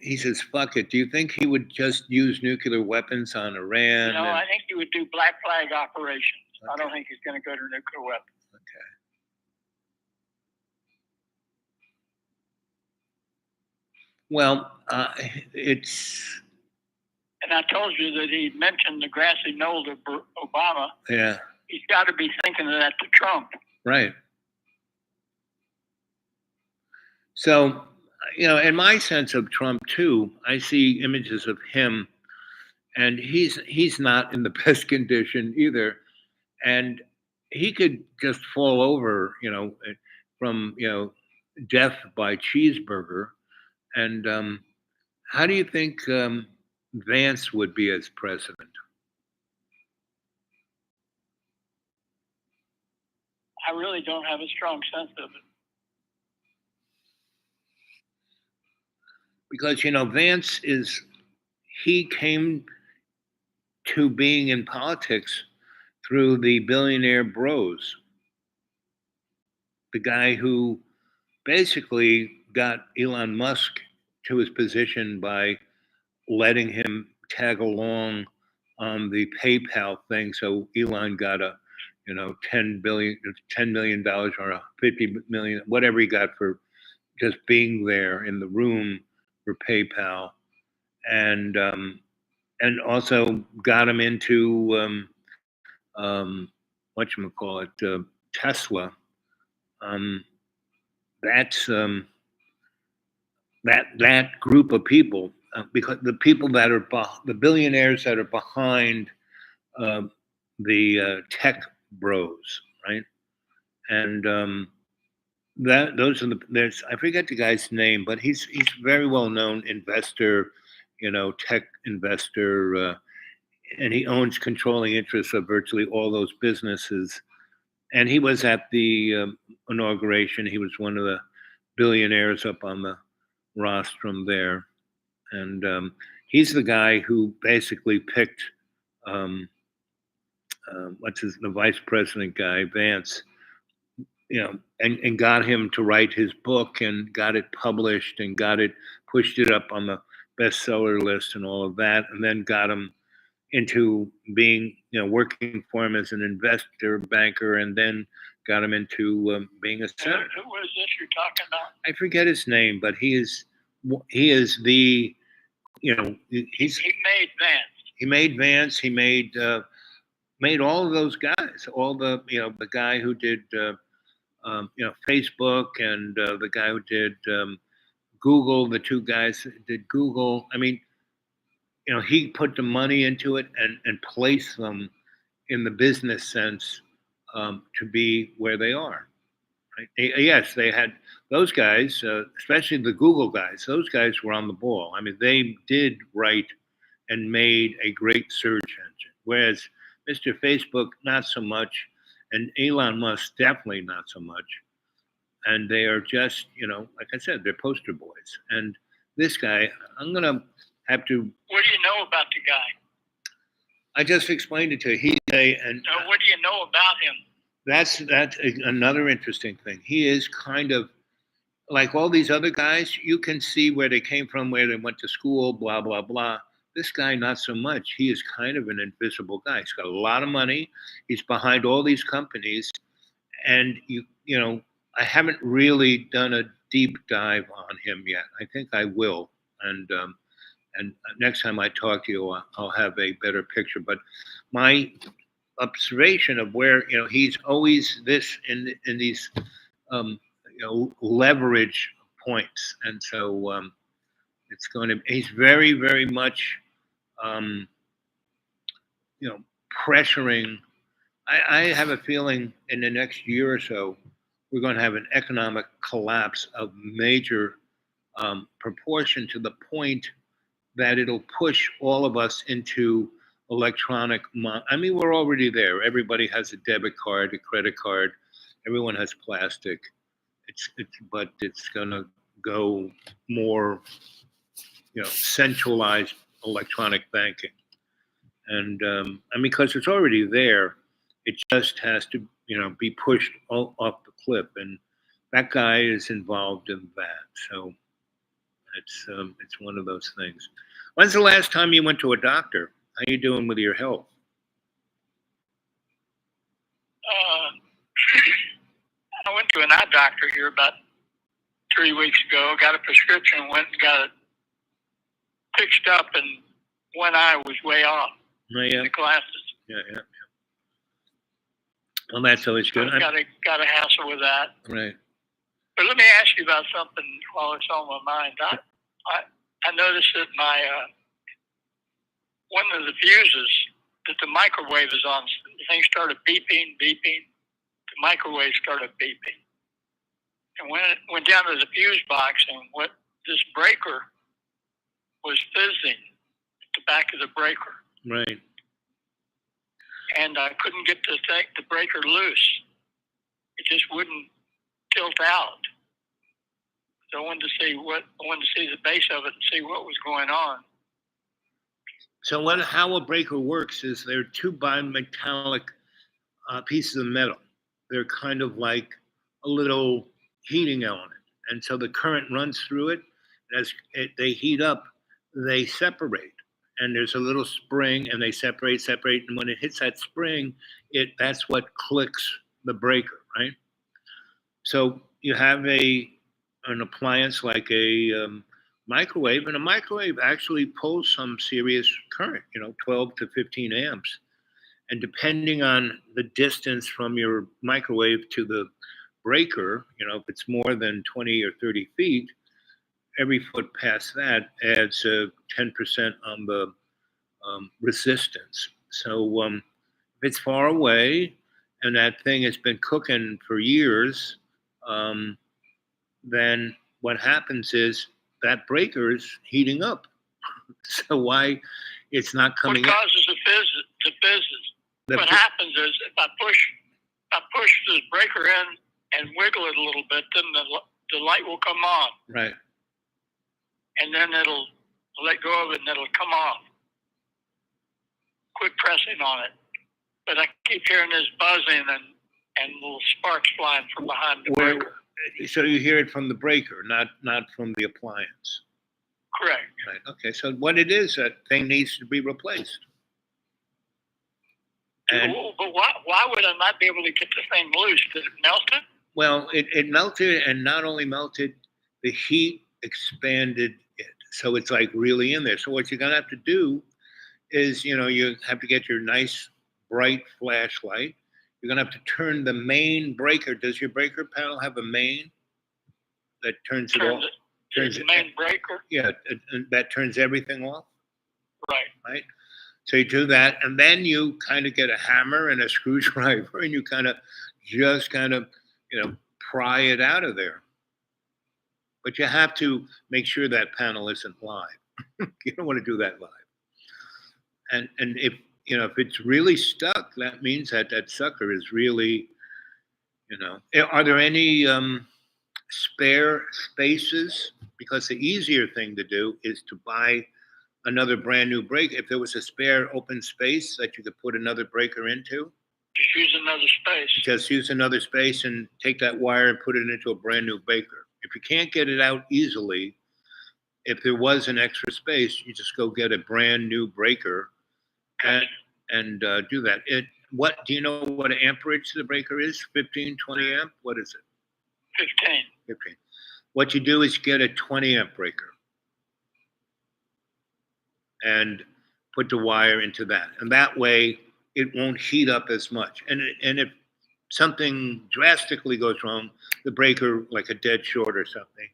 he says fuck it? Do you think he would just use nuclear weapons on Iran? No, I think he would do black flag operations. Okay. I don't think he's going to go to nuclear weapons. Okay. Well, it's. And I told you that he mentioned the grassy knoll to Obama. Yeah. he's got to be thinking of that to Trump. Right. So, in my sense of Trump too, I see images of him, and he's not in the best condition either, and he could just fall over, from death by cheeseburger. And how do you think Vance would be as president? I really don't have a strong sense of it. Because Vance he came to being in politics through the billionaire bros, the guy who basically got Elon Musk to his position by letting him tag along on the PayPal thing. So Elon got a, $10 million or a 50 million, whatever he got for just being there in the room for PayPal, and also got him into whatchamacallit, Tesla. That's that group of people, because the people that are the billionaires that are behind the tech bros, right? And those are there's, I forget the guy's name, but he's very well known investor, tech investor, and he owns controlling interests of virtually all those businesses. And he was at the inauguration. He was one of the billionaires up on the rostrum there, and he's the guy who basically picked the vice president guy, Vance, and got him to write his book and got it published and pushed it up on the bestseller list and all of that, and then got him into being, working for him as an investor, banker, and then got him into being a senator. Who was this you're talking about? I forget his name, but he is the, He made Vance. He made Vance. He made all of those guys. All the the guy who did Facebook, and the guy who did Google. The two guys that did Google. I mean, he put the money into it and placed them in the business sense to be where they are. Right? Yes, they had those guys, especially the Google guys. Those guys were on the ball. I mean, they did write and made a great search engine, whereas Mr. Facebook, not so much, and Elon Musk, definitely not so much. And they are just, like I said, they're poster boys. And this guy, I'm going to have to. What do you know about the guy? I just explained it to you. What do you know about him? That's another interesting thing. He is kind of like all these other guys. You can see where they came from, where they went to school, blah, blah, blah. This guy, not so much. He is kind of an invisible guy. He's got a lot of money. He's behind all these companies. And, I haven't really done a deep dive on him yet. I think I will. And next time I talk to you, I'll have a better picture. But my observation of where, he's always this in these, leverage points. And so he's very, very much, pressuring. I have a feeling in the next year or so, we're going to have an economic collapse of major proportion, to the point that it'll push all of us into electronic. I mean, we're already there. Everybody has a debit card, a credit card. Everyone has plastic. But it's going to go more, centralized electronic banking. And because it's already there, it just has to, be pushed off the cliff. And that guy is involved in that. So it's one of those things. When's the last time you went to a doctor? How you doing with your health? I went to an eye doctor here about 3 weeks ago. Got a prescription, went and got it fixed up, and one eye was way off. Oh, yeah. The glasses. Yeah. Well, that's always good. Got a hassle with that. Right. But let me ask you about something while it's on my mind. I noticed that my one of the fuses that the microwave is on, the thing started beeping. The microwave started beeping, and when it went down to the fuse box, and what this breaker was fizzing at the back of the breaker, Right. and I couldn't get the breaker loose. It just wouldn't tilt out. So I wanted to see the base of it and see what was going on. So how a breaker works is there are two bimetallic pieces of metal. They're kind of like a little heating element. And so the current runs through it. As they heat up, they separate. And there's a little spring, and they separate. And when it hits that spring, that's what clicks the breaker, right? So you have an appliance like a microwave, and a microwave actually pulls some serious current, 12 to 15 amps. And depending on the distance from your microwave to the breaker, if it's more than 20 or 30 feet, every foot past that adds 10% on the resistance. So if it's far away and that thing has been cooking for years, then what happens is that breaker is heating up. So why it's not coming What causes the fizzes? What happens is if I push this breaker in and wiggle it a little bit, then the light will come on. Right. And then it'll let go of it and it'll come off. Quit pressing on it. But I keep hearing this buzzing and little sparks flying from behind the breaker. So you hear it from the breaker, not from the appliance. Correct. Right. Okay. So what it is, that thing needs to be replaced. And but why would I not be able to get the thing loose? Did it melt it? well, it melted, and not only melted, the heat expanded it. So it's like really in there. So what you're gonna have to do is, you have to get your nice bright flashlight. You're gonna have to turn the main breaker. Does your breaker panel have a main that turns it off? Turns the main breaker. Yeah, that turns everything off. Right. So you do that, and then you kind of get a hammer and a screwdriver, and you kind of pry it out of there. But you have to make sure that panel isn't live. You don't want to do that live. And if it's really stuck, that means that sucker is really, Are there any spare spaces? Because the easier thing to do is to buy another brand new breaker. If there was a spare open space that you could put another breaker into, Just use another space. just use another space and take that wire and put it into a brand new breaker. If you can't get it out easily, if there was an extra space, you just go get a brand new breaker and do that. What do you know what amperage the breaker is? 15, 20 amp? What is it? 15. 15. What you do is get a 20 amp breaker and put the wire into that. And that way it won't heat up as much. And if something drastically goes wrong, the breaker, like a dead short or something,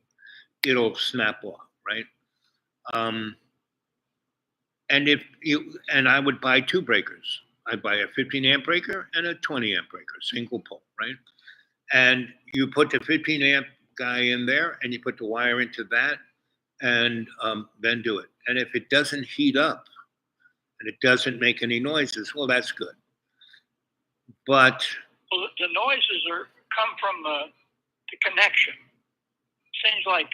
it'll snap off, right? And I would buy two breakers. I'd buy a 15 amp breaker and a 20 amp breaker, single pole, right? And you put the 15 amp guy in there and you put the wire into that and then do it. And if it doesn't heat up and it doesn't make any noises, well, that's good. But the noises come from the connection. Seems like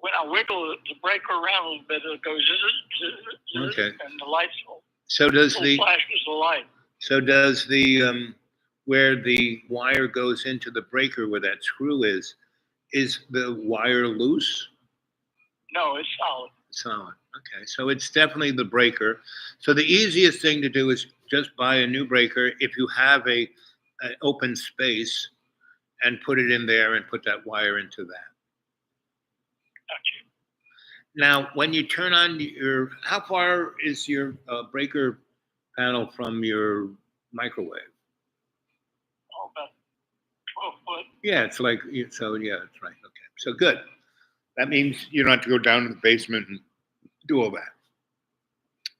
when I wiggle the breaker around a little bit, it goes zzz, okay. And the lights will flashes the light. So does the where the wire goes into the breaker where that screw is the wire loose? No, it's solid. Solid. Okay, so it's definitely the breaker. So the easiest thing to do is just buy a new breaker if you have an open space, and put it in there and put that wire into that. Gotcha. Now, when you turn on how far is your breaker panel from your microwave? Yeah, it's like so. Yeah, that's right. Okay, so good. That means you don't have to go down to the basement and do all that.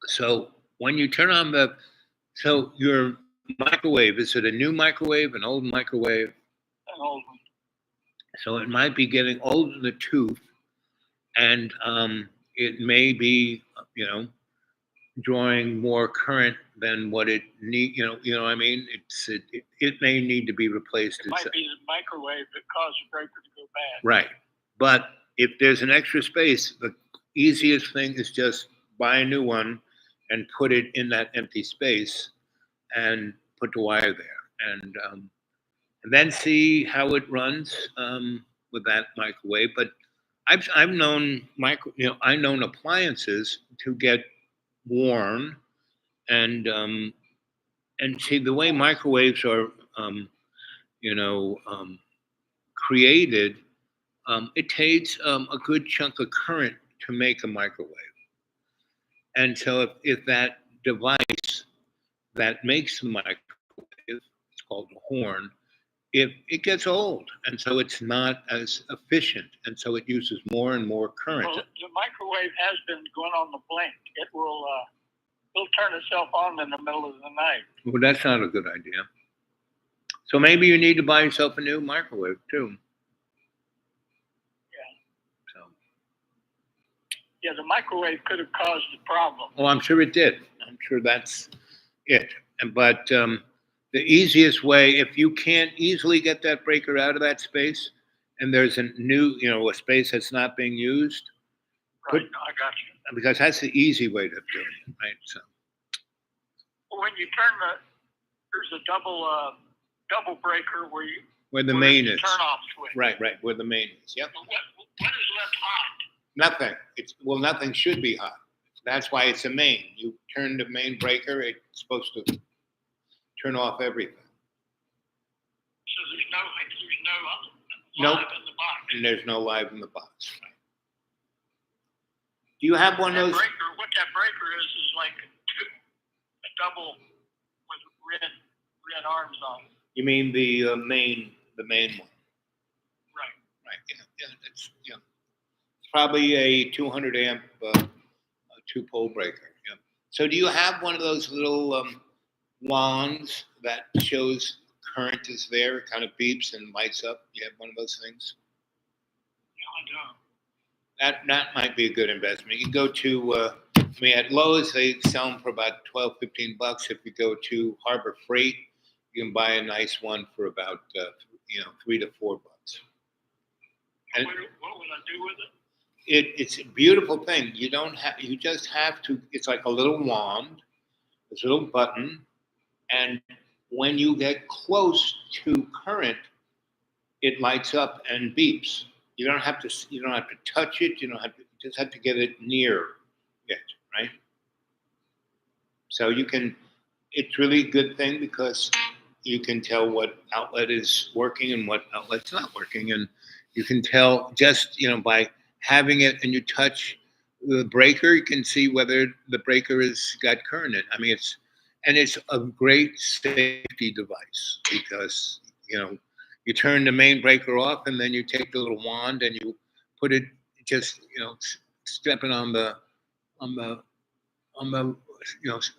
So when you turn on so your microwave, is it a new microwave, an old microwave? An old one. So it might be getting old in the tooth, and it may be, drawing more current than what it need. You know what I mean. It may need to be replaced. It might be the microwave that caused the breaker to go bad. Right, but if there's an extra space, the easiest thing is just buy a new one and put it in that empty space and put the wire there, and then see how it runs with that microwave. But I've known I've known appliances to get worn, and see the way microwaves are you know created. It takes a good chunk of current to make a microwave, and so if that device that makes the microwave, it's called the horn, if it gets old, and so it's not as efficient, and so it uses more and more current. Well, the microwave has been going on the blink. It will it'll turn itself on in the middle of the night. Well, that's not a good idea. So maybe you need to buy yourself a new microwave too. Yeah. So, Yeah, the microwave could have caused the problem. oh, I'm sure it did. I'm sure that's it. But the easiest way, if you can't easily get that breaker out of that space, and there's a new, a space that's not being used, Right, I got you. because that's the easy way to do it, right? So, Well, when you turn there's a double breaker where the where main it's is, a turn off switch. right, where the main is. Yep. But what is left hot? Nothing. Nothing should be hot. That's why it's a main. You turn the main breaker, it's supposed to turn off everything. So there's no Nope. live in the box. And there's no live in the box. Right? Do you have one of those? What that breaker is like a double with red arms on it. You mean the main one? Right. Right. Yeah. It's probably a 200 amp 2-pole breaker. Yeah. So do you have one of those little wands that shows current is there? It kind of beeps and lights up. You have one of those things? No, I don't. That might be a good investment. You can go to, at Lowe's, they sell them for about $12, $15. If you go to Harbor Freight, you can buy a nice one for about, $3 to $4. And What would I do with it? it's a beautiful thing. You just have to, it's like a little wand, this little button, and when you get close to current, it lights up and beeps. You don't have to touch it. You just have to get it near it, right? So it's really a good thing because you can tell what outlet is working and what outlet's not working. And you can tell just, by having it and you touch the breaker, you can see whether the breaker has got current in it. I mean, it's a great safety device because, you turn the main breaker off and then you take the little wand and you put it just, stepping on the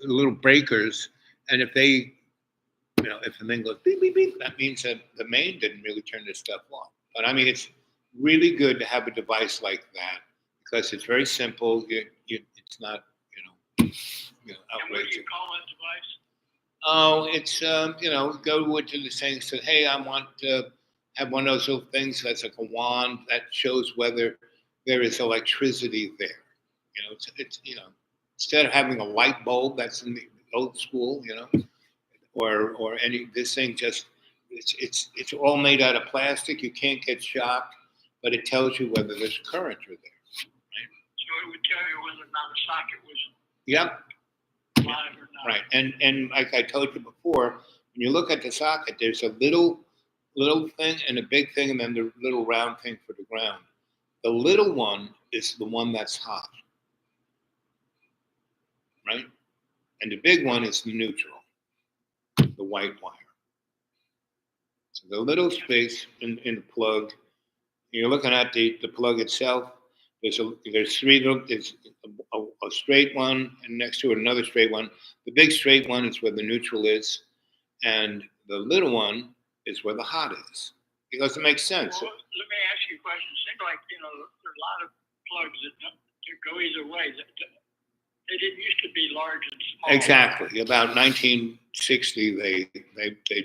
little breakers. And if they, if the thing goes beep, beep, beep, that means that the main didn't really turn this stuff off. But I mean, it's really good to have a device like that because it's very simple. It's not, And what outrageous. do you call that device? Oh, it's go to the thing. Say, hey, I want to have one of those little things that's like a wand that shows whether there is electricity there. It's instead of having a light bulb that's in the old school, or any this thing just it's all made out of plastic. You can't get shocked, but it tells you whether there's current or there. Right? So it would tell you whether or not a socket was Yep. live or not. Right, and like I told you before, when you look at the socket, there's a little thing and a big thing, and then the little round thing for the ground. The little one is the one that's hot, right? And the big one is the neutral, the white wire. So the little space in the plug, you're looking at the plug itself. There's three little, there's a straight one, and next to it another straight one. The big straight one is where the neutral is, and the little one is where the hot is, because it makes sense. Well, let me ask you a question. It seems like, there are a lot of plugs that go either way. They didn't used to be large and small. Exactly. About 1960, they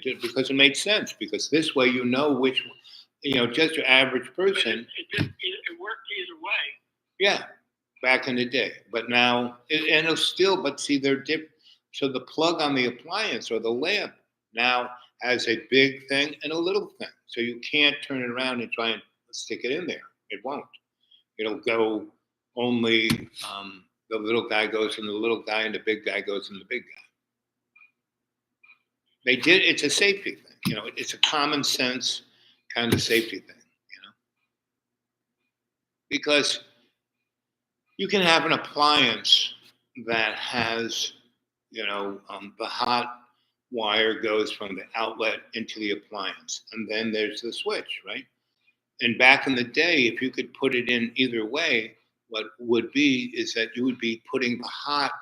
did, because it made sense. Because this way, you know which, just your average But person. it worked either way. Yeah, back in the day. But now, and it'll still. But see, they're different. So the plug on the appliance or the lamp now has a big thing and a little thing. So you can't turn it around and try and stick it in there. It won't. It'll go only. The little guy goes in the little guy, and the big guy goes in the big guy. They did. It's a safety thing. It's a common sense kind of safety thing. Because you can have an appliance that has, the hot wire goes from the outlet into the appliance, and then there's the switch, right? And back in the day, if you could put it in either way, what would be is that you would be putting the hot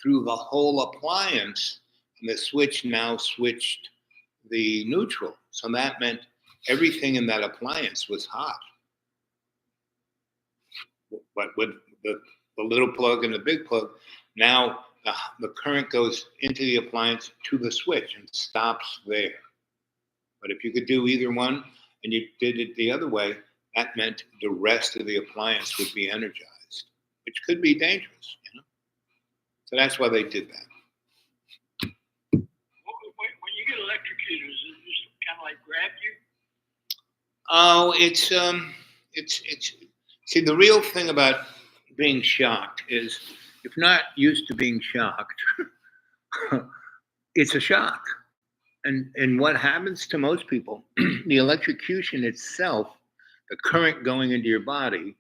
through the whole appliance, and the switch now switched the neutral. So that meant everything in that appliance was hot. But with the little plug and the big plug, now the current goes into the appliance to the switch and stops there. But if you could do either one and you did it the other way, that meant the rest of the appliance would be energized, which could be dangerous. So that's why they did that. When you get electrocuted, does it just kind of like grab you? Oh, it's see, the real thing about being shocked is, if not used to being shocked, it's a shock. And what happens to most people, the electrocution itself, the current going into your body,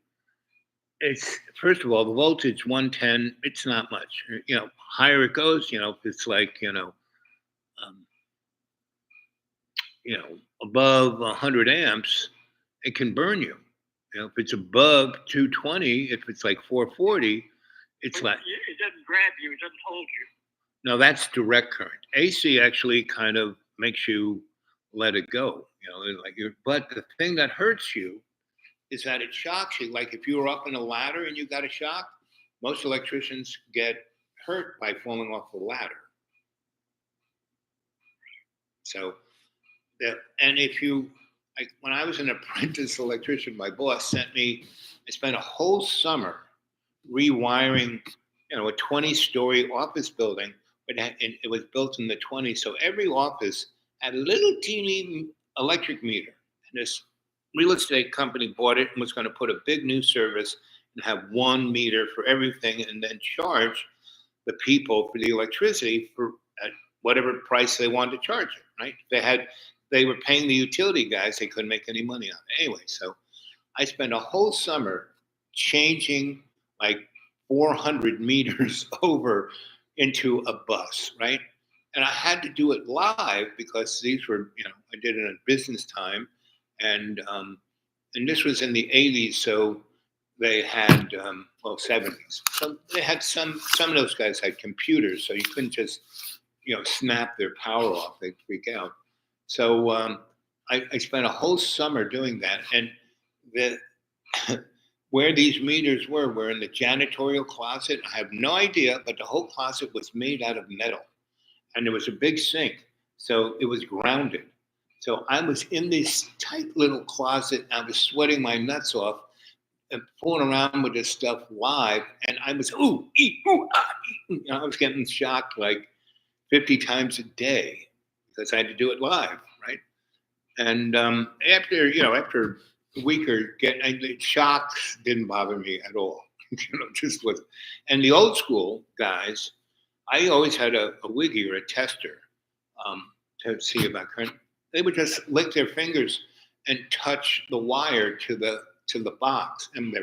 it's, first of all, the voltage 110, it's not much. Higher it goes, if it's like, above 100 amps, it can burn you. If it's above 220, if it's like 440, it's like, It doesn't grab you. It doesn't hold you. no, that's direct current. AC actually kind of makes you let it go. But the thing that hurts you is that it shocks you. Like if you were up in a ladder and you got a shock, most electricians get hurt by falling off the ladder. So, and if you, like when I was an apprentice electrician, my boss sent me, I spent a whole summer rewiring, a 20-story office building, but it was built in the 20s. So every office had a little teeny electric meter. And this real estate company bought it and was going to put a big new service and have one meter for everything, and then charge the people for the electricity for at whatever price they wanted to charge it, right? They were paying the utility guys. They couldn't make any money on it. Anyway, so I spent a whole summer changing like 400 meters over into a bus, right? And I had to do it live because these were, I did it in business time. And this was in the 80s, so they had, 70s. So they had some of those guys had computers, so you couldn't just, snap their power off. They'd freak out. So I spent a whole summer doing that. And where these meters were in the janitorial closet. I have no idea, but the whole closet was made out of metal. And there was a big sink, so it was grounded. So I was in this tight little closet. I was sweating my nuts off and fooling around with this stuff live. And I was, ooh, ee, ooh, ah, ee. I was getting shocked like 50 times a day because I had to do it live, right? And after a week or shocks didn't bother me at all. Just was. And the old school guys, I always had a wiggy or a tester to see about current. They would just lick their fingers and touch the wire to the box, and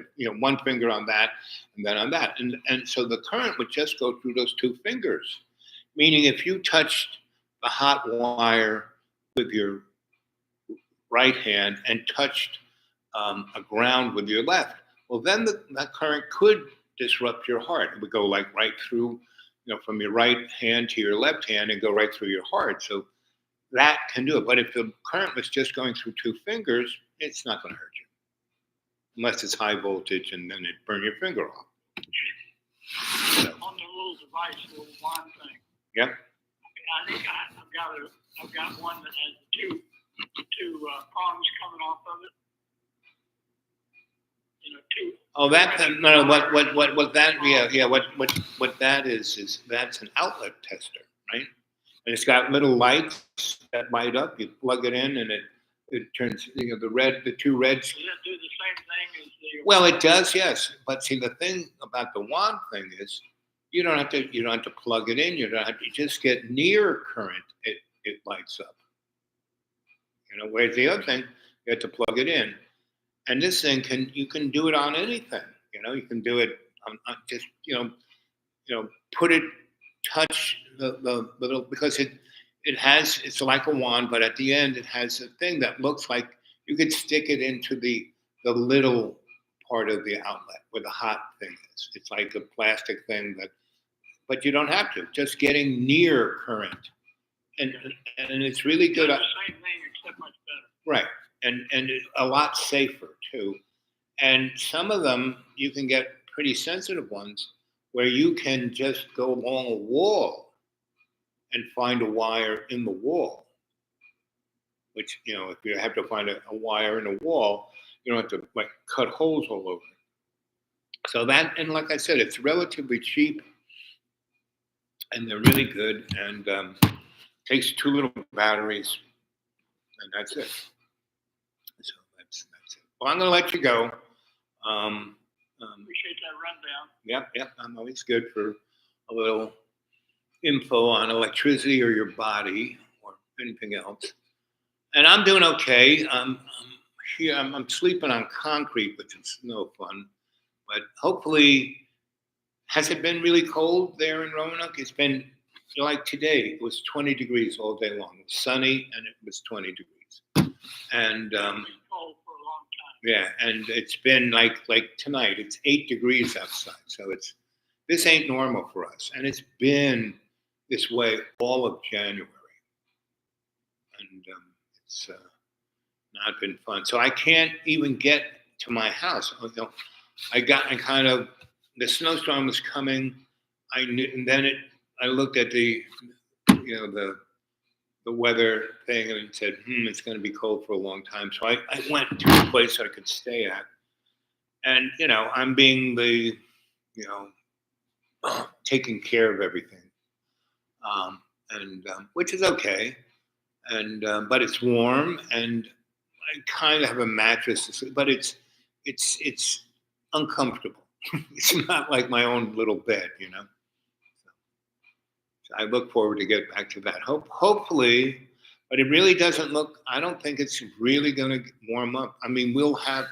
one finger on that, and then on that, and so the current would just go through those two fingers. Meaning, if you touched the hot wire with your right hand and touched a ground with your left, well, then that current could disrupt your heart. It would go like right through, from your right hand to your left hand and go right through your heart. So that can do it. But if the current was just going through two fingers, it's not going to hurt you. Unless it's high voltage and then it burn your finger off. So, On the little device, the little wand thing. yep. I think I've got one that has two prongs coming off of it. Two. Oh, that no. What that? Yeah. What that is that's an outlet tester, right? And it's got little lights that light up. You plug it in, and it turns the two reds. Does that do the same thing as the? Well, it does, yes. But see, the thing about the wand thing is, you don't have to plug it in. You just get near current. It lights up. Whereas the other thing, you have to plug it in. And this thing you can do it on anything. You can do it on just put it, touch the little, because it's like a wand, but at the end it has a thing that looks like you could stick it into the little part of the outlet where the hot thing is. It's like a plastic thing but you don't have to. Just getting near current, and it's really good. It's the same thing except much better. Right. And a lot safer too. And some of them you can get pretty sensitive ones where you can just go along a wall and find a wire in the wall. Which, if you have to find a wire in a wall, you don't have to cut holes all over it. So that, and like I said, it's relatively cheap and they're really good, and takes 2 little batteries, and that's it. So that's it. Well, I'm going to let you go. Appreciate that rundown. Yep. I'm always good for a little info on electricity or your body or anything else. And I'm doing okay. I'm here. I'm sleeping on concrete, which is no fun. But hopefully, has it been really cold there in Roanoke? It's been like today. It was 20 degrees all day long. It was sunny and it was 20 degrees. And It's been cold for a long time. yeah, and it's been like tonight. It's 8 degrees outside, so this ain't normal for us, and it's been this way all of January, and it's not been fun. So I can't even get to my house. The snowstorm was coming. I knew, and then I looked at the weather thing and it said, it's going to be cold for a long time. So I went to a place I could stay at. And, I'm being the, taking care of everything. Which is okay. And, but it's warm and I kind of have a mattress, but it's uncomfortable. It's not like my own little bed, So I look forward to get back to that. Hopefully, but it really doesn't look. I don't think it's really going to warm up. I mean, we'll have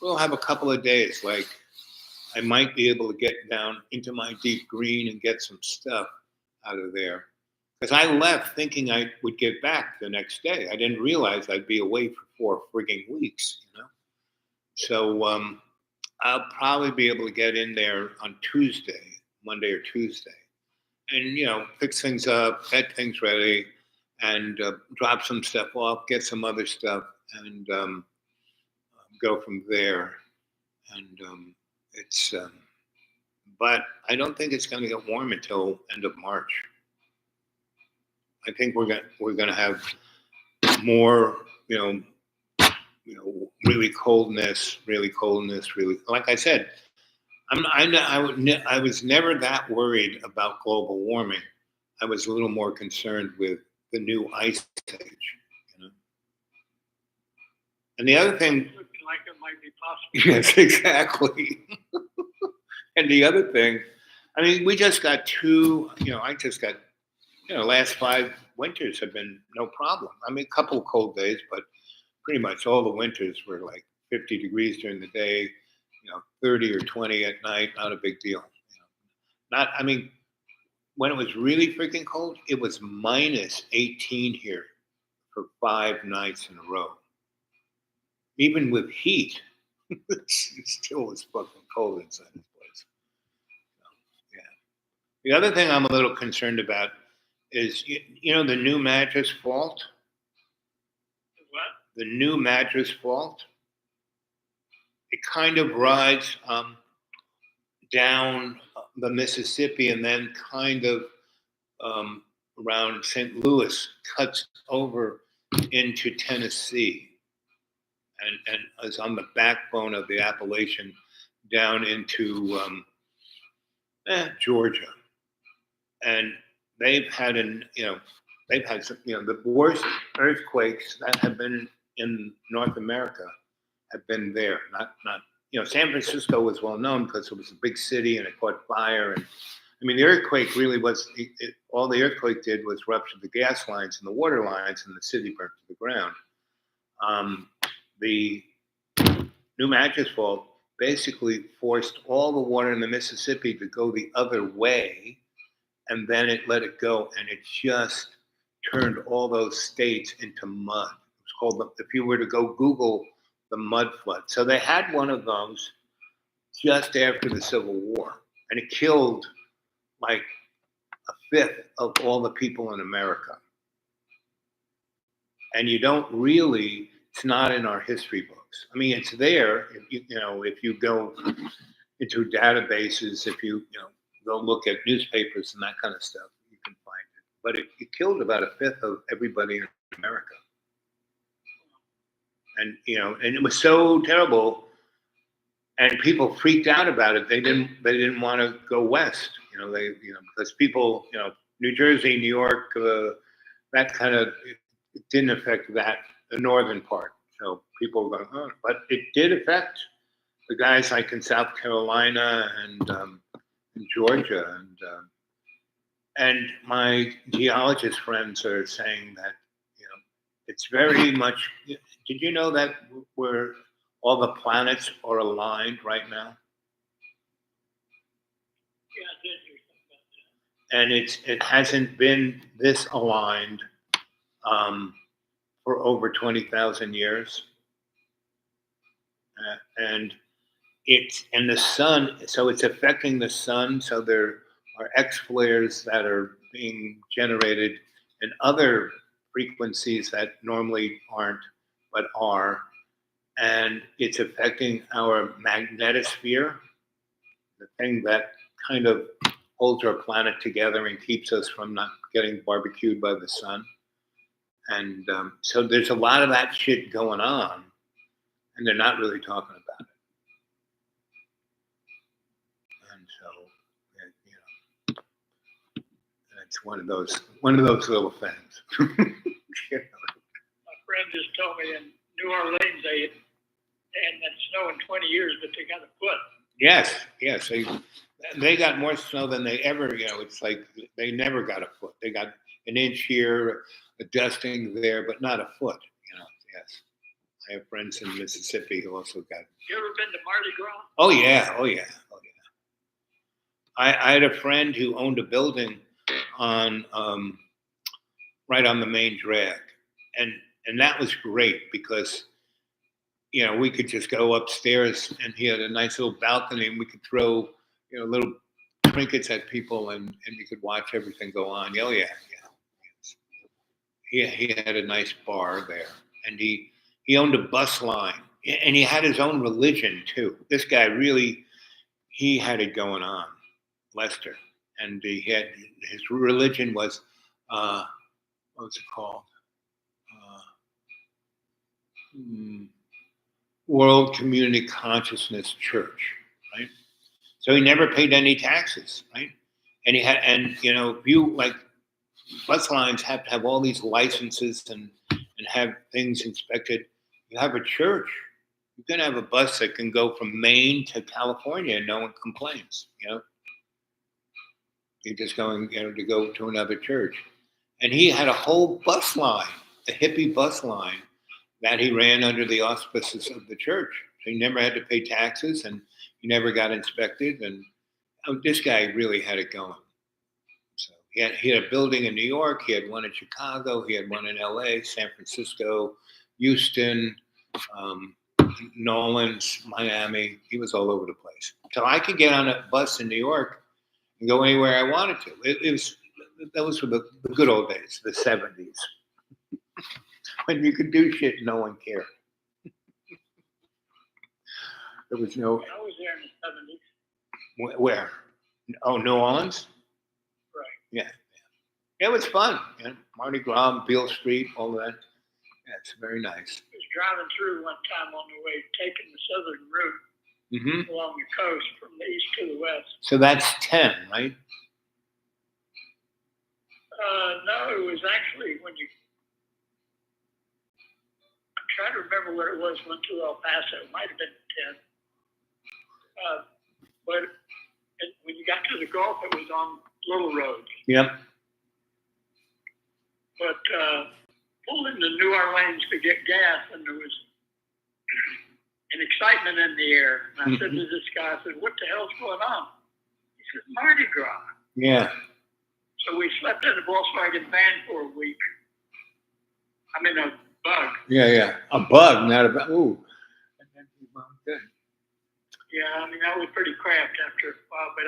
a couple of days. Like I might be able to get down into my deep green and get some stuff out of there. Because I left thinking I would get back the next day. I didn't realize I'd be away for 4 frigging weeks. So I'll probably be able to get in there on Monday or Tuesday. And, fix things up, get things ready, and drop some stuff off, get some other stuff, and go from there. And but I don't think it's going to get warm until end of March. I think we're going to have more, really coldness, like I said. I was never that worried about global warming. I was a little more concerned with the new ice age, And the other thing, It looks like it might be possible. yes, exactly. And the other thing, I mean, we just got last 5 winters have been no problem. I mean, a couple of cold days, but pretty much all the winters were like 50 degrees during the day, 30 or 20 at night, not a big deal. When it was really freaking cold, it was minus 18 here for 5 nights in a row. even with heat, it still was fucking cold inside this place. Yeah. The other thing I'm a little concerned about is, you know, the new mattress fault. What? The new mattress fault. It kind of rides down the Mississippi and then kind of um, around St. Louis, cuts over into Tennessee, and is on the backbone of the Appalachian down into Georgia. And they've had they've had some, the worst earthquakes that have been in North America have been there. Not San Francisco was well known because it was a big city and it caught fire. And I mean, the earthquake really was all the earthquake did was rupture the gas lines and the water lines, and the city burnt to the ground. The new mattress fault basically forced all the water in the Mississippi to go the other way, and then it let it go, and it just turned all those states into mud. It was called, if you were to go Google the mud flood. So they had one of those just after the Civil War, and it killed like a fifth of all the people in America. And you don't really, it's not in our history books. I mean, it's there if you go into databases, if you go look at newspapers and that kind of stuff, you can find it. But it killed about a fifth of everybody in America. And and it was so terrible, and people freaked out about it. They didn't want to go west. Because people, New Jersey, New York, that kind of, it didn't affect the northern part. So people were going, oh, but it did affect the guys like in South Carolina and in Georgia, and my geologist friends are saying that it's very much. Did you know that where all the planets are aligned right now? Yeah, I did hear something about that. And it hasn't been this aligned for over 20,000 years, and the sun. So it's affecting the sun. So there are X flares that are being generated and other frequencies that normally aren't, but are, and it's affecting our magnetosphere, the thing that kind of holds our planet together and keeps us from not getting barbecued by the sun. And so there's a lot of that shit going on, and they're not really talking about it. And so, it's one of those little things. My friend just told me in New Orleans they hadn't had snow in 20 years, but they got a foot. Yes, they got more snow than they ever. It's like they never got a foot. They got an inch here, a dusting there, but not a foot. Yes. I have friends in Mississippi who also got. You ever been to Mardi Gras? Oh yeah. I had a friend who owned a building on right on the main drag, and that was great because we could just go upstairs, and he had a nice little balcony, and we could throw little trinkets at people, and you could watch everything go on. Oh yeah. He had a nice bar there, and he owned a bus line, and he had his own religion too. This guy really, he had it going on, Lester, and his religion was what was it called? World Community Consciousness Church, right? So he never paid any taxes, right? And he had, and if you like, bus lines have to have all these licenses and have things inspected. You have a church, you can have a bus that can go from Maine to California and no one complains. You're just going to go to another church. And he had a whole bus line, a hippie bus line that he ran under the auspices of the church. So he never had to pay taxes, and he never got inspected. And this guy really had it going. So he had a building in New York, he had one in Chicago, he had one in LA, San Francisco, Houston, New Orleans, Miami. He was all over the place. So I could get on a bus in New York and go anywhere I wanted to. Those were the good old days, the 70s, when you could do shit and no one cared. There was no I was there in the 70s. where. Oh, New Orleans. Right. Yeah, it was fun. Yeah. Mardi Gras, Beale Street, all that. Yeah, it's very nice. I was driving through one time on the way, taking the southern route Hmm. along the coast from the east to the west. So that's 10, right? No, it was actually when you. I'm trying to remember where it was. Went to El Paso. It might have been 10. But when you got to the Gulf, it was on Little Road. Yep. But pulled into New Orleans to get gas, and there was an excitement in the air. And I said to this guy, I said, "What the hell's going on?" He said, "Mardi Gras." Yeah. So we slept in a Volkswagen van for a week. I mean, a bug. Yeah. A bug, not a bug. Ooh. Good. Yeah, I mean, that was pretty cramped after a while. But,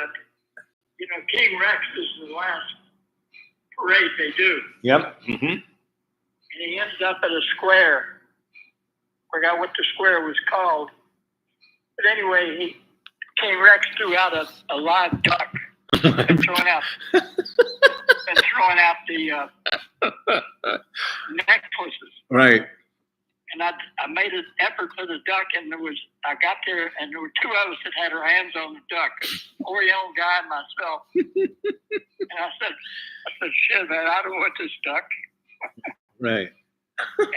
King Rex is the last parade they do. Yep. Hmm. And he ends up at a square. Forgot what the square was called. But anyway, King Rex threw out a live duck and throwing out the necklaces. Right. And I made an effort for the duck, and I got there, and there were two of us that had our hands on the duck, an Oriental guy and myself. And I said, "Shit, man, I don't want this duck." Right.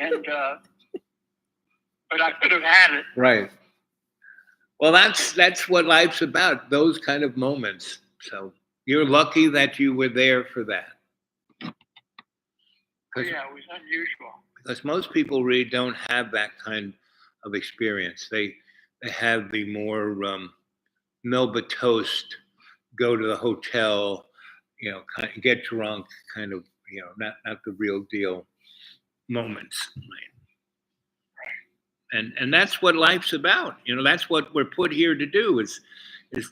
And but I could have had it. Right. Well, that's what life's about. Those kind of moments. So you're lucky that you were there for that. Yeah, it was unusual. Because most people really don't have that kind of experience. They have the more Melba Toast, go to the hotel, kind of get drunk, kind of, not the real deal moments. Right? And that's what life's about. That's what we're put here to do is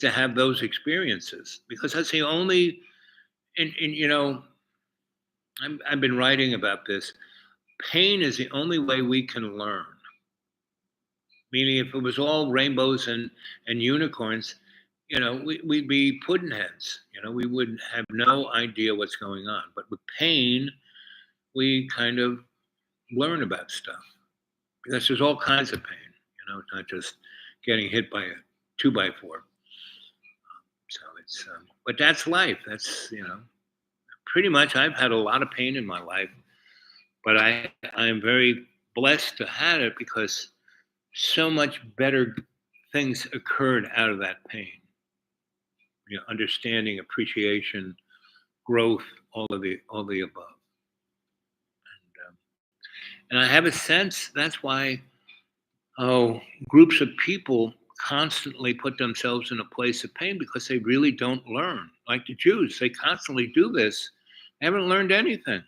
to have those experiences, because that's the only. And I've been writing about this. Pain is the only way we can learn. Meaning, if it was all rainbows and unicorns, we'd be puddinheads. We would have no idea what's going on. But with pain, we kind of learn about stuff, because there's all kinds of pain. It's not just getting hit by a 2x4. So it's, but that's life. That's pretty much. I've had a lot of pain in my life. But I am very blessed to have it, because so much better things occurred out of that pain. Understanding, appreciation, growth, all the above. And I have a sense that's why groups of people constantly put themselves in a place of pain, because they really don't learn. Like the Jews, they constantly do this. They haven't learned anything.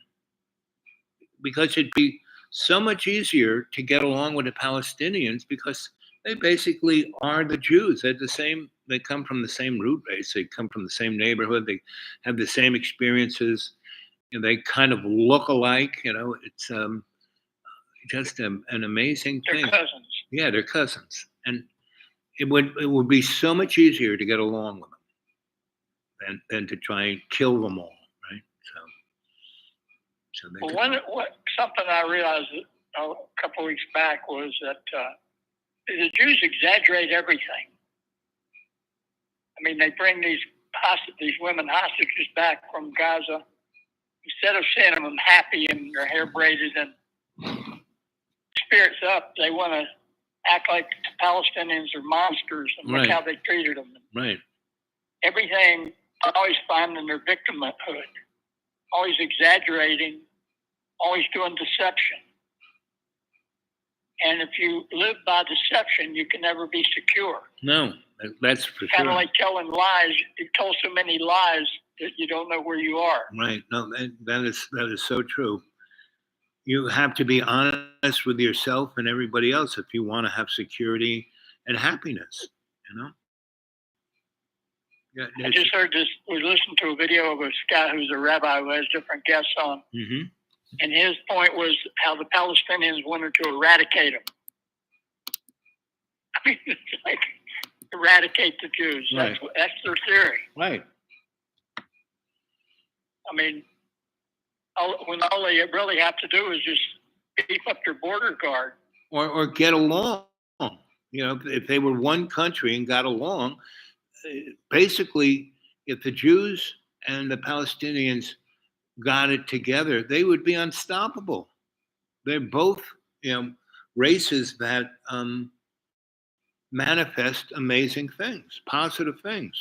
Because it'd be so much easier to get along with the Palestinians, because they basically are the Jews. They're the same. They come from the same root base. They come from the same neighborhood. They have the same experiences. They kind of look alike. It's just an amazing thing. They're cousins. Yeah, they're cousins, and it would be so much easier to get along with them than to try and kill them all, right? So Something I realized a couple of weeks back was that the Jews exaggerate everything. I mean, they bring these women hostages back from Gaza. Instead of seeing them happy and their hair braided and spirits up, they want to act like the Palestinians are monsters, and look Right. how they treated them. Right. Everything, always finding their victimhood, always exaggerating, always doing deception. And if you live by deception, you can never be secure. No, that's for Kind of sure. like telling lies. You've told so many lies that you don't know where you are. Right. No, that is so true. you have to be honest with yourself and everybody else if you want to have security and happiness, you know? Yeah, I just heard this. We listened to a video of this guy who's a rabbi who has different guests on, mm-hmm. and his point was how the Palestinians wanted to eradicate them. I mean, it's like eradicate the Jews. Right. That's their theory. Right. I mean, when all they really have to do is just beef up their border guard. Or get along. You know, if they were one country and got along, basically, if the Jews and the Palestinians got it together, they would be unstoppable. They're both, you know, races that manifest amazing things, positive things.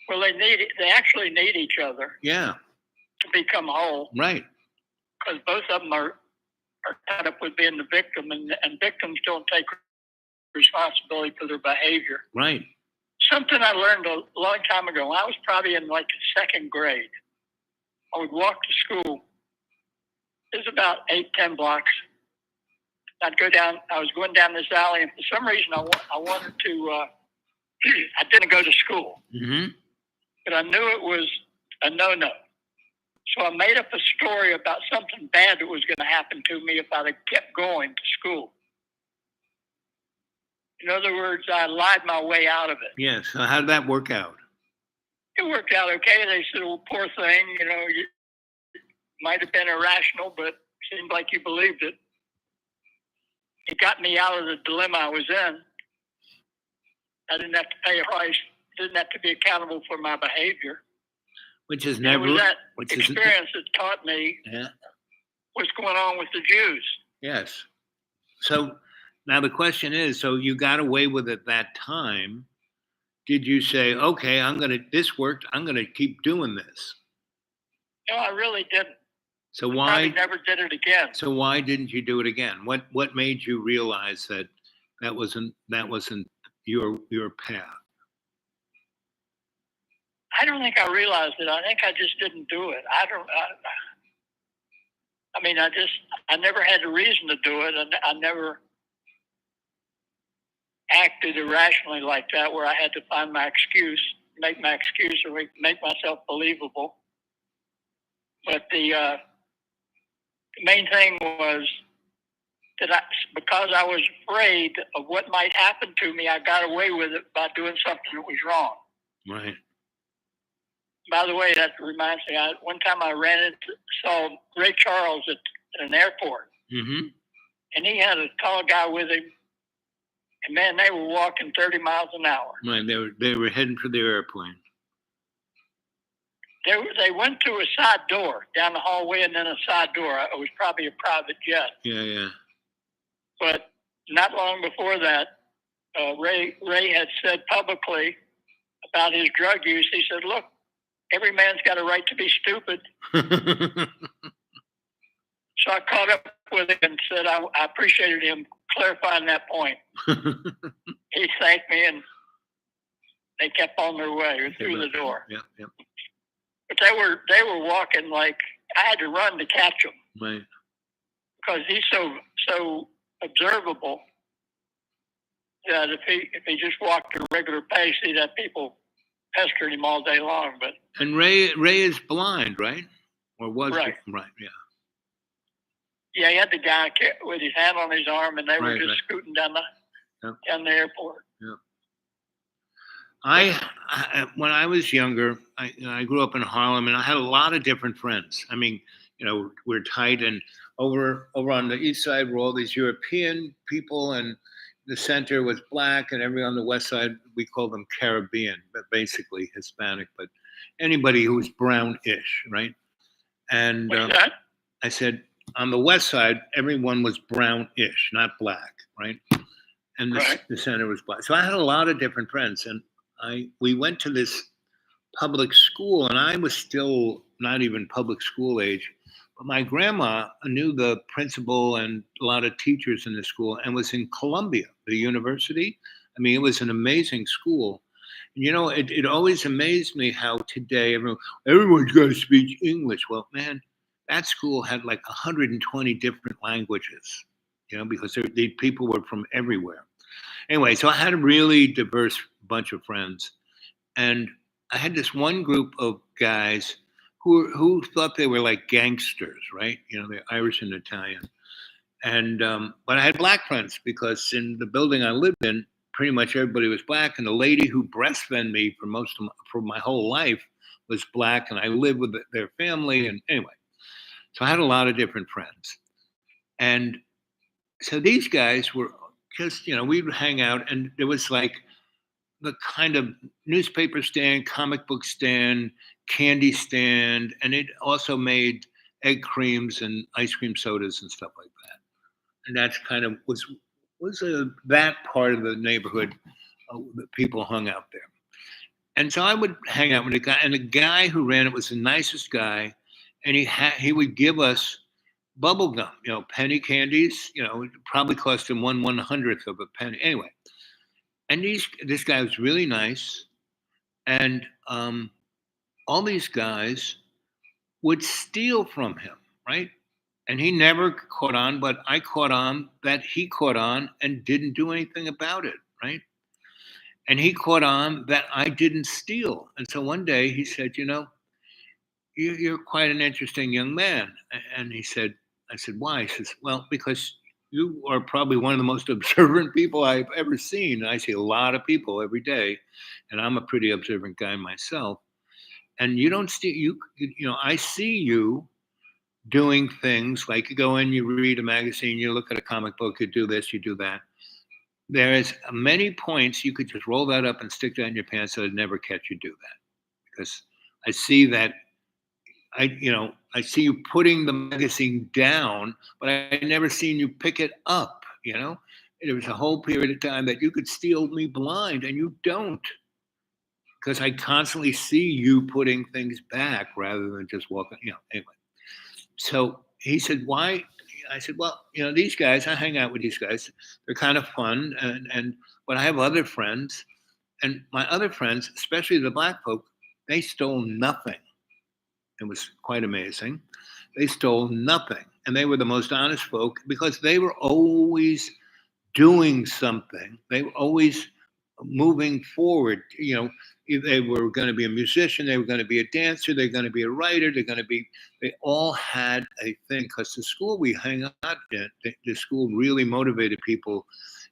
Well, they actually need each other Yeah. to become whole, Right. because both of them are tied up with being the victim, and victims don't take responsibility for their behavior. Right. Something I learned a long time ago. I was probably in like the second grade. I would walk to school. It was about 8-10 blocks. I'd go down. I was going down this alley, and for some reason, I wanted to. I didn't go to school, Mm-hmm. but I knew it was a no-no. So I made up a story about something bad that was going to happen to me if I had kept going to school. In other words, I lied my way out of it. Yes. So how did that work out? It worked out okay. They said, well, poor thing, you know, you might have been irrational, but seemed like you believed it. It got me out of the dilemma I was in. I didn't have to pay a price. Didn't have to be accountable for my behavior. Which is And it never. was that Which is experience that taught me Yeah. what's going on with the Jews. Yes. So now the question is, so you got away with it that time. Did you say, okay, this worked, I'm going to keep doing this? No, I really didn't. So Probably why, never did it again. so why didn't you do it again? What made you realize that wasn't your path? I don't think I realized it. I think I just didn't do it. I never had a reason to do it, and I never acted irrationally like that, where I had to find my excuse, make my excuse, or make myself believable. But the main thing was that because I was afraid of what might happen to me, I got away with it by doing something that was wrong. Right. By the way, that reminds me, one time I saw Ray Charles at an airport, Mm-hmm. and he had a tall guy with him, and man, they were walking 30 miles an hour. Right. They were heading for their airplane. They went to a side door down the hallway, and then a side door. It was probably a private jet. Yeah, yeah. But not long before that, Ray had said publicly about his drug use. He said, "Look, every man's got a right to be stupid." So I caught up with him and said I appreciated him clarifying that point. He thanked me, and they kept on their way through the door. Yeah, yeah. But they were walking like I had to run to catch him, Right. because he's so observable that if he just walked at a regular pace, he'd have people pestering him all day long. But And Ray is blind, right? Or was Right. Right. Yeah. yeah, he had the guy with his hand on his arm, and they were Right, just right. scooting down the airport. I when I was younger, I grew up in Harlem, and I had a lot of different friends. I mean, you know, we're tight, and over on the east side were all these European people, and the center was black, and everyone on the west side, we call them Caribbean, but basically Hispanic, but anybody who was brownish, right? And What's that? I said, on the west side, everyone was brownish, not black, right? And Right. the center was black. So I had a lot of different friends, and we went to this public school, and I was still not even public school age. But my grandma knew the principal and a lot of teachers in the school, and was in Columbia, the university. I mean, it was an amazing school. And, you know, it always amazed me how today everyone's got to speak English. Well, man, that school had like 120 different languages, because the people were from everywhere. Anyway, so I had a really diverse bunch of friends, and I had this one group of guys who thought they were like gangsters, right? They're Irish and Italian, and but I had black friends because in the building I lived in, pretty much everybody was black, and the lady who breastfed me for my whole life was black, and I lived with their family, and anyway, so I had a lot of different friends, and so these guys were just, we'd hang out, and there was like the kind of newspaper stand, comic book stand, candy stand, and it also made egg creams and ice cream sodas and stuff like that. And that's kind of was that part of the neighborhood that people hung out there. And so I would hang out with a guy, and the guy who ran it was the nicest guy, and he would give us bubble gum, penny candies, it probably cost him 1/100th of a penny. Anyway, and this guy was really nice, and all these guys would steal from him, right? And he never caught on, but I caught on that he caught on and didn't do anything about it, right? And he caught on that I didn't steal. And so one day he said, you're quite an interesting young man. And I said, why? He says, well, because you are probably one of the most observant people I've ever seen. I see a lot of people every day, and I'm a pretty observant guy myself. And you don't steal, I see you doing things like you go in, you read a magazine, you look at a comic book, you do this, you do that. There is many points you could just roll that up and stick that in your pants, so I'd never catch you do that. Because I see that, I see you putting the magazine down, but I never seen you pick it up, There was a whole period of time that you could steal me blind, and you don't. Because I constantly see you putting things back rather than just walking, anyway. So he said, why? I said, well, these guys, I hang out with these guys. They're kind of fun. But I have other friends. And my other friends, especially the black folk, they stole nothing. It was quite amazing. They stole nothing. And they were the most honest folk because they were always doing something. They were always moving forward. They were going to be a musician, they were going to be a dancer, they're going to be a writer, they all had a thing, because the school we hang out at, the school really motivated people.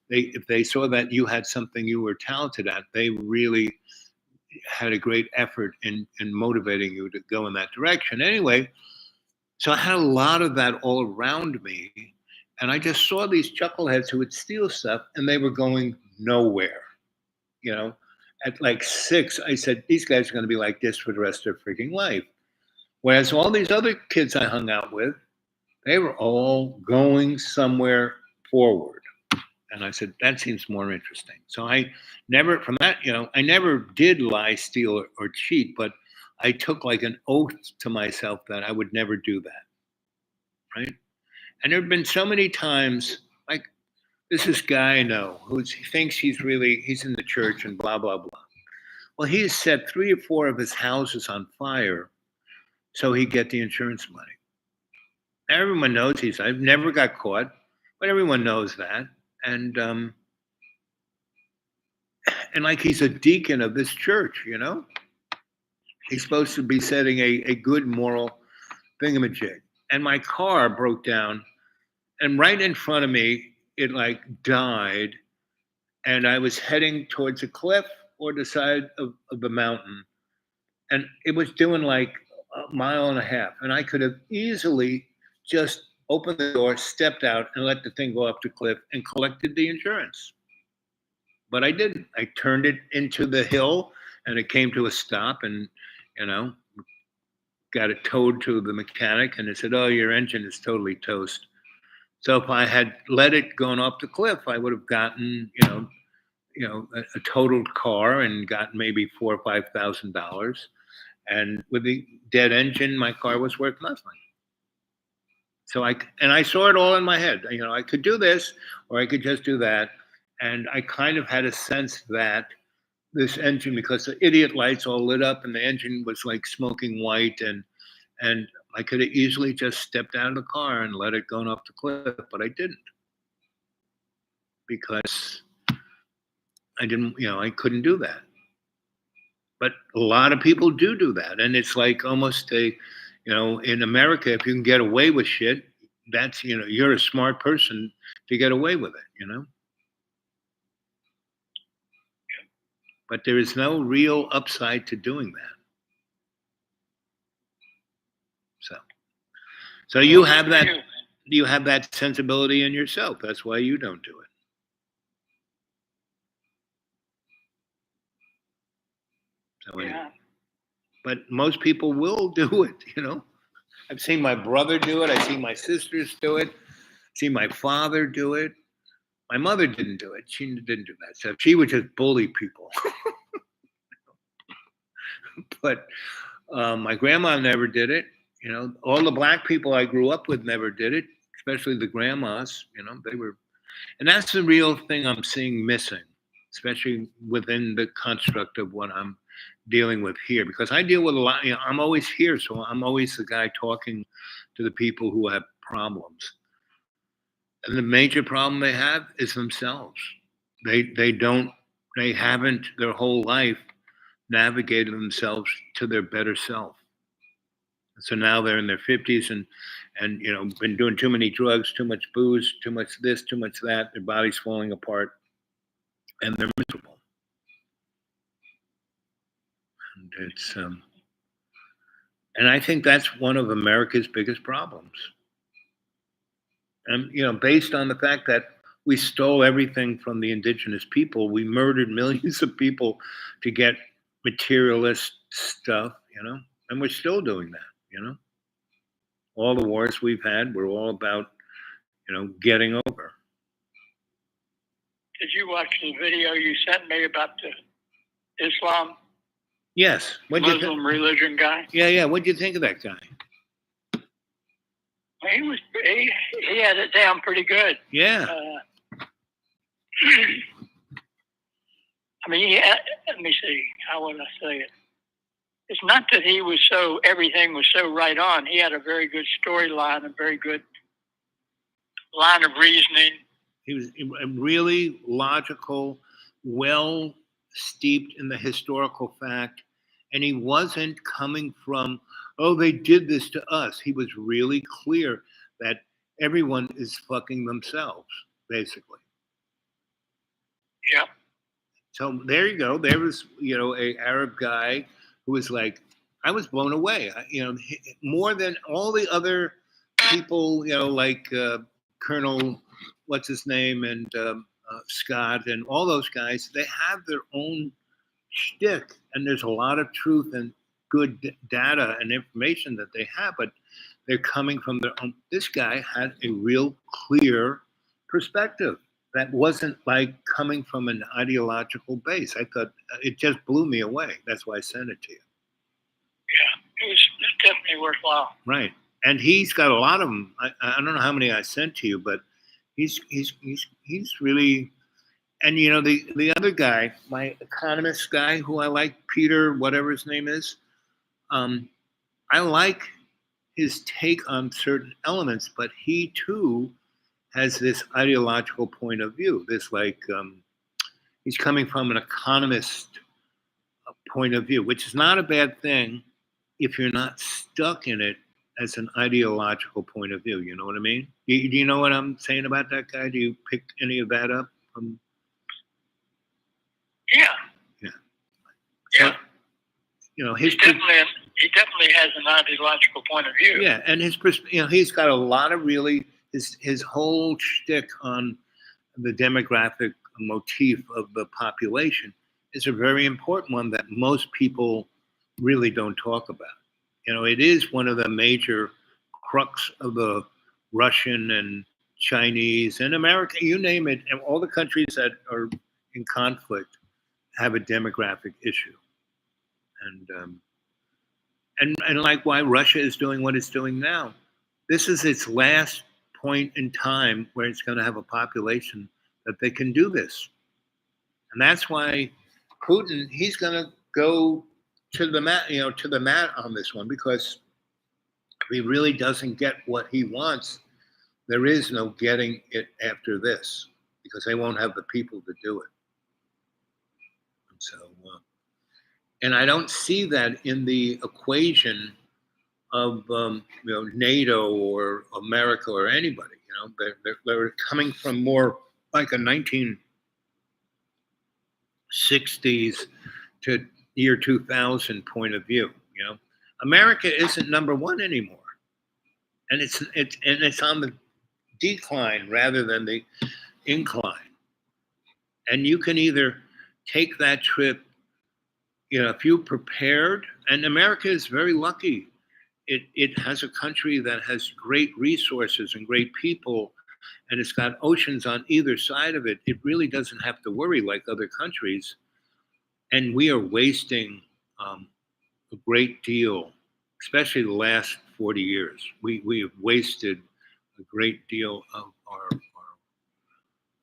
If they saw that you had something you were talented at, they really had a great effort in motivating you to go in that direction. Anyway, so I had a lot of that all around me, and I just saw these chuckleheads who would steal stuff, and they were going nowhere. At like 6, I said, these guys are going to be like this for the rest of their freaking life. Whereas all these other kids I hung out with, they were all going somewhere forward. And I said, that seems more interesting. So I never, from that, I never did lie, steal, or cheat, but I took like an oath to myself that I would never do that. Right? And there have been so many times, like, this guy I know who thinks he's in the church and blah, blah, blah. Well, he has set 3 or 4 of his houses on fire so he'd get the insurance money. Everyone knows I've never got caught, but everyone knows that. And like he's a deacon of this church, He's supposed to be setting a good moral thingamajig. And my car broke down, and right in front of me, it like died, and I was heading towards a cliff or the side of the mountain, and it was doing like 1.5 miles, and I could have easily just opened the door, stepped out, and let the thing go up the cliff and collected the insurance. But I didn't. I turned it into the hill, and it came to a stop, and got it towed to the mechanic, and they said, "Oh, your engine is totally toast." So if I had let it going off the cliff, I would have gotten, a totaled car and gotten maybe $4,000 or $5,000. And with the dead engine, my car was worth nothing. So I saw it all in my head. I could do this, or I could just do that. And I kind of had a sense that this engine, because the idiot lights all lit up and the engine was like smoking white, and I could have easily just stepped out of the car and let it go off the cliff, but I didn't because I didn't, I couldn't do that. But a lot of people do that, and it's like almost in America, if you can get away with shit, that's you're a smart person to get away with it. But there is no real upside to doing that. So you have that. You have that sensibility in yourself. That's why you don't do it. So Yeah. but most people will do it. I've seen my brother do it. I've seen my sisters do it. I've seen my father do it. My mother didn't do it. She didn't do that stuff. She would just bully people. But my grandma never did it. All the black people I grew up with never did it, especially the grandmas. They were, and that's the real thing I'm seeing missing, especially within the construct of what I'm dealing with here. Because I deal with a lot. I'm always here, so I'm always the guy talking to the people who have problems. And the major problem they have is themselves. They haven't their whole life navigated themselves to their better self. So now they're in their 50s and been doing too many drugs, too much booze, too much this, too much that. Their body's falling apart, and they're miserable. And it's and I think that's one of America's biggest problems. And based on the fact that we stole everything from the indigenous people, we murdered millions of people to get materialist stuff, and we're still doing that. All the wars we've had were all about, getting over. Did you watch the video you sent me about the Islam Yes. Muslim religion guy? Yeah. What'd you think of that guy? He had it down pretty good. Yeah. I mean, let me see. How would I say it? It's not that everything was so right on. He had a very good storyline, a very good line of reasoning. He was really logical, well steeped in the historical fact, and he wasn't coming from, oh, they did this to us. He was really clear that everyone is fucking themselves, basically. Yeah. So there you go. There was, a Arab guy who was like, I was blown away. More than all the other people, like Colonel, what's his name, and Scott, and all those guys. They have their own shtick, and there's a lot of truth and good data and information that they have, but they're coming from their own. This guy had a real clear perspective that wasn't like coming from an ideological base. I thought it just blew me away. That's why I sent it to you. Yeah, it's definitely worthwhile. Right, and he's got a lot of them. I don't know how many I sent to you, but he's really. And the other guy, my economist guy, who I like, Peter, whatever his name is, I like his take on certain elements, but he too has this ideological point of view. This he's coming from an economist point of view, which is not a bad thing if you're not stuck in it as an ideological point of view. You know what I mean? Do you know what I'm saying about that guy? Do you pick any of that up from? Yeah. Yeah. Yeah. So, he definitely has an ideological point of view. Yeah, and he's got a lot of really his whole shtick on the demographic motif of the population is a very important one that most people really don't talk about. It is one of the major crux of the Russian and Chinese and America, you name it, and all the countries that are in conflict have a demographic issue. And like why Russia is doing what it's doing now. This is its last point in time where it's going to have a population that they can do this. And that's why Putin, he's going to go to the mat, on this one, because If he really doesn't get what he wants, there is no getting it after this because they won't have the people to do it. And so, and I don't see that in the equation of NATO or America or anybody. They're coming from more like a 1960s to year 2000 point of view. America isn't number one anymore, and it's on the decline rather than the incline. And you can either take that trip, if you prepared, and America is very lucky. It has a country that has great resources and great people, and it's got oceans on either side of it. It really doesn't have to worry like other countries. And we are wasting a great deal, especially the last 40 years. We have wasted a great deal of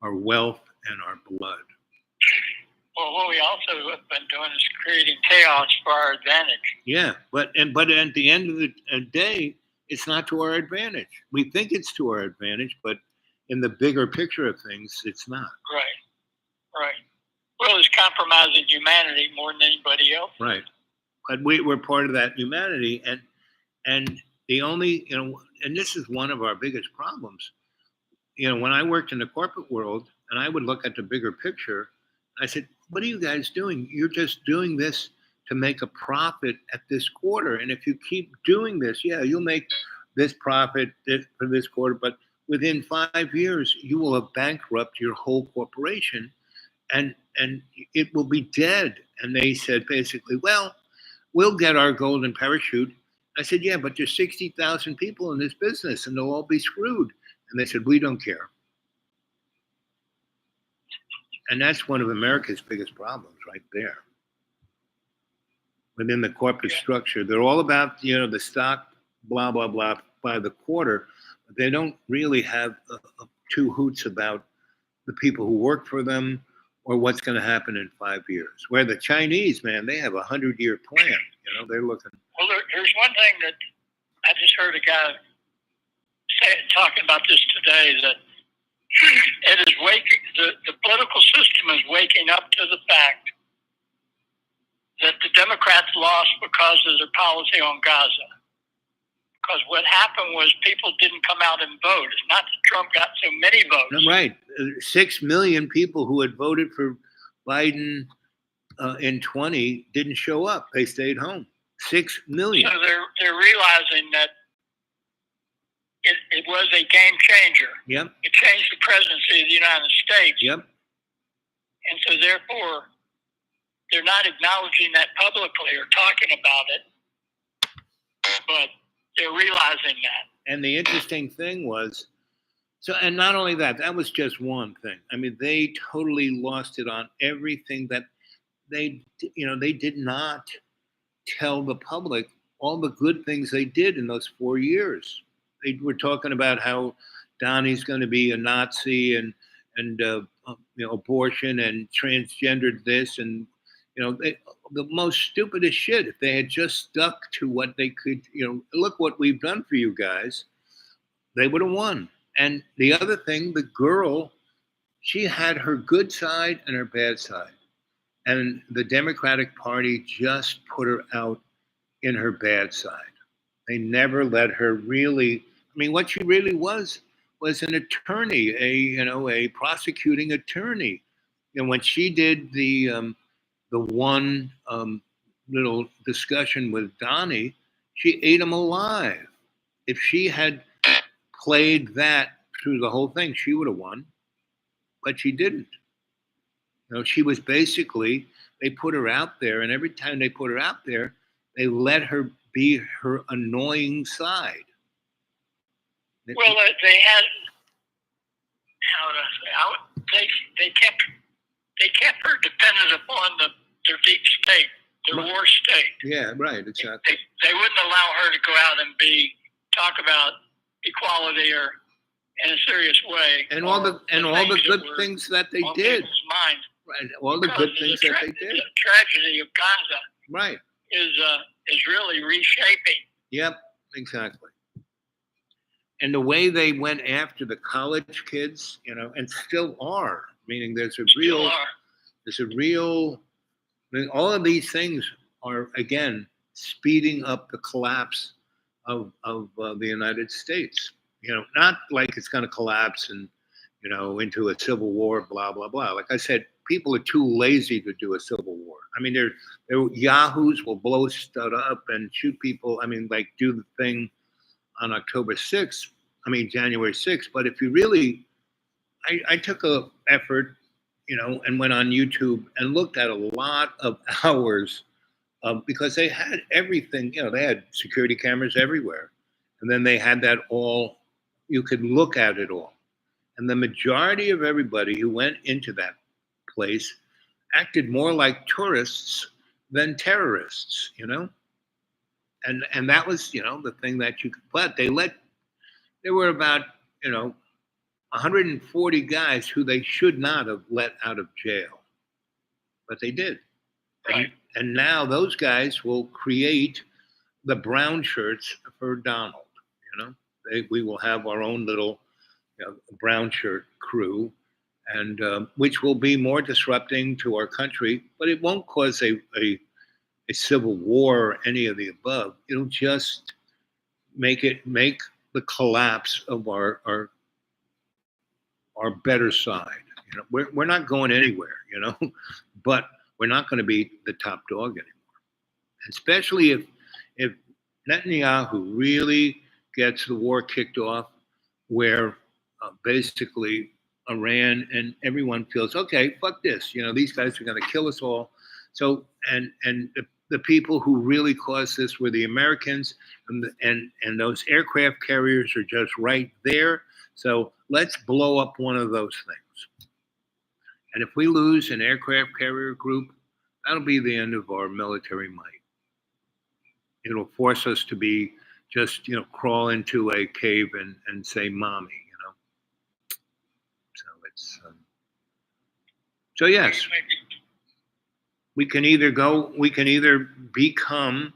our wealth and our blood. Well, what we also have been doing is creating chaos for our advantage. Yeah, but at the end of the day, it's not to our advantage. We think it's to our advantage, but in the bigger picture of things, it's not. Right. Well, it's compromising humanity more than anybody else. Right. But we're part of that humanity, and the only, and this is one of our biggest problems. When I worked in the corporate world, and I would look at the bigger picture, I said, what are you guys doing? You're just doing this to make a profit at this quarter. And if you keep doing this, you'll make this profit for this quarter, but within 5 years, you will have bankrupted your whole corporation and it will be dead. And they said, basically, well, we'll get our golden parachute. I said, yeah, but there's 60,000 people in this business and they'll all be screwed. And they said, we don't care. And that's one of America's biggest problems right there. Within the corporate structure, they're all about, the stock, blah, blah, blah, by the quarter. But they don't really have two hoots about the people who work for them or what's going to happen in 5 years. Where the Chinese, man, they have a 100-year plan. They're looking. Well, there's one thing that I just heard a guy talking about this today, that it is the political system is waking up to the fact that the Democrats lost because of their policy on Gaza. Because what happened was people didn't come out and vote. It's not that Trump got so many votes. No, right. 6 million people who had voted for Biden in 20 didn't show up. They stayed home. 6 million. So they're realizing that it was a game changer. Yep. It changed the presidency of the United States. Yep. And so therefore, they're not acknowledging that publicly or talking about it, but they're realizing that. And the interesting thing was, and not only that, that was just one thing. I mean, they totally lost it on everything that they did not tell the public all the good things they did in those 4 years. They were talking about how Donnie's going to be a Nazi and abortion and transgendered this and the most stupidest shit. If they had just stuck to what they could, look what we've done for you guys, they would have won. And the other thing, the girl, she had her good side and her bad side. And the Democratic Party just put her out in her bad side. They never let her really, what she really was an attorney, a prosecuting attorney. And when she did the one little discussion with Donnie, she ate him alive. If she had played that through the whole thing, she would have won, but she didn't. She was basically, they put her out there, and every time they put her out there, they let her be her annoying side. Well, they had, they kept her dependent upon their deep state, their war state. Yeah, right, exactly. They wouldn't allow her to go out and talk about equality or in a serious way. And all the good things that they did. Mind. Right, all the good things that they did. The tragedy of Gaza, right, is really reshaping. Yep. exactly. And the way they went after the college kids, and still are, meaning there's a Still are. real, I mean, all of these things are, again, speeding up the collapse of the United States. Not like it's going to collapse and, into a civil war, blah, blah, blah. Like I said, people are too lazy to do a civil war. I mean, they're yahoos will blow stuff up and shoot people. I mean, like do the thing on January 6th. But if you really, I took a effort, and went on YouTube and looked at a lot of hours because they had everything, they had security cameras everywhere. And then they had that all, you could look at it all. And the majority of everybody who went into that place acted more like tourists than terrorists, And that was, the thing that but there were about, 140 guys who they should not have let out of jail, but they did. Right. And now those guys will create the brown shirts for Donald. We will have our own little brown shirt crew, and which will be more disrupting to our country, but it won't cause a civil war or any of the above. It'll just make the collapse of our better side. We're not going anywhere, but we're not going to be the top dog anymore. Especially if Netanyahu really gets the war kicked off, where basically Iran and everyone feels, okay, fuck this. These guys are going to kill us all. So and the people who really caused this were the Americans, and those aircraft carriers are just right there. So let's blow up one of those things. And if we lose an aircraft carrier group, that'll be the end of our military might. It'll force us to be just, crawl into a cave and say, mommy, So it's, so yes, we can either become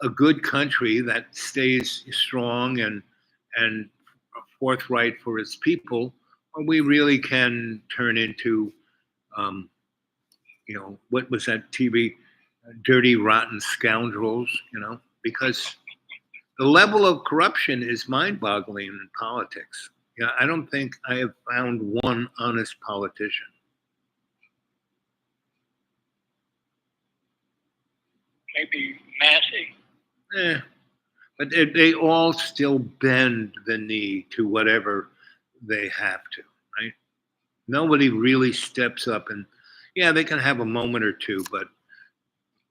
a good country that stays strong and forthright for its people, or we really can turn into, what was that TV, dirty, rotten scoundrels, because the level of corruption is mind-boggling in politics. I don't think I have found one honest politician. Maybe Massey. But they all still bend the knee to whatever they have to, right? Nobody really steps up, and they can have a moment or two, but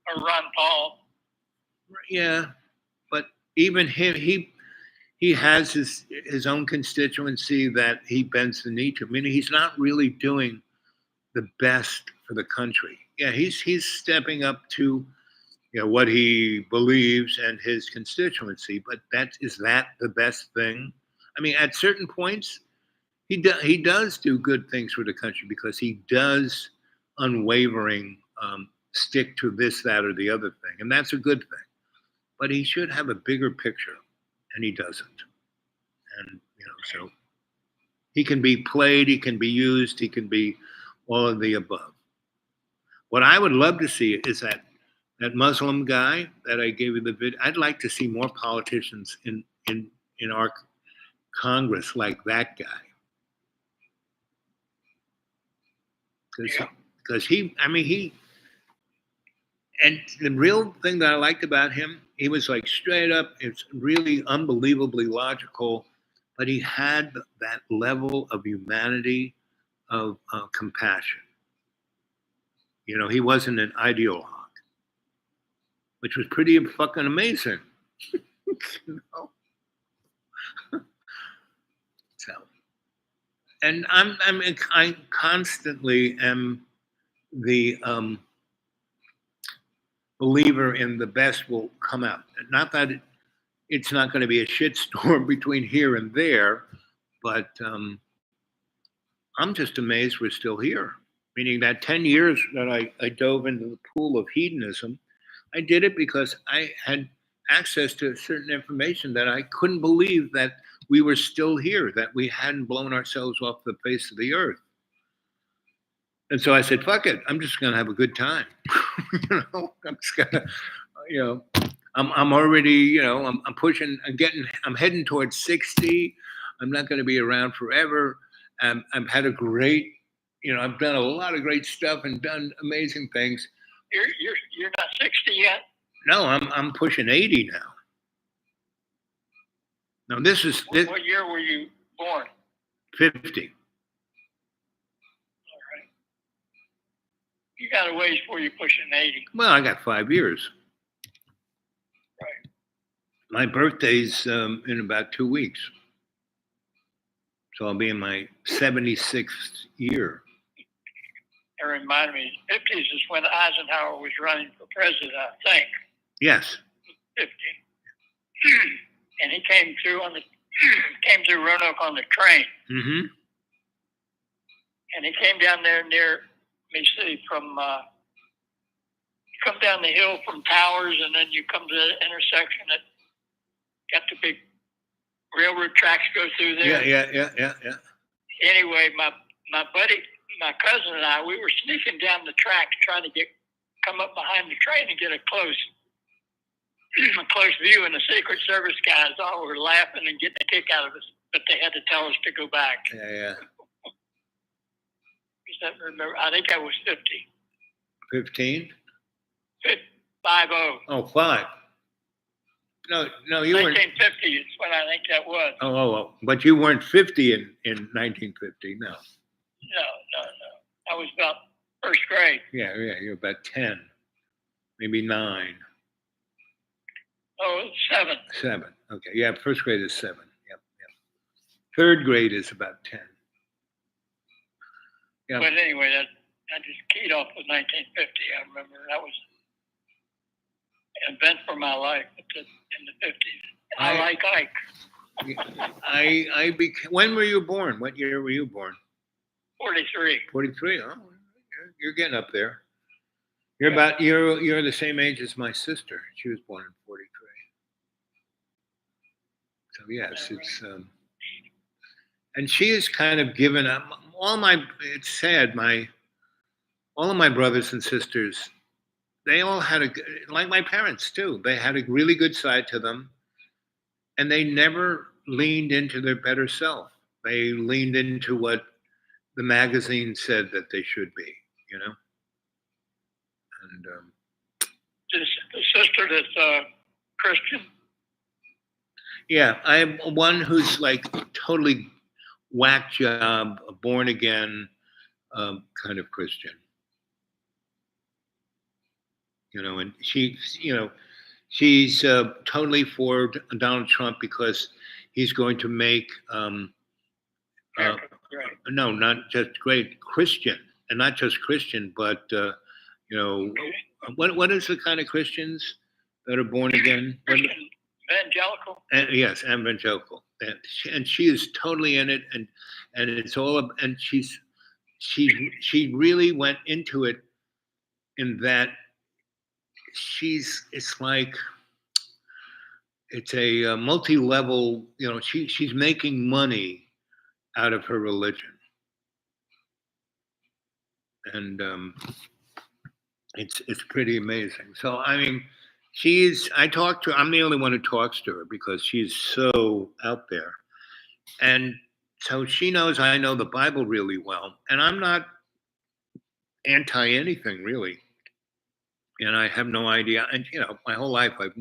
Or Ron Paul. yeah, but even him, he has his own constituency that he bends the knee to. I mean, he's not really doing the best for the country. Yeah, he's stepping up to what he believes and his constituency, but is that the best thing? I mean, at certain points, he does do good things for the country because he does unwavering stick to this, that, or the other thing, and that's a good thing. But he should have a bigger picture, and he doesn't. And so he can be played, he can be used, he can be all of the above. What I would love to see is that Muslim guy that I gave you the video. I'd like to see more politicians in our Congress like that guy. Because he, and the real thing that I liked about him, he was like straight up, it's really unbelievably logical, but he had that level of humanity, of compassion. He wasn't an ideologue, which was pretty fucking amazing. So, and I constantly am the believer in the best will come out. Not that it's not going to be a shitstorm between here and there, but I'm just amazed we're still here. Meaning that 10 years that I dove into the pool of hedonism, I did it because I had access to certain information that I couldn't believe that we were still here, that we hadn't blown ourselves off the face of the earth. And so I said, fuck it, I'm just going to have a good time. I'm just going to, I'm already, I'm pushing, I'm heading towards 60. I'm not going to be around forever. I've had a great, I've done a lot of great stuff and done amazing things. You're not 60 yet? No, I'm pushing 80 now. Now this. What year were you born? 50. All right. You got a ways before you're pushing 80. Well, I got 5 years. Right. My birthday's in about 2 weeks. So I'll be in my 76th year. It reminded me, 50s is when Eisenhower was running for president, I think. Yes. 50. And he came through Roanoke on the train. Mm-hmm. And he came down there near, let me see, from, you come down the hill from Towers, and then you come to the intersection that got the big railroad tracks go through there. Yeah. Anyway, my buddy, my cousin and I, we were sneaking down the tracks trying to come up behind the train and get a close view, and the Secret Service guys all were laughing and getting a kick out of us, but they had to tell us to go back. Yeah. I think I was 50. 15? 50. Oh, 5. No, you weren't. 1950 is when I think that was. Oh. But you weren't 50 in 1950, no. No. I was about first grade. Yeah, you're about 10, maybe 9. Oh, 7. 7. Okay. Yeah, first grade is 7. Yep. Third grade is about 10. Yeah. But anyway, I just keyed off with 1950. I remember that was an event for my life in the 50s. I like Ike. When were you born? What year were you born? 43. 43. Oh, you're getting up there. You're the same age as my sister. She was born in 43. So yes, it's and she has kind of given up it's sad, all of my brothers and sisters, they all had like my parents too, they had a really good side to them, and they never leaned into their better self. They leaned into what the magazine said that they should be, and The sister that's Christian. Yeah, I'm one who's like totally whack job, born again kind of Christian. And she's totally for Donald Trump because he's going to make no, not just great Christian, and not just Christian, but what is the kind of Christians that are born again? Christian, evangelical. Yes, evangelical, and she is totally in it, and it's all. And she really went into it in that it's like it's a multi-level. She's making money out of her religion, and it's pretty amazing. So I mean. I'm the only one who talks to her because she's so out there. And so she knows I know the Bible really well. And I'm not anti anything really. And I have no idea. And, my whole life, I've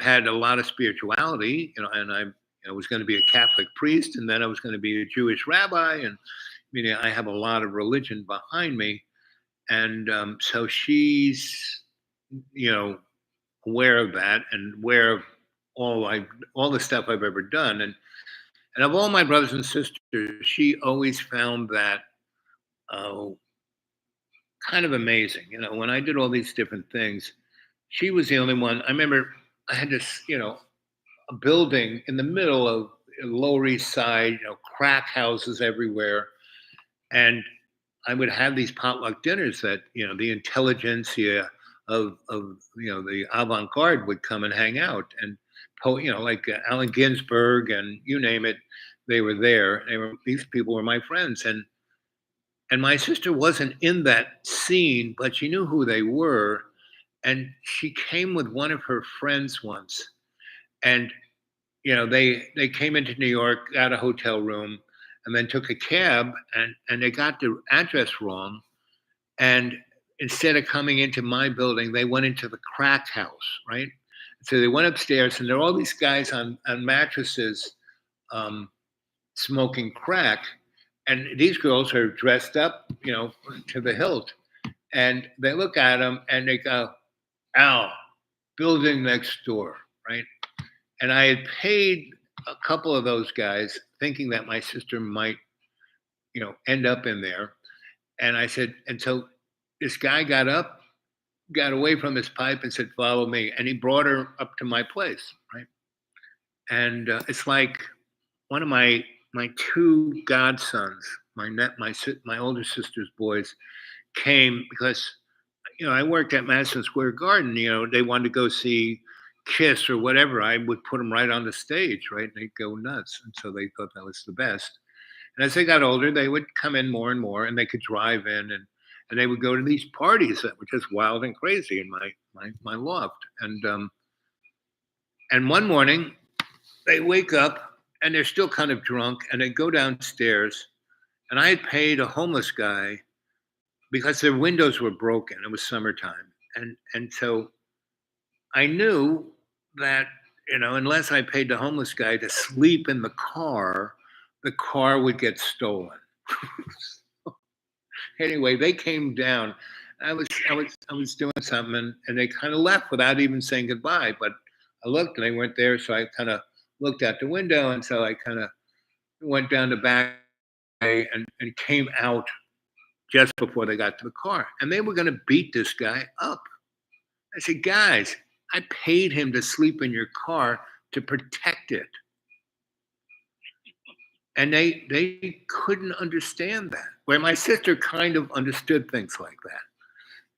had a lot of spirituality, and I was going to be a Catholic priest, and then I was going to be a Jewish rabbi. And, I have a lot of religion behind me. And so she's, aware of that and aware of all the stuff I've ever done. And of all my brothers and sisters, she always found that kind of amazing. When I did all these different things, she was the only one. I remember I had this, a building in the middle of Lower East Side, crack houses everywhere. And I would have these potluck dinners that, the intelligentsia the avant-garde would come and hang out, and like Allen Ginsberg and you name it, they were there. These people were my friends, and my sister wasn't in that scene, but she knew who they were, and she came with one of her friends once, and they came into New York, got a hotel room, and then took a cab, and they got the address wrong, and instead of coming into my building, they went into the crack house, right? So they went upstairs, and there were all these guys on mattresses, smoking crack, and these girls are dressed up, to the hilt, and they look at them and they go, "Al, building next door," right? And I had paid a couple of those guys, thinking that my sister might, end up in there. And I said, and so this guy got up, got away from his pipe, and said, "Follow me." And he brought her up to my place, right? And it's like one of my two godsons, my older sister's boys, came because I worked at Madison Square Garden. They wanted to go see Kiss or whatever. I would put them right on the stage, right? And they'd go nuts, and so they thought that was the best. And as they got older, they would come in more and more, and they could drive in, and they would go to these parties that were just wild and crazy in my loft. And one morning, they wake up and they're still kind of drunk, and they go downstairs, and I had paid a homeless guy because their windows were broken. It was summertime, and so I knew that unless I paid the homeless guy to sleep in the car would get stolen. Anyway, they came down. I was doing something, and they kind of left without even saying goodbye. But I looked, and they weren't there, so I kind of looked out the window, and so I kind of went down the back and came out just before they got to the car, and they were going to beat this guy up. I said, "Guys, I paid him to sleep in your car to protect it." And they couldn't understand that. Where my sister kind of understood things like that.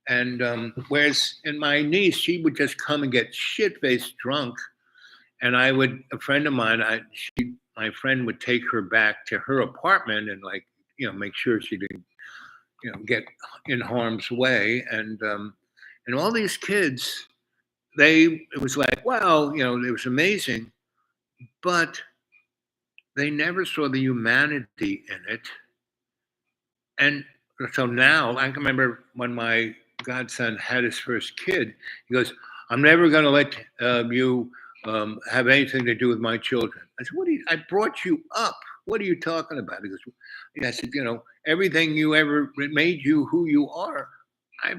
And whereas in my niece, she would just come and get shit-faced drunk. And a friend of mine, my friend would take her back to her apartment and make sure she didn't, get in harm's way. And all these kids, it was like, wow, it was amazing, but they never saw the humanity in it. And so now I can remember when my godson had his first kid, he goes, "I'm never going to let you have anything to do with my children." I said, I brought you up. What are you talking about? He goes, I said, everything you ever made you who you are. He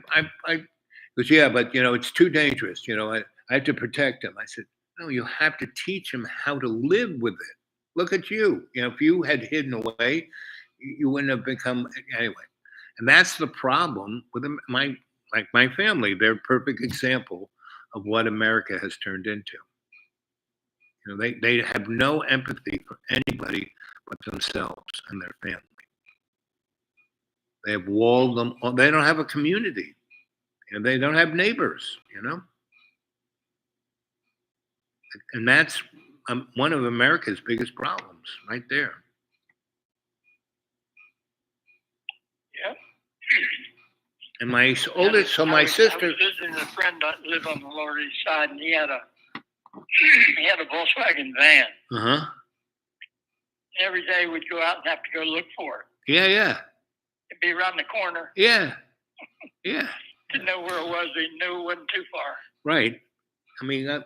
goes, "Yeah, but it's too dangerous. I have to protect him." I said, "No, you have to teach him how to live with it. Look at you. If you had hidden away, you wouldn't have become anyway." And that's the problem with my family. They're a perfect example of what America has turned into. They have no empathy for anybody but themselves and their family. They have walled them. They don't have a community, and they don't have neighbors. And that's one of America's biggest problems, right there. Yep. And my oldest, so my sister. I was visiting a friend that lived on the Lower East Side, and he had a Volkswagen van. Every day we'd go out and have to go look for it. Yeah. It'd be around the corner. Yeah. Didn't know where it was. They knew it wasn't too far. Right. I mean,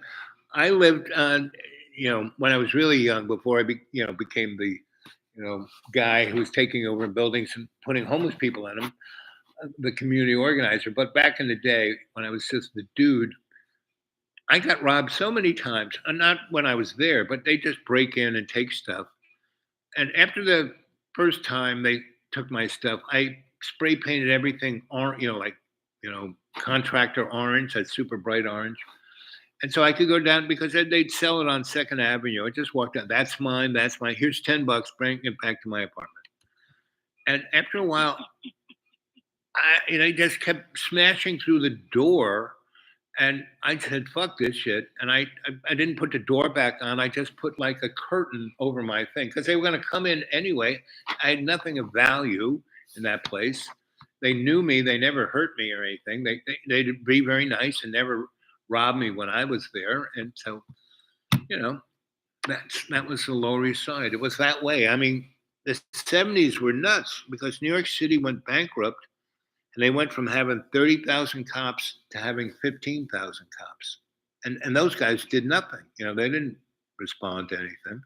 I lived on, when I was really young, before I became the, guy who was taking over buildings and putting homeless people in them, the community organizer. But back in the day, when I was just the dude, I got robbed so many times. Not when I was there, but they just break in and take stuff. And after the first time they took my stuff, I spray painted everything orange, contractor orange, that super bright orange. And so I could go down because they'd sell it on 2nd Avenue. I just walked down. That's mine. Here's $10. Bring it back to my apartment. And after a while, He just kept smashing through the door. And I said, fuck this shit. And I didn't put the door back on. I just put like a curtain over my thing because they were going to come in anyway. I had nothing of value in that place. They knew me. They never hurt me or anything. They'd be very nice and never rob me when I was there. And so, that was the Lower East Side. It was that way. I mean, the 70s were nuts because New York City went bankrupt. And they went from having 30,000 cops to having 15,000 cops. And those guys did nothing. They didn't respond to anything.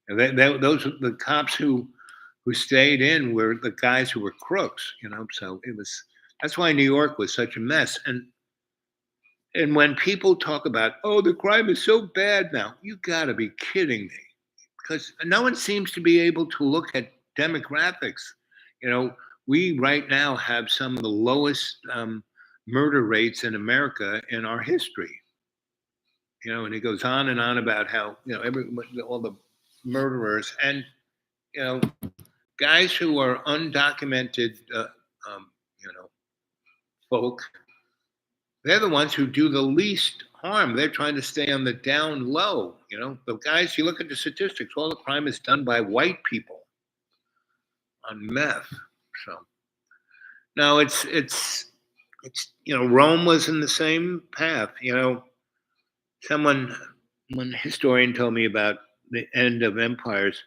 And the cops who stayed in were the guys who were crooks, so that's why New York was such a mess. And when people talk about, oh, the crime is so bad now, you gotta be kidding me. Because no one seems to be able to look at demographics. We right now have some of the lowest murder rates in America in our history. And he goes on and on about how, all the murderers and, guys who are undocumented, folk, they're the ones who do the least harm. They're trying to stay on the down low. The guys, you look at the statistics, all the crime is done by white people on meth. So now it's Rome was in the same path. One historian told me about the end of empires.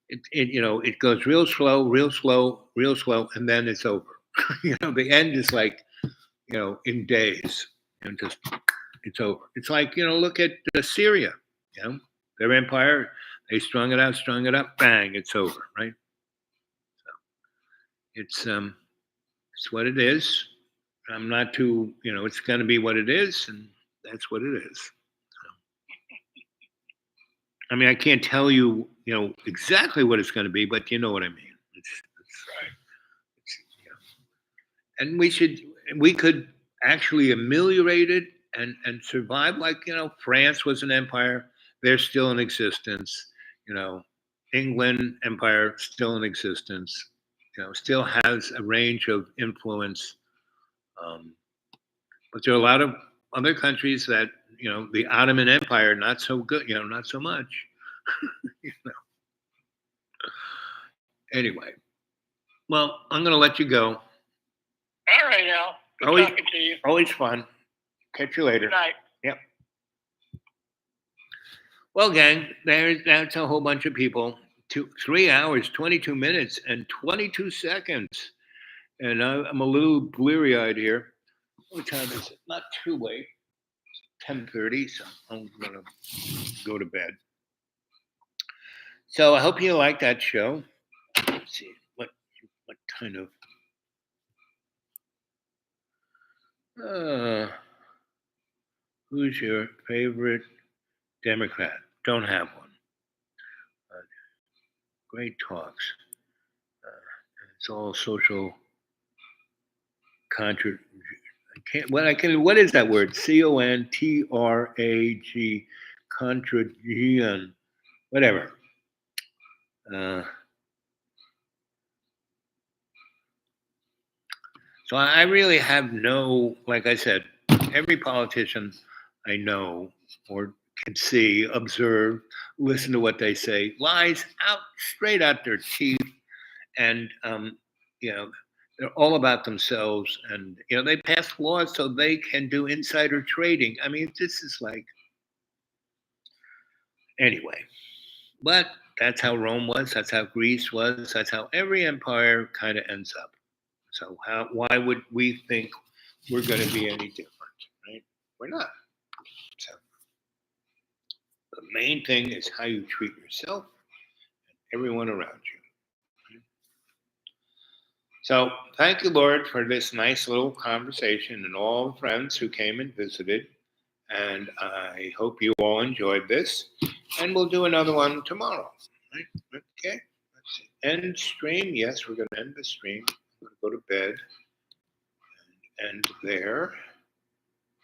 It goes real slow, real slow, real slow, and then it's over. The end is like in days, and just it's over. It's like look at Syria. Their empire, they strung it out, bang, it's over, right? It's what it is. I'm not too, it's going to be what it is, and that's what it is. So, I mean, I can't tell you, exactly what it's going to be, but you know what I mean. And we could actually ameliorate it and survive. Like France was an empire; they're still in existence. England empire still in existence. Still has a range of influence. But there are a lot of other countries that, the Ottoman Empire, not so good, not so much. Anyway, well, I'm going to let you go. All right, Al. Good talking to you. Always fun. Catch you later. Good night. Yep. Well, gang, that's a whole bunch of people. 3 hours, 22 minutes, and 22 seconds. And I'm a little bleary-eyed here. What time is it? Not too late. 10:30, so I'm going to go to bed. So I hope you like that show. Let's see, what kind of... who's your favorite Democrat? Don't have one. Great talks. It's all social contra. What is that word? CONTRAG. Contragion. Whatever. So I really have no, like I said, every politician I know or can see, observe, listen to what they say, lies out straight out their teeth, and they're all about themselves, and they pass laws so they can do insider trading. I mean, this is like, anyway. But that's how Rome was. That's how Greece was. That's how every empire kind of ends up. So why would we think we're going to be any different, right? We're not. So the main thing is how you treat yourself and everyone around you. Right? So thank you, Lord, for this nice little conversation and all the friends who came and visited. And I hope you all enjoyed this. And we'll do another one tomorrow. Right? Okay. Let's see. End stream. Yes, we're going to end the stream. I'm going to go to bed and end there.